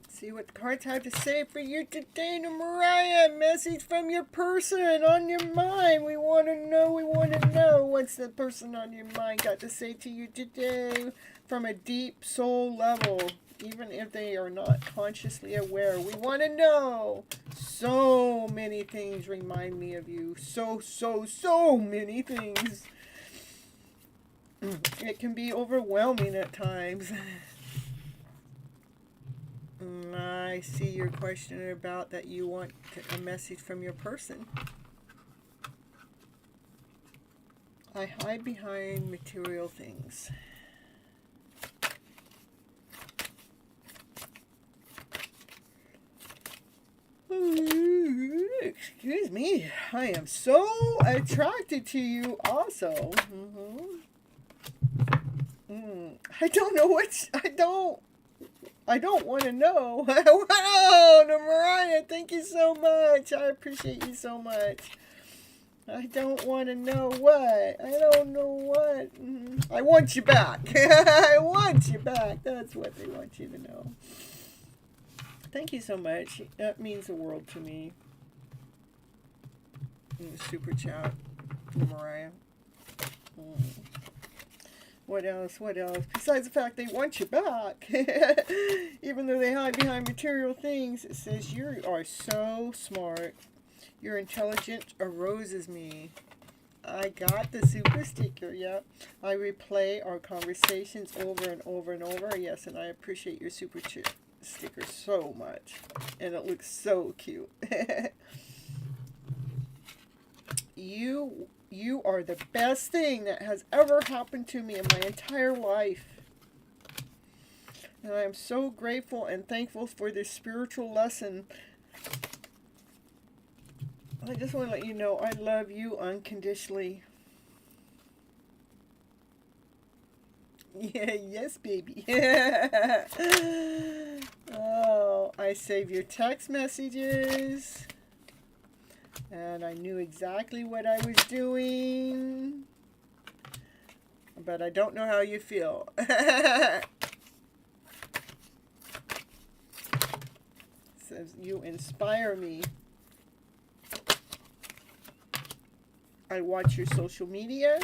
See what the cards have to say for you today, Mariah. Message from your person on your mind. We want to know what's the person on your mind got to say to you today from a deep soul level, even if they are not consciously aware. We want to know. So many things remind me of you. So many things. It can be overwhelming at times. I see your question about that you want a message from your person. I hide behind material things. Excuse me. I am so attracted to you also. I don't know what... I don't want to know. Wow, Mariah, thank you so much. I appreciate you so much. I don't want to know what. I don't know what. I want you back. I want you back. That's what they want you to know. Thank you so much. That means the world to me. Super chat, Mariah. What else? What else? Besides the fact they want you back, even though they hide behind material things, it says you are so smart. Your intelligence arouses me. I got the super sticker, yep. I replay our conversations over and over and over. Yes, and I appreciate your super sticker so much. And it looks so cute. You are the best thing that has ever happened to me in my entire life. And I am so grateful and thankful for this spiritual lesson. I just want to let you know I love you unconditionally. Yeah, yes, baby. Oh, I save your text messages. And I knew exactly what I was doing. But I don't know how you feel. Says you inspire me. I watch your social media.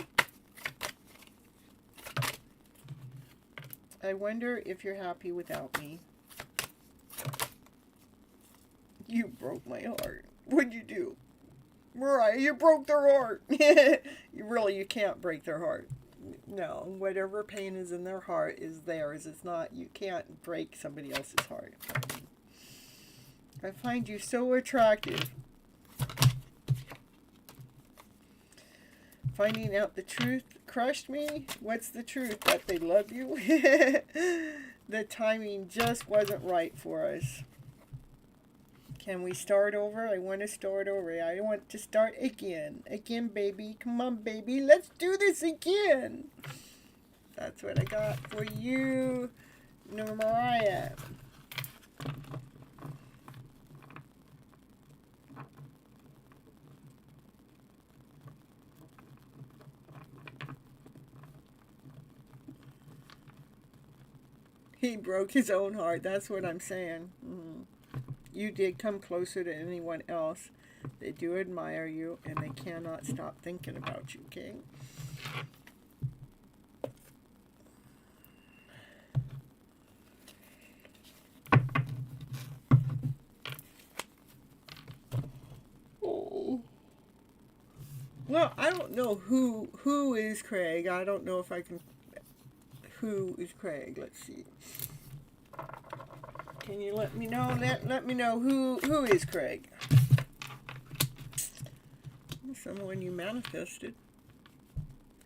I wonder if you're happy without me. You broke my heart. What'd you do? Mariah, you broke their heart. You can't break their heart. No, whatever pain is in their heart is theirs. It's not, you can't break somebody else's heart. I find you so attractive. Finding out the truth crushed me. What's the truth? That they love you? The timing just wasn't right for us. Can we start over? I want to start over. I want to start again. Again, baby. Come on, baby. Let's do this again. That's what I got for you, Mariah. He broke his own heart. That's what I'm saying. You did come closer to anyone else. They do admire you, and they cannot stop thinking about you, okay? Oh. Well, I don't know who is Craig. I don't know if I can... Who is Craig? Let's see. Can you let me know? Let me know who is Craig. Someone you manifested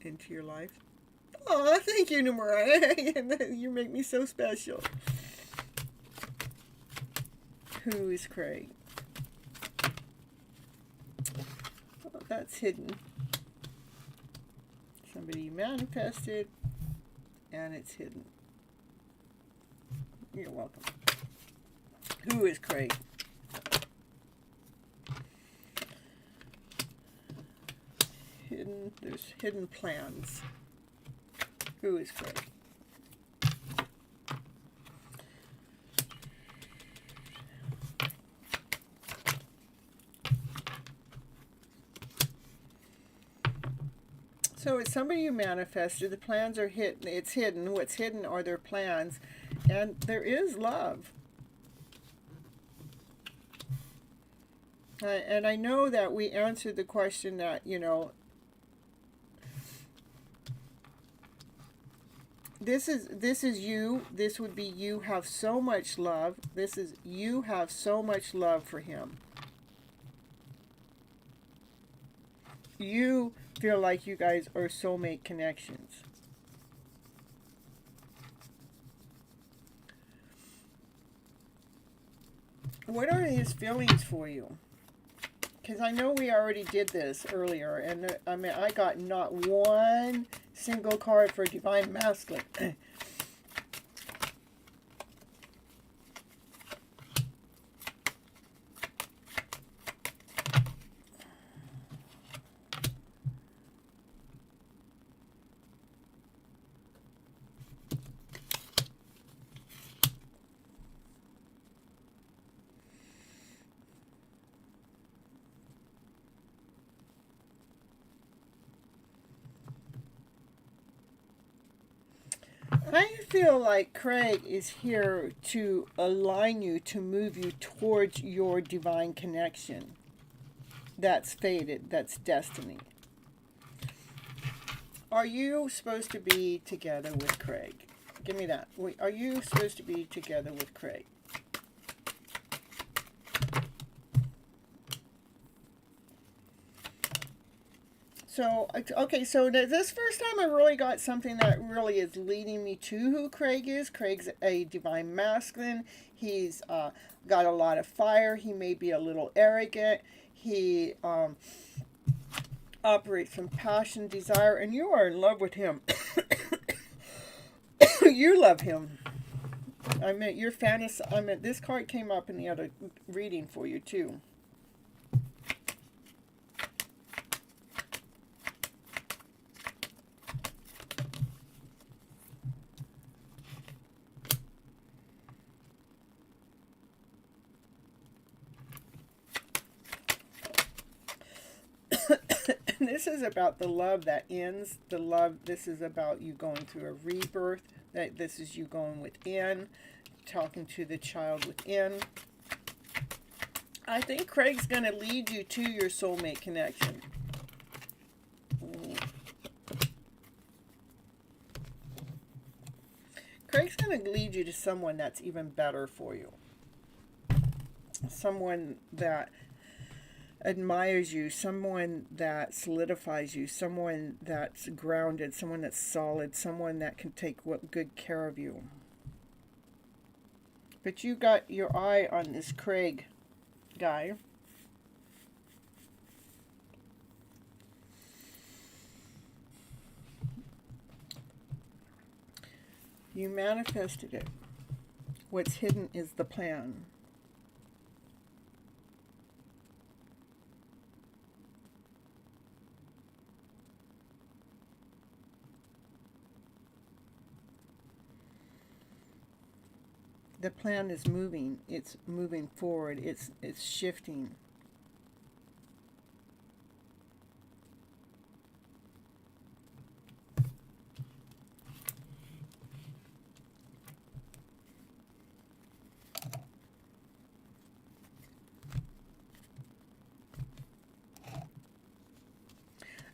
into your life. Oh, thank you, Mariah. You make me so special. Who is Craig? Oh, that's hidden. Somebody you manifested, and it's hidden. You're welcome. Who is Craig? There's hidden plans. Who is Craig? So it's somebody you manifested. The plans are hidden. It's hidden. What's hidden are their plans. And there is love. And I know that we answered the question that, this is you. This would be you have so much love. This is you have so much love for him. You feel like you guys are soulmate connections. What are his feelings for you? Because I know we already did this earlier, and I got not one single card for Divine Masculine. I feel like Craig is here to align you, to move you towards your divine connection. That's fated, that's destiny. Are you supposed to be together with Craig? Give me that. Are you supposed to be together with Craig? So, okay, so this first time I really got something that really is leading me to who Craig is. Craig's a divine masculine. He's got a lot of fire. He may be a little arrogant. He operates from passion, desire, and you are in love with him. You love him. I meant your fantasy. I meant this card came up in the other reading for you too. This is about the love that ends. The love. This is about you going through a rebirth. That this is you going within, talking to the child within. I think Craig's going to lead you to your soulmate connection. Craig's going to lead you to someone that's even better for you. Someone that admires you, someone that solidifies you, someone that's grounded, someone that's solid, someone that can take good care of you. But you got your eye on this Craig guy. You manifested it. What's hidden is the plan. The plan is moving. It's moving forward. It's shifting.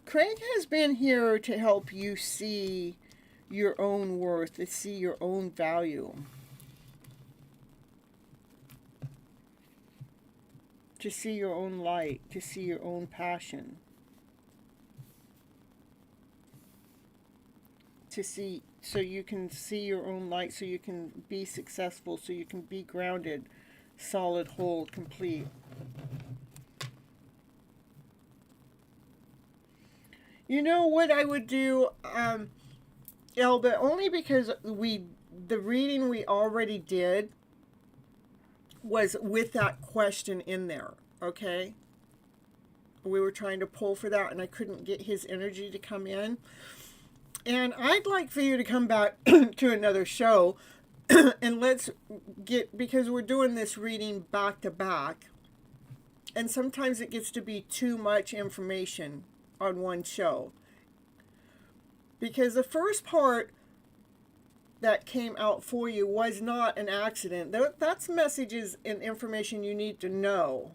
Craig has been here to help you see your own worth, to see your own value. To see your own light, to see your own passion. To see, so you can see your own light, so you can be successful, so you can be grounded, solid, whole, complete. You know what I would do, Elba, only because the reading we already did was with that question in there, okay? We were trying to pull for that, and I couldn't get his energy to come in. And I'd like for you to come back to another show, and let's get, because we're doing this reading back to back, and sometimes it gets to be too much information on one show. Because the first part that came out for you was not an accident. That's messages and information you need to know.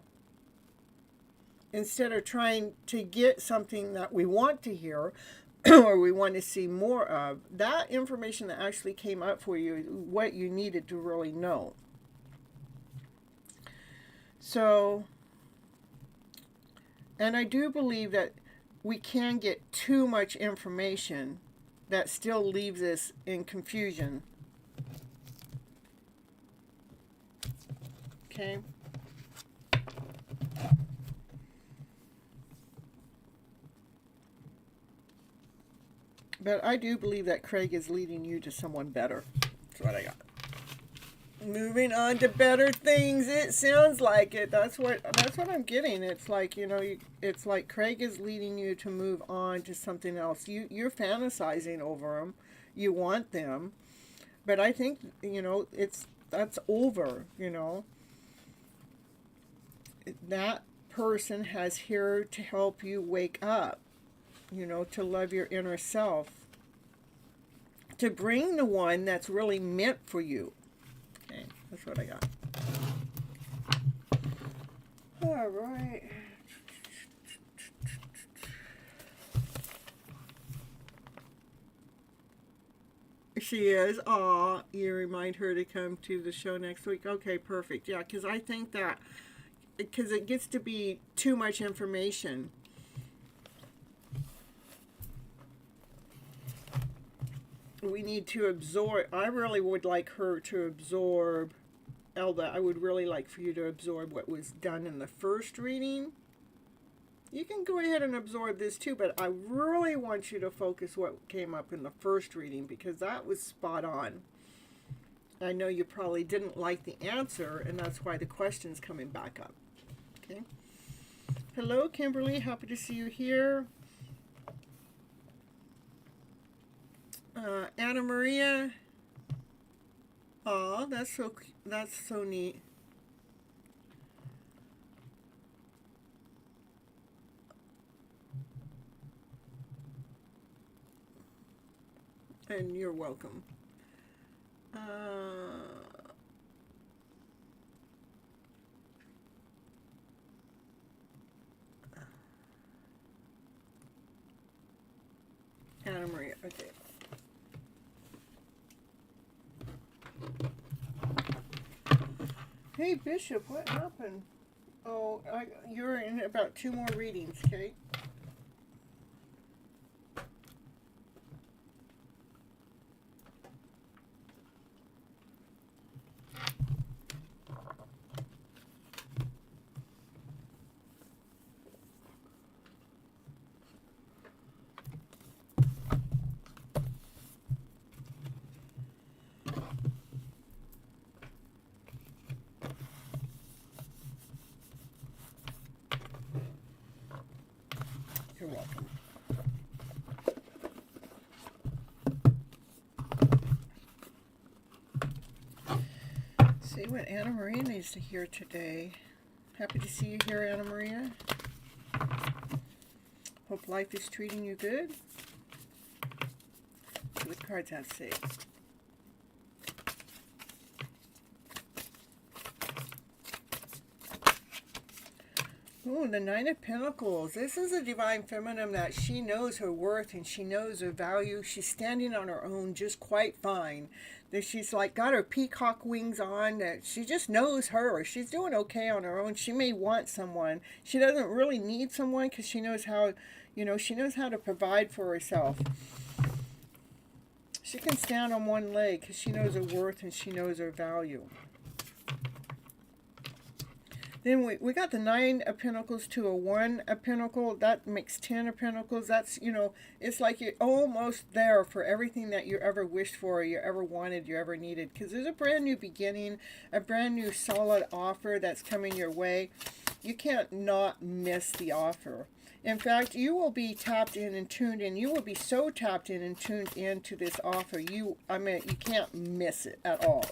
Instead of trying to get something that we want to hear or we want to see more of, that information that actually came up for you is what you needed to really know. So, and I do believe that we can get too much information that still leaves us in confusion. Okay? But I do believe that Craig is leading you to someone better. That's what I got. Moving on to better things. It sounds like it. That's what I'm getting. It's like, it's like Craig is leading you to move on to something else. You're fantasizing over them. You want them. But I think, that's over, That person has here to help you wake up, to love your inner self, to bring the one that's really meant for you. Okay, that's what I got. All right. She is. Aw, you remind her to come to the show next week. Okay, perfect. Yeah, because I think that, because it gets to be too much information. We need to absorb. I really would like her to absorb, Elda, I would really like for you to absorb what was done in the first reading. You can go ahead and absorb this too, but I really want you to focus what came up in the first reading, because that was spot on. I know you probably didn't like the answer, and that's why the question's coming back up. Okay. Hello, Kimberly. Happy to see you here. Anna Maria. Oh, that's so neat. And you're welcome. Anna Maria, okay. Hey, Bishop, what happened? Oh, you're in about 2 more readings, okay? You're welcome. See what Anna Maria needs to hear today. Happy to see you here, Anna Maria. Hope life is treating you good. See what the cards have to say. Ooh, the Nine of Pentacles. This is a divine feminine that she knows her worth and she knows her value. She's standing on her own just quite fine. That she's like got her peacock wings on. That she just knows her. She's doing okay on her own. She may want someone. She doesn't really need someone because she knows how, she knows how to provide for herself. She can stand on one leg because she knows her worth and she knows her value. Then we got the 9 of Pentacles to a 1 of Pentacles. That makes 10 of Pentacles. That's, it's like you're almost there for everything that you ever wished for, you ever wanted, you ever needed. Because there's a brand new beginning, a brand new solid offer that's coming your way. You can't not miss the offer. In fact, you will be tapped in and tuned in. You will be so tapped in and tuned into this offer. You can't miss it at all.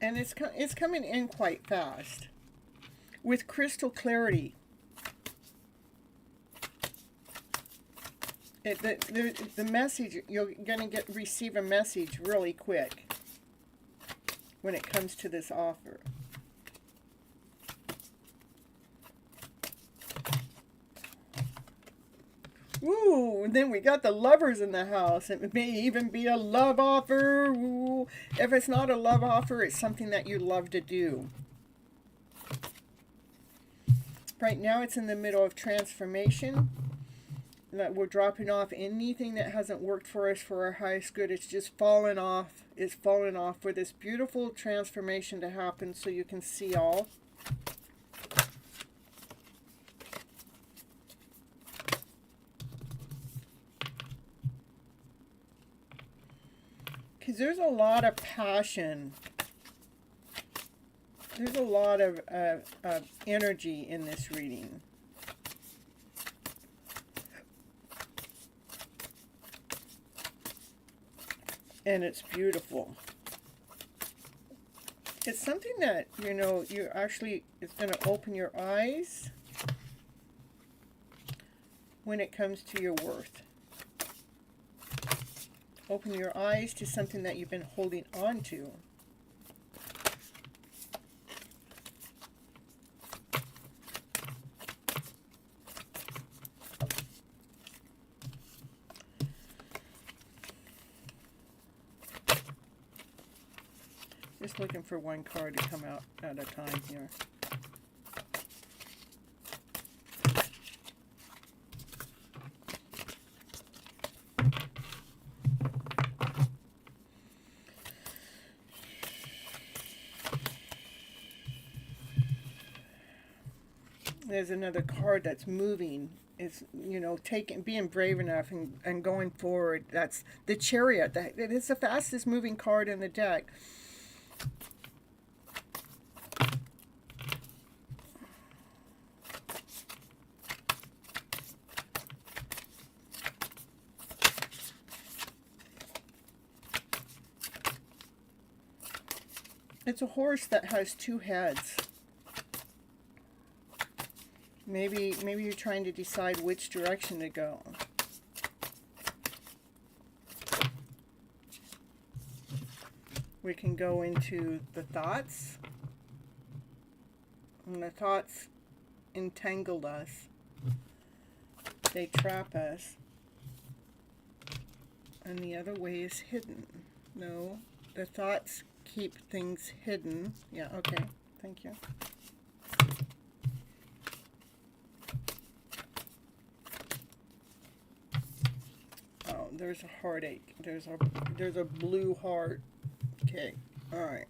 And it's coming in quite fast, with crystal clarity. The message, you're going to receive a message really quick when it comes to this offer. Ooh, and then we got the lovers in the house. It may even be a love offer. Ooh. If it's not a love offer, it's something that you love to do. Right now it's in the middle of transformation. That we're dropping off anything that hasn't worked for us for our highest good. It's just fallen off. It's fallen off for this beautiful transformation to happen so you can see all. Because there's a lot of passion. There's a lot of energy in this reading. And it's beautiful. It's something that, you know, it's going to open your eyes when it comes to your worth. Open your eyes to something that you've been holding on to. Just looking for one card to come out at a time here. There's another card that's moving. It's, you know, being brave enough and going forward. That's the Chariot. It is the fastest moving card in the deck. It's a horse that has two heads. Maybe you're trying to decide which direction to go. We can go into the thoughts. And the thoughts entangled us. They trap us. And the other way is hidden. No, the thoughts keep things hidden. Yeah, okay. Thank you. Oh, there's a heartache. There's a blue heart. Okay. All right.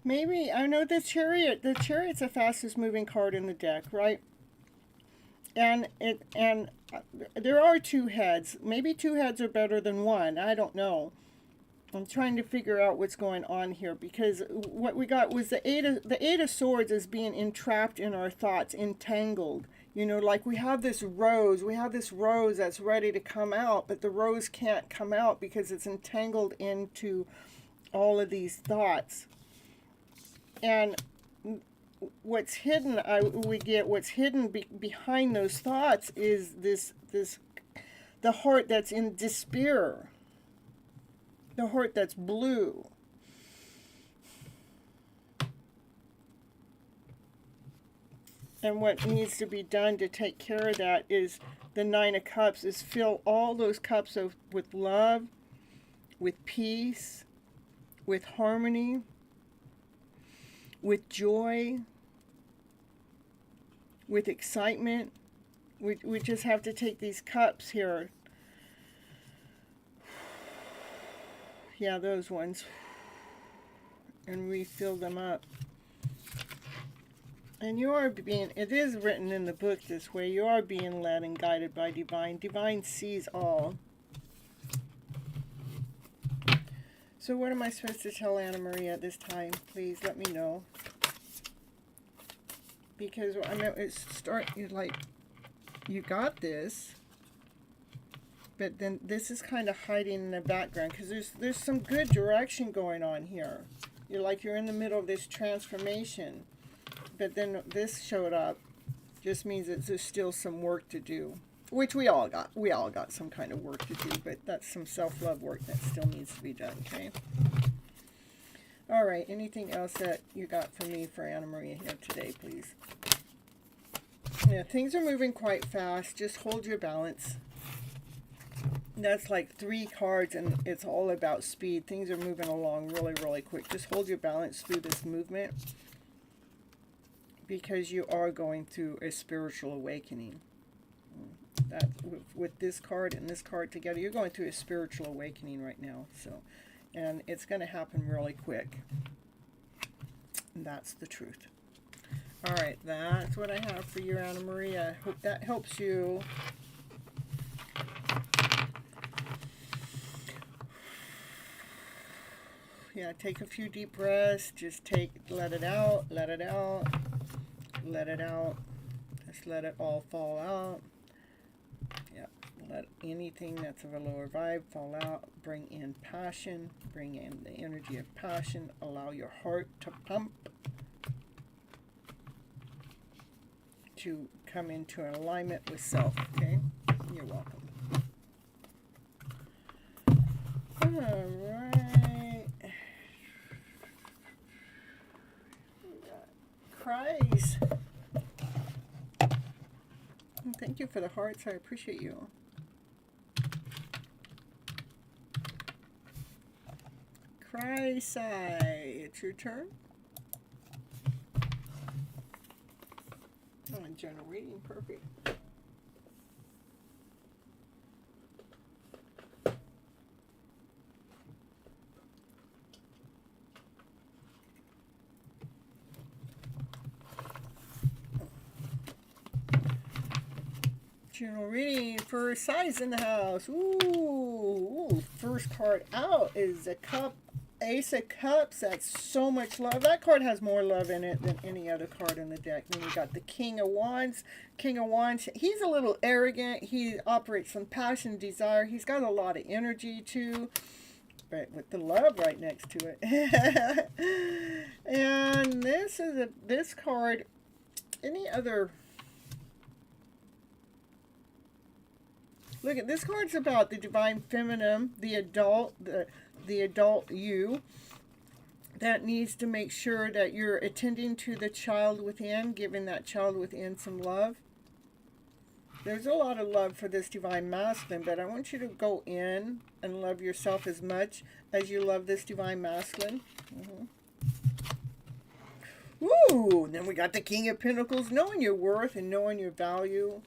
Maybe, I know the Chariot's the fastest moving card in the deck, right? And there are two heads. Maybe two heads are better than one. I don't know. I'm trying to figure out what's going on here, because what we got was the Eight of Swords is being entrapped in our thoughts, entangled. You know, like we have this rose that's ready to come out, but the rose can't come out because it's entangled into all of these thoughts. And what's hidden, what's hidden behind those thoughts is the heart that's in despair, the heart that's blue. And what needs to be done to take care of that is the Nine of Cups, is fill all those cups with love, with peace, with harmony, with joy, with excitement. We just have to take these cups here. Yeah, those ones. And refill them up. And it is written in the book this way, you are being led and guided by Divine. Divine sees all. So what am I supposed to tell Anna Maria at this time? Please let me know. Because I mean, you got this, but then this is kind of hiding in the background, because there's some good direction going on here. You're in the middle of this transformation, but then this showed up. Just means that there's still some work to do. which we all got some kind of work to do, but that's some self-love work that still needs to be done, okay? All right, anything else that you got for me for Anna Maria here today, please? Yeah, things are moving quite fast. Just hold your balance. That's like 3 cards, and it's all about speed. Things are moving along really, really quick. Just hold your balance through this movement, because you are going through a spiritual awakening. That with this card and this card together, you're going through a spiritual awakening right now. So, and it's going to happen really quick. And that's the truth. All right, that's what I have for you, Anna Maria. I hope that helps you. Yeah, take a few deep breaths. Just let it out, let it out, let it out. Just let it all fall out. Yeah, let anything that's of a lower vibe fall out. Bring in passion. Bring in the energy of passion. Allow your heart to pump, to come into an alignment with self, okay? You're welcome. All right. Cries. Thank you for the hearts. I appreciate you. Cry, sigh. It's your turn. Oh, general reading, perfect. General reading for size in the house. Ooh, first card out is a cup, Ace of Cups. That's so much love. That card has more love in it than any other card in the deck. Then we got the King of Wands. King of Wands, he's a little arrogant. He operates from passion, desire. He's got a lot of energy too, but with the love right next to it. And this card, any other... Look at this card's about the divine feminine, the adult, the adult you that needs to make sure that you're attending to the child within, giving that child within some love. There's a lot of love for this divine masculine, but I want you to go in and love yourself as much as you love this divine masculine. Ooh, then we got the King of Pentacles, knowing your worth and knowing your value.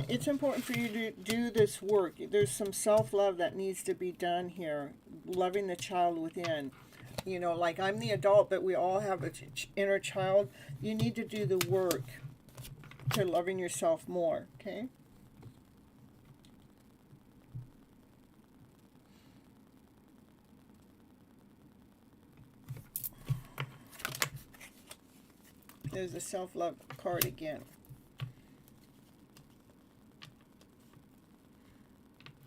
It's important for you to do this work. There's some self-love that needs to be done here. Loving the child within. You know, like I'm the adult, but we all have an inner child. You need to do the work to loving yourself more, okay? There's a self-love card again.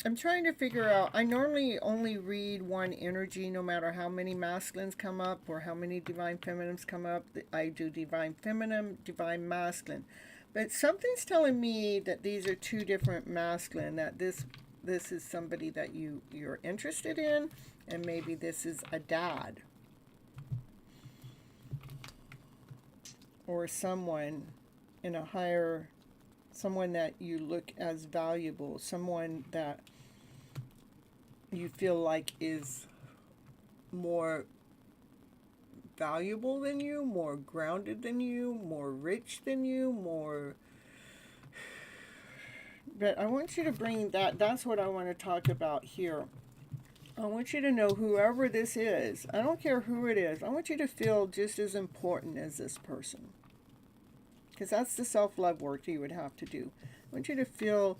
I'm trying to figure out, I normally only read one energy no matter how many masculines come up or how many divine feminines come up. I do divine feminine, divine masculine. But something's telling me that these are 2 different masculine, that this is somebody that you're interested in, and maybe this is a dad. Or someone in a higher, someone that you look as valuable, someone that you feel like is more valuable than you, more grounded than you, more rich than you, more... But I want you to bring that's what I want to talk about here. I want you to know whoever this is, I don't care who it is, I want you to feel just as important as this person. Because that's the self-love work you would have to do. I want you to feel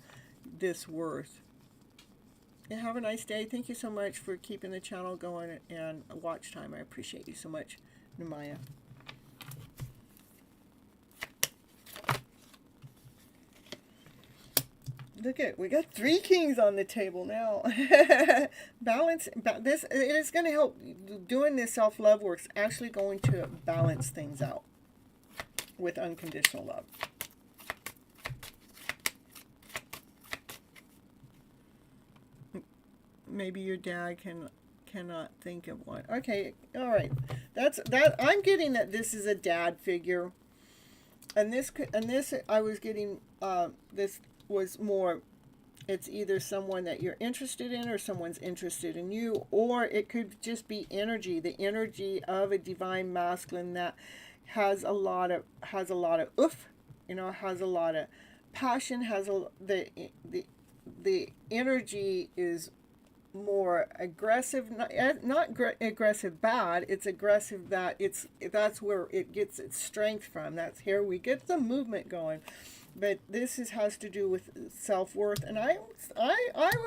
this worth. And have a nice day. Thank you so much for keeping the channel going and watch time. I appreciate you so much, Namaya. Look at, we got 3 kings on the table now. Balance, this, it is going to help. Doing this self-love work's actually going to balance things out with unconditional love. Maybe your dad cannot think of one. Okay, all right. That's that. I'm getting that this is a dad figure, and this I was getting. This was more. It's either someone that you're interested in, or someone's interested in you, or it could just be energy. The energy of a divine masculine that has a lot of oof, you know, has a lot of passion. Has the energy is more aggressive, not aggressive bad, it's aggressive that that's where it gets its strength from. That's here we get the movement going. But this has to do with self-worth, and I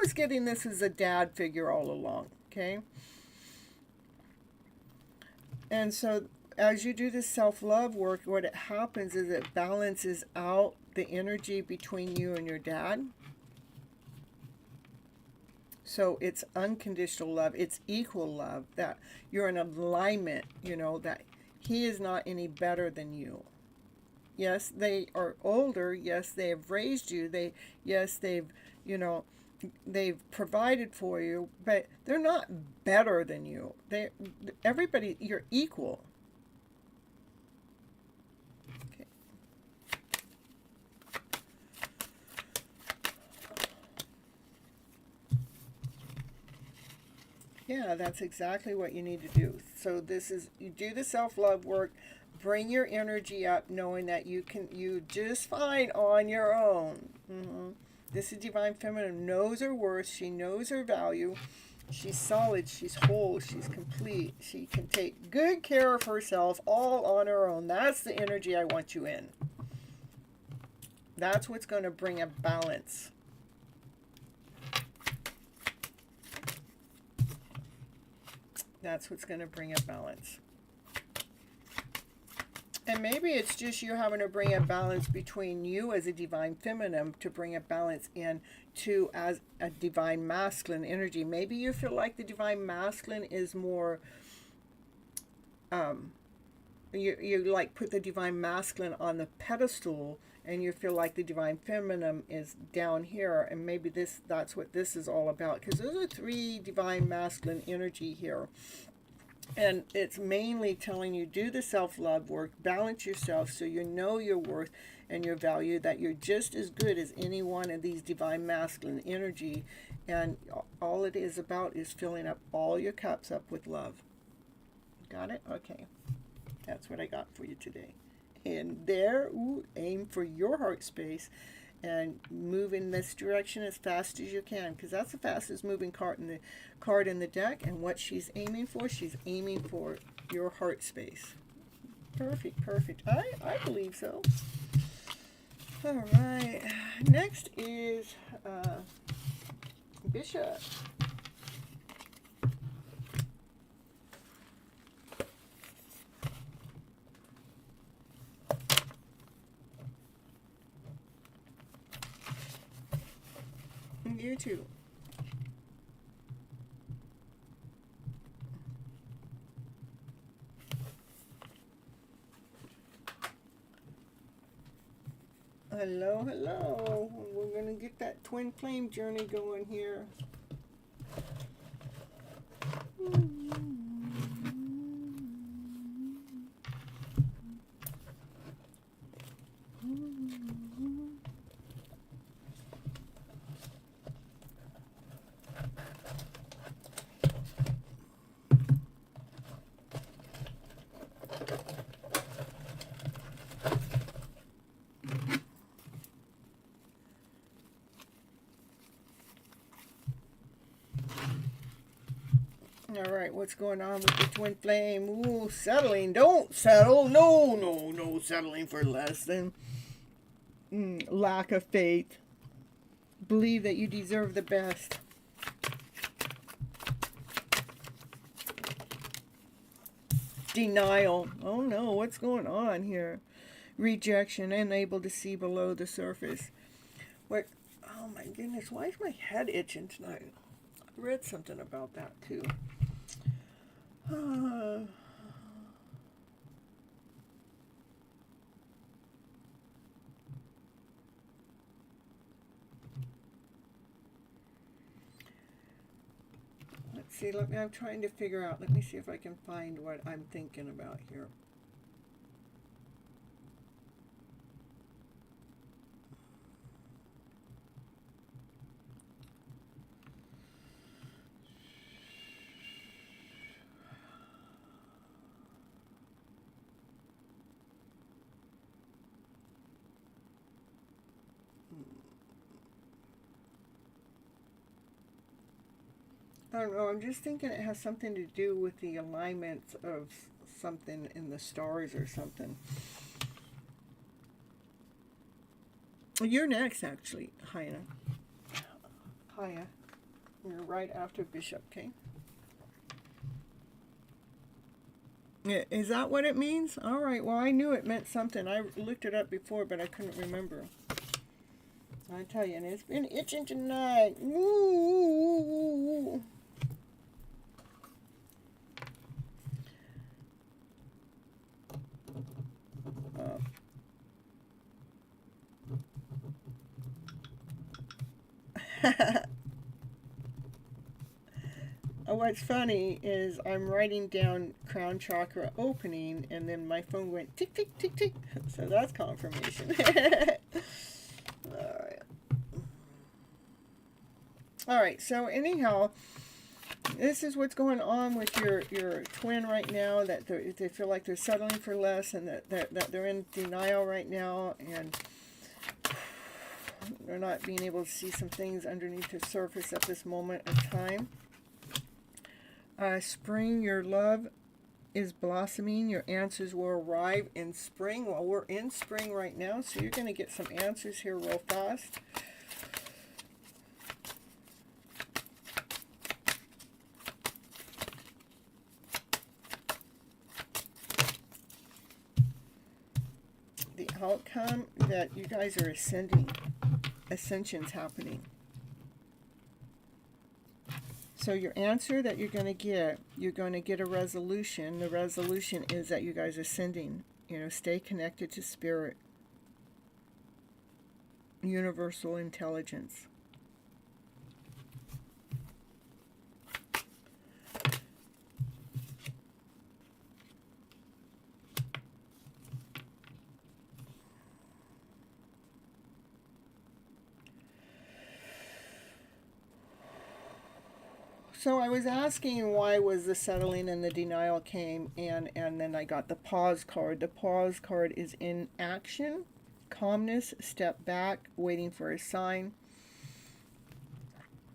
was getting this as a dad figure all along, okay? And so as you do this self-love work, what it happens is it balances out the energy between you and your dad. So it's unconditional love. It's equal love, that you're in alignment, you know, that he is not any better than you. Yes, they are older. Yes, they have raised you. They've, you know, they've provided for you, but they're not better than you. Everybody, you're equal. Yeah, that's exactly what you need to do. So this is, you do the self-love work, bring your energy up, knowing that you just fine on your own. This is Divine Feminine, knows her worth, she knows her value, she's solid, she's whole, she's complete, she can take good care of herself all on her own. That's the energy I want you in. That's what's going to bring a balance. That's what's going to bring a balance. And maybe it's just you having to bring a balance between you as a divine feminine to bring a balance in to as a divine masculine energy. Maybe you feel like the divine masculine is more, you like put the divine masculine on the pedestal, and you feel like the divine feminine is down here, and maybe that's what this is all about, because those are 3 divine masculine energy here. And it's mainly telling you, do the self-love work, balance yourself so you know your worth and your value, that you're just as good as any one of these divine masculine energy. And all it is about is filling up all your cups up with love. Got it? Okay. That's what I got for you today. And there, aim for your heart space and move in this direction as fast as you can, because that's the fastest moving card in the deck. And what she's aiming for your heart space. Perfect, perfect. I believe so. All right. Next is Bishop. You too. Hello, hello. We're going to get that twin flame journey going here. All right, what's going on with the twin flame? Ooh, settling. Don't settle. No, no, no settling for less than. Lack of faith. Believe that you deserve the best. Denial. Oh no, what's going on here? Rejection. Unable to see below the surface. What? Oh my goodness, why is my head itching tonight? I read something about that too. Let's see, I'm trying to figure out, let me see if I can find what I'm thinking about here. I don't know, I'm just thinking it has something to do with the alignment of something in the stars or something. You're next, actually, Haya. Haya. You're right after Bishop, okay? Is that what it means? All right, well, I knew it meant something. I looked it up before, but I couldn't remember. I tell you, and it's been itching tonight. Woo! What's funny is I'm writing down crown chakra opening, and then my phone went tick, tick, tick, tick. So that's confirmation. All right, so anyhow, this is what's going on with your twin right now, that they feel like they're settling for less, and that they're in denial right now, and they're not being able to see some things underneath the surface at this moment of time. Spring, your love is blossoming. Your answers will arrive in spring. Well, we're in spring right now, so you're going to get some answers here real fast. The outcome that you guys are ascending. Ascension's happening. So your answer that you're going to get a resolution. The resolution is that you guys are ascending. You know, stay connected to spirit. Universal intelligence. So I was asking why was the settling and the denial came, and then I got the pause card. The pause card is in action, calmness, step back, waiting for a sign.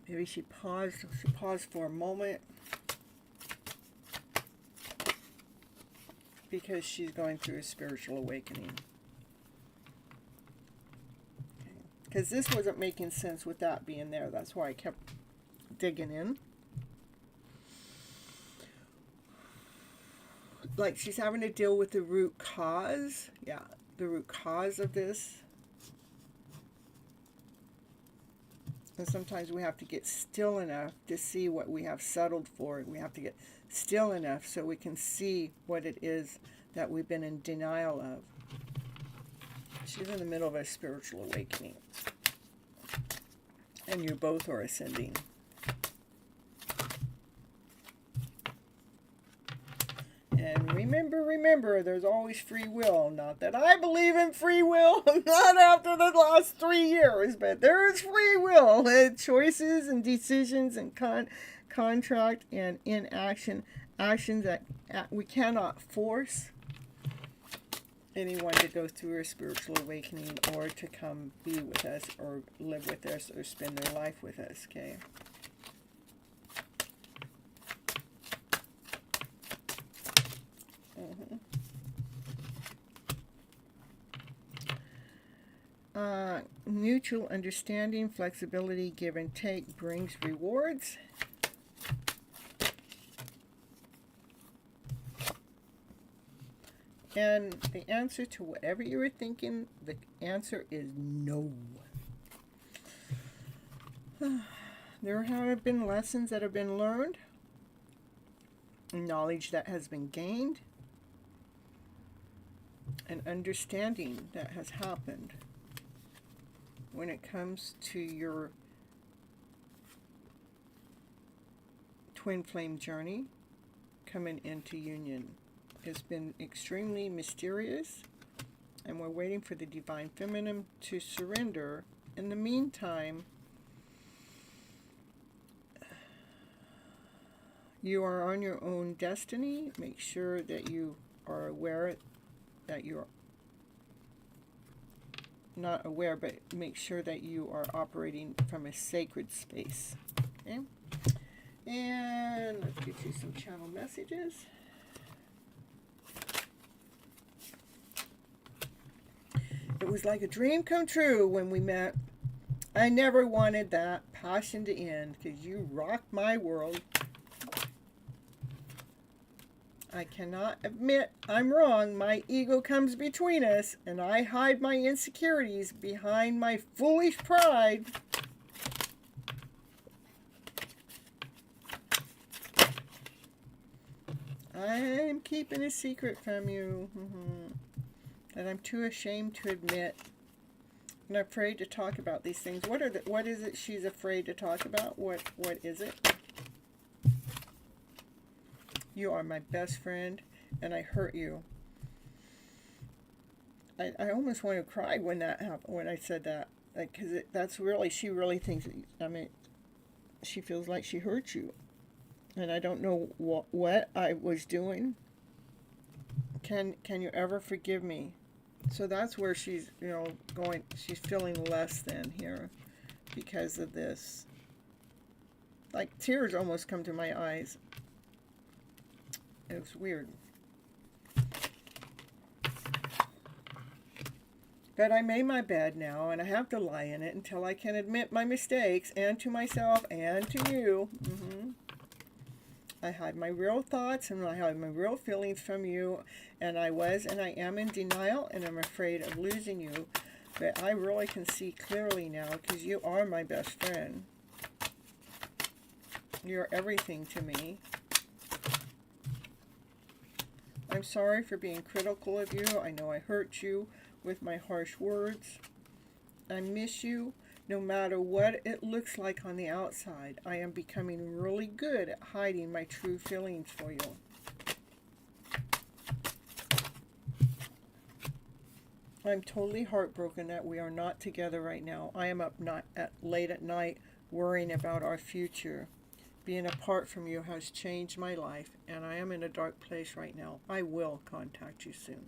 Maybe she paused for a moment because she's going through a spiritual awakening. Because this wasn't making sense with that being there. That's why I kept digging in. Like she's having to deal with the root cause. Yeah, the root cause of this. And sometimes we have to get still enough to see what we have settled for. We have to get still enough so we can see what it is that we've been in denial of. She's in the middle of a spiritual awakening. And you both are ascending. And remember, there's always free will. Not that I believe in free will, not after the last 3 years, but there is free will. Choices and decisions and contract and inaction, actions that we cannot force anyone to go through a spiritual awakening or to come be with us or live with us or spend their life with us, okay? mutual understanding, flexibility, give and take brings rewards. And the answer to whatever you were thinking, the answer is no. There have been lessons that have been learned, knowledge that has been gained, and understanding that has happened when it comes to your twin flame journey coming into union. It's been extremely mysterious, and we're waiting for the divine feminine to surrender. In the meantime, you are on your own destiny. Make sure that you are aware that you're not aware, but make sure that you are operating from a sacred space. Okay? And let's get you some channel messages. It was like a dream come true when we met. I never wanted that passion to end because you rocked my world. I cannot admit I'm wrong. My ego comes between us, and I hide my insecurities behind my foolish pride. I'm keeping a secret from you. And I'm too ashamed to admit. And I'm afraid to talk about these things. What is it she's afraid to talk about? What is it? You are my best friend, and I hurt you. I almost want to cry when that happened, when I said that, because that's really, she really thinks, I mean, she feels like she hurt you, and I don't know what I was doing. Can you ever forgive me? So that's where she's, going, she's feeling less than here because of this. Like, tears almost come to my eyes. It was weird. But I made my bed now, and I have to lie in it until I can admit my mistakes, and to myself and to you. I hide my real thoughts and I hide my real feelings from you, and I was and I am in denial, and I'm afraid of losing you. But I really can see clearly now, because you are my best friend. You're everything to me. I'm sorry for being critical of you. I know I hurt you with my harsh words. I miss you no matter what it looks like on the outside. I am becoming really good at hiding my true feelings for you. I'm totally heartbroken that we are not together right now. I am up late at night worrying about our future. Being apart from you has changed my life, and I am in a dark place right now. I will contact you soon.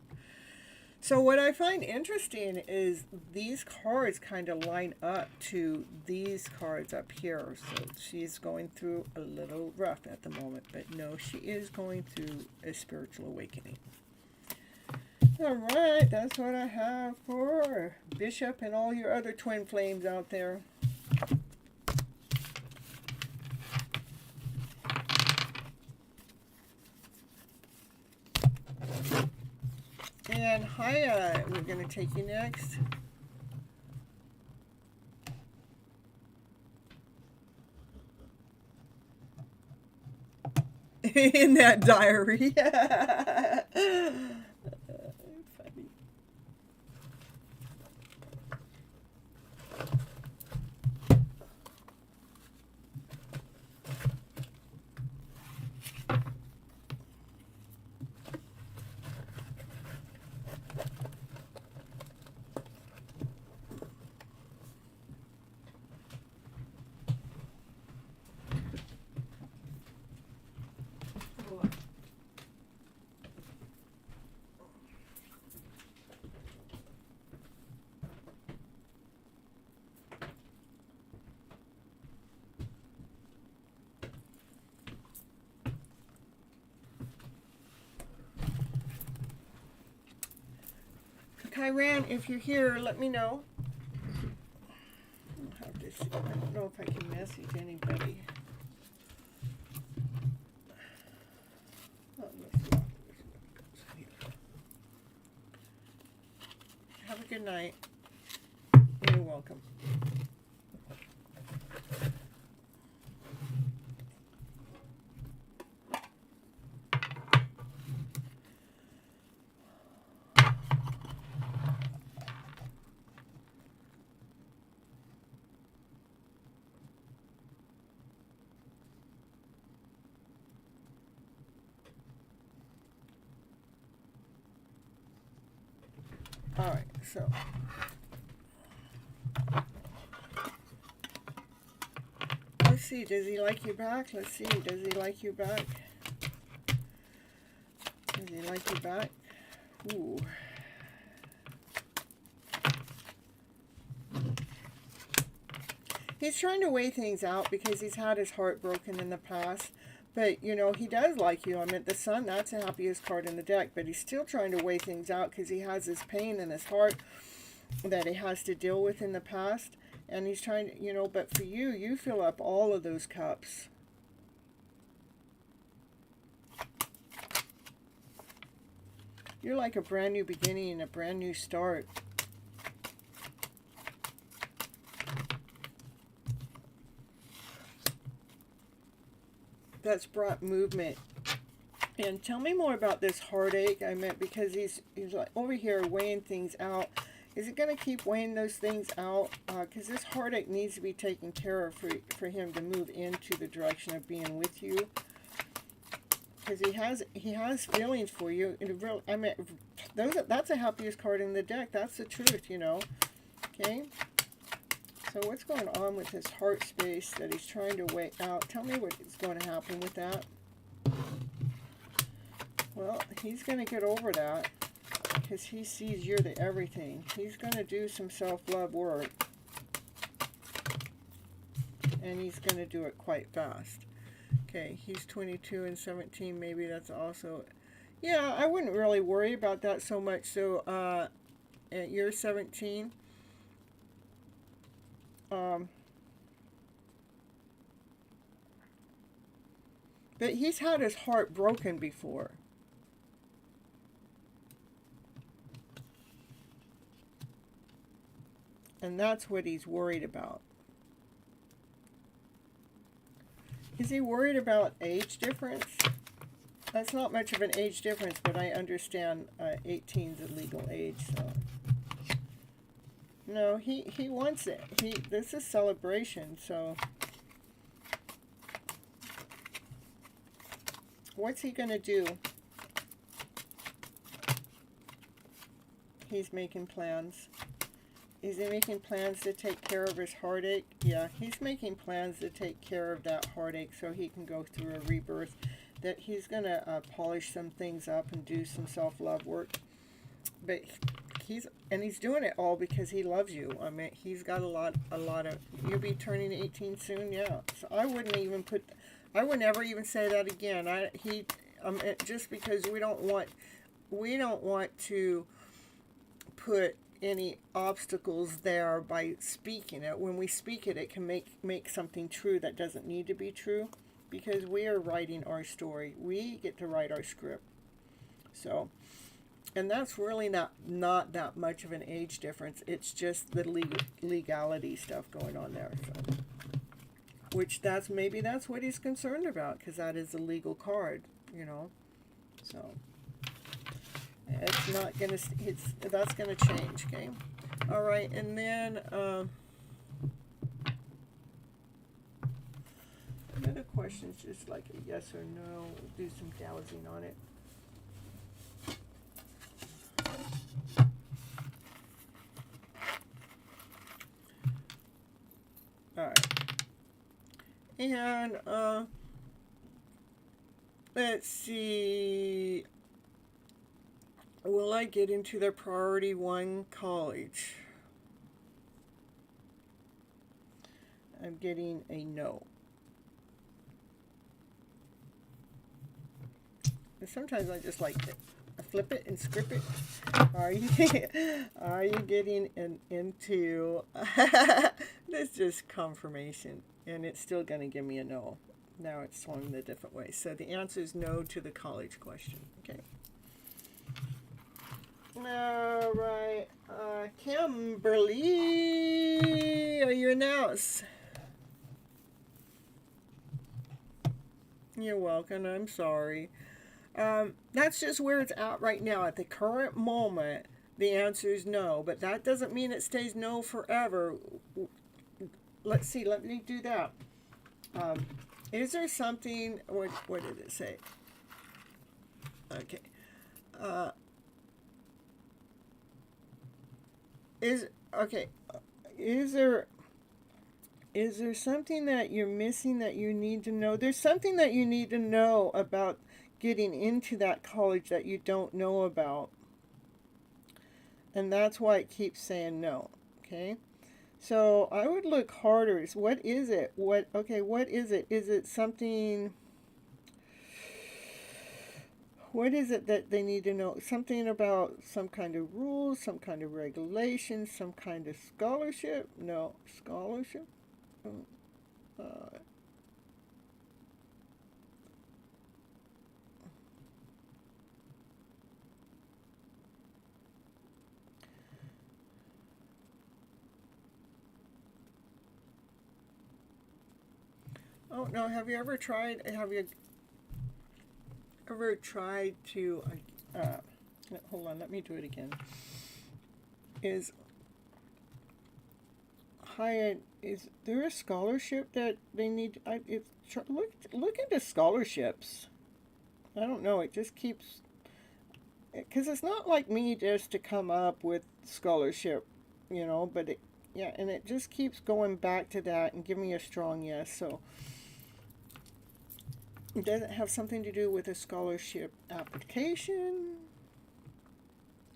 So what I find interesting is these cards kind of line up to these cards up here. So she's going through a little rough at the moment, but no, she is going through a spiritual awakening. All right, that's what I have for Bishop and all your other twin flames out there. And Haya, we're going to take you next. In that diary. Funny. Kyran, if you're here, let me know. this. I don't know if I can message anybody. Have a good night. You're welcome. All right, so let's see, does he like you back? Let's see, does he like you back? Does he like you back? Ooh. He's trying to weigh things out because he's had his heart broken in the past. But, you know, he does like you. I mean, the Sun, that's the happiest card in the deck. But he's still trying to weigh things out because he has this pain in his heart that he has to deal with in the past. And he's trying to, you know, but for you, you fill up all of those cups. You're like a brand new beginning and a brand new start. That's brought movement. And tell me more about this heartache. I meant because he's like over here weighing things out. Is it going to keep weighing those things out? Because this heartache needs to be taken care of for him to move into the direction of being with you. Because he has feelings for you. I mean, that's the happiest card in the deck. That's the truth, you know. Okay. So what's going on with his heart space that he's trying to weigh out? Tell me what is going to happen with that. Well, he's going to get over that because he sees you're the everything. He's going to do some self-love work. And he's going to do it quite fast. Okay, he's 22 and 17. Maybe that's also... Yeah, I wouldn't really worry about that so much. So, you're 17. But he's had his heart broken before. And that's what he's worried about. Is he worried about age difference? That's not much of an age difference, but I understand 18 is a legal age, so... No, he wants it. This is celebration, so... What's he going to do? He's making plans. Is he making plans to take care of his heartache? Yeah, he's making plans to take care of that heartache so he can go through a rebirth. That he's going to polish some things up and do some self-love work. But he's doing it all because he loves you. I mean, he's got a lot of... You'll be turning 18 soon, yeah. So I wouldn't even put... I would never even say that again. Just because we don't want to put any obstacles there by speaking it. When we speak it, it can make something true that doesn't need to be true, because we are writing our story. We get to write our script. So, and that's really not that much of an age difference. It's just the legality stuff going on there. So. Which maybe that's what he's concerned about, because that is a legal card, you know. So it's not gonna. That's gonna change. Okay. All right, and then another question is just like a yes or no. We'll do some dowsing on it. All right. And, let's see, will I get into their priority 1 college? I'm getting a no. And sometimes I just like it. I flip it and script it. Are you getting into... This is just confirmation, and it's still going to give me a no. Now it's swung the different way. So the answer is no to the college question. Okay. All right. Kimberly, are you announced? You're welcome. I'm sorry. That's just where it's at right now. At the current moment, the answer is no. But that doesn't mean it stays no forever. Let's see. Let me do that. Is there something... What did it say? Okay. Is there something that you're missing that you need to know? There's something that you need to know about getting into that college that you don't know about. And that's why it keeps saying no. Okay? So I would look harder. What is it? What is it? Is it something... What is it that they need to know? Something about some kind of rules, some kind of regulations, some kind of scholarship? No, scholarship? Oh, no, have you ever tried to, hold on, let me do it again. Is there a scholarship that they need? Look into scholarships. I don't know, it just keeps, because it's not like me just to come up with scholarship, but and it just keeps going back to that and give me a strong yes. So it doesn't have something to do with a scholarship application.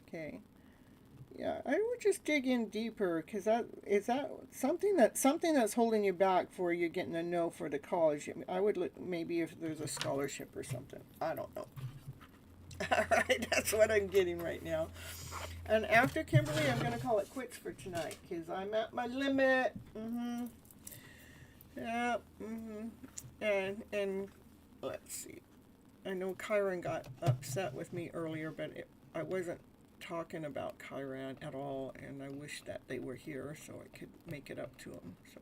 Okay. Yeah, I would just dig in deeper, because is that something that's holding you back for you getting a no for the college. I would look maybe if there's a scholarship or something. I don't know. All right, that's what I'm getting right now. And after Kimberly, I'm going to call it quits for tonight, because I'm at my limit. Yeah. And let's see. I know Kyron got upset with me earlier, but I wasn't talking about Kyron at all, and I wish that they were here so I could make it up to them. So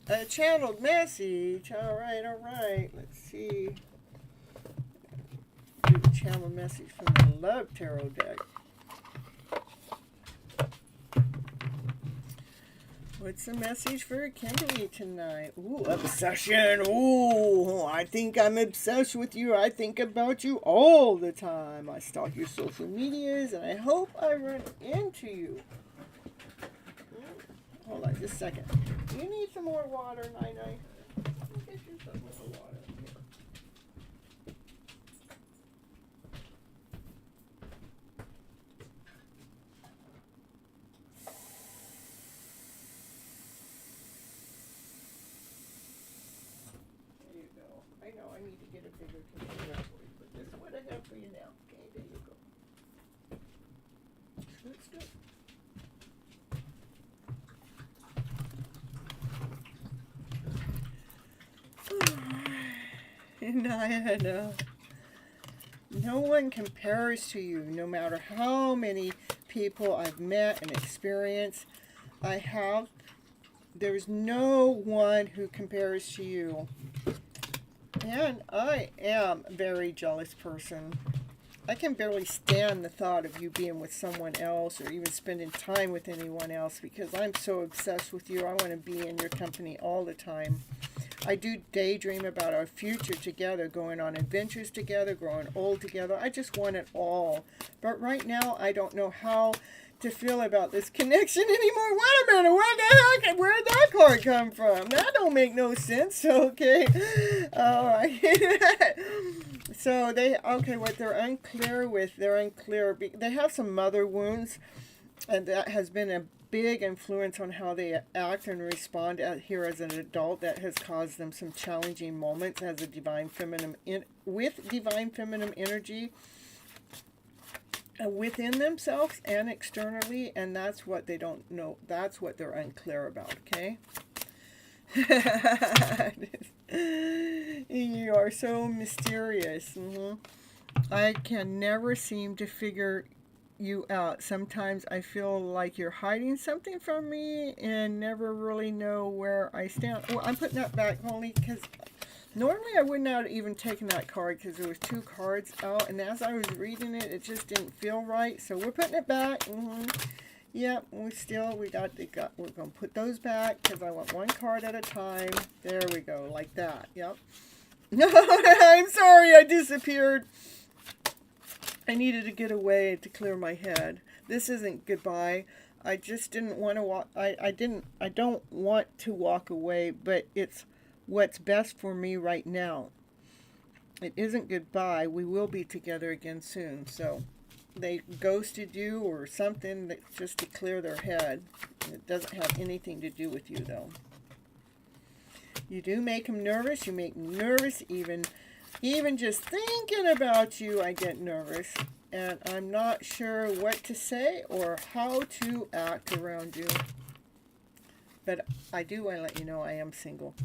a channeled message. All right. Let's see. Do the channel message from the Love Tarot deck. What's the message for Kimberly tonight? Ooh, obsession. Ooh, I think I'm obsessed with you. I think about you all the time. I stalk your social medias, and I hope I run into you. Hold on just a second. Do you need some more water, Nai? Get you some more water here. I know I need to get a bigger container for you, but this is what I have for you now. Okay, there you go. That's good. Diana, no one compares to you, no matter how many people I've met and experienced. There's no one who compares to you. And I am a very jealous person. I can barely stand the thought of you being with someone else or even spending time with anyone else, because I'm so obsessed with you. I want to be in your company all the time. I do daydream about our future together, going on adventures together, growing old together. I just want it all. But right now, I don't know how to feel about this connection anymore. Wait a minute, where'd that card come from? That don't make no sense, okay? All right. So what they're unclear. They have some mother wounds, and that has been a big influence on how they act and respond here as an adult that has caused them some challenging moments as a divine feminine with divine feminine energy within themselves and externally, and that's what they don't know. That's what they're unclear about, okay? You are so mysterious. I can never seem to figure you out. Sometimes I feel like you're hiding something from me and never really know where I stand. Well, I'm putting that back only because normally I wouldn't have even taken that card because there was 2 cards out, and as I was reading it, it just didn't feel right. So we're putting it back. Yep, we're going to put those back because I want 1 card at a time. There we go, like that. Yep. I'm sorry I disappeared. I needed to get away to clear my head. This isn't goodbye. I just didn't want to walk. I don't want to walk away, but it's what's best for me right now. It isn't goodbye. We will be together again soon. So they ghosted you or something just to clear their head. It doesn't have anything to do with you, though. You do make them nervous. You make me nervous even just thinking about you. I get nervous, and I'm not sure what to say or how to act around you. But I do want to let you know I am single.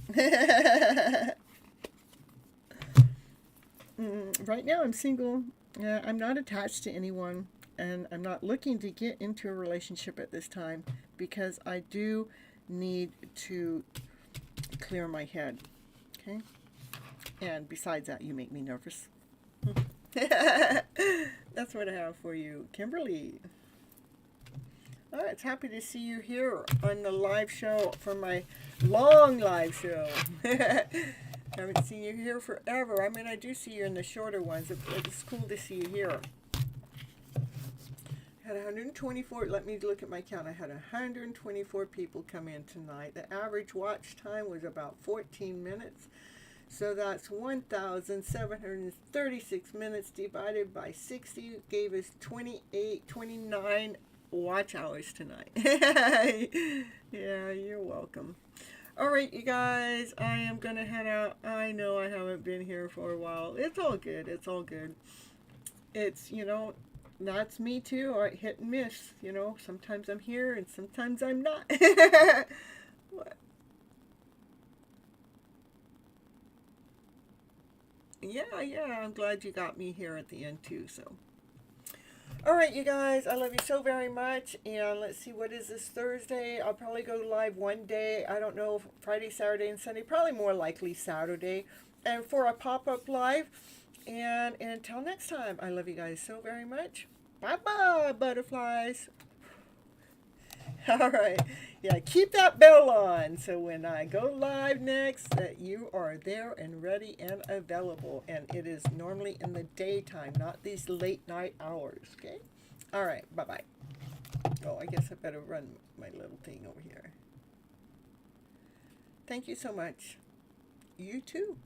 Right now I'm single. I'm not attached to anyone, and I'm not looking to get into a relationship at this time because I do need to clear my head. Okay? And besides that, you make me nervous. That's what I have for you, Kimberly. All right, it's happy to see you here on the live show for my long live show. Haven't seen you here forever. I mean, I do see you in the shorter ones. It's cool to see you here. I had 124. Let me look at my count. I had 124 people come in tonight. The average watch time was about 14 minutes. So that's 1,736 minutes divided by 60 gave us 29 watch hours tonight. Yeah, you're welcome. All right, you guys, I am going to head out. I know I haven't been here for a while. It's all good. It's all good. It's, that's me too. I hit and miss. Sometimes I'm here and sometimes I'm not. What? Yeah, I'm glad you got me here at the end too, so. All right, you guys, I love you so very much, and let's see, what is this, Thursday? I'll probably go live one day. I don't know, Friday, Saturday, and Sunday, probably more likely Saturday, and for a pop-up live. And until next time, I love you guys so very much. Bye-bye, butterflies. All right. Yeah, keep that bell on so when I go live next that you are there and ready and available. And it is normally in the daytime, not these late night hours, okay? All right, bye-bye. Oh, I guess I better run my little thing over here. Thank you so much. You too.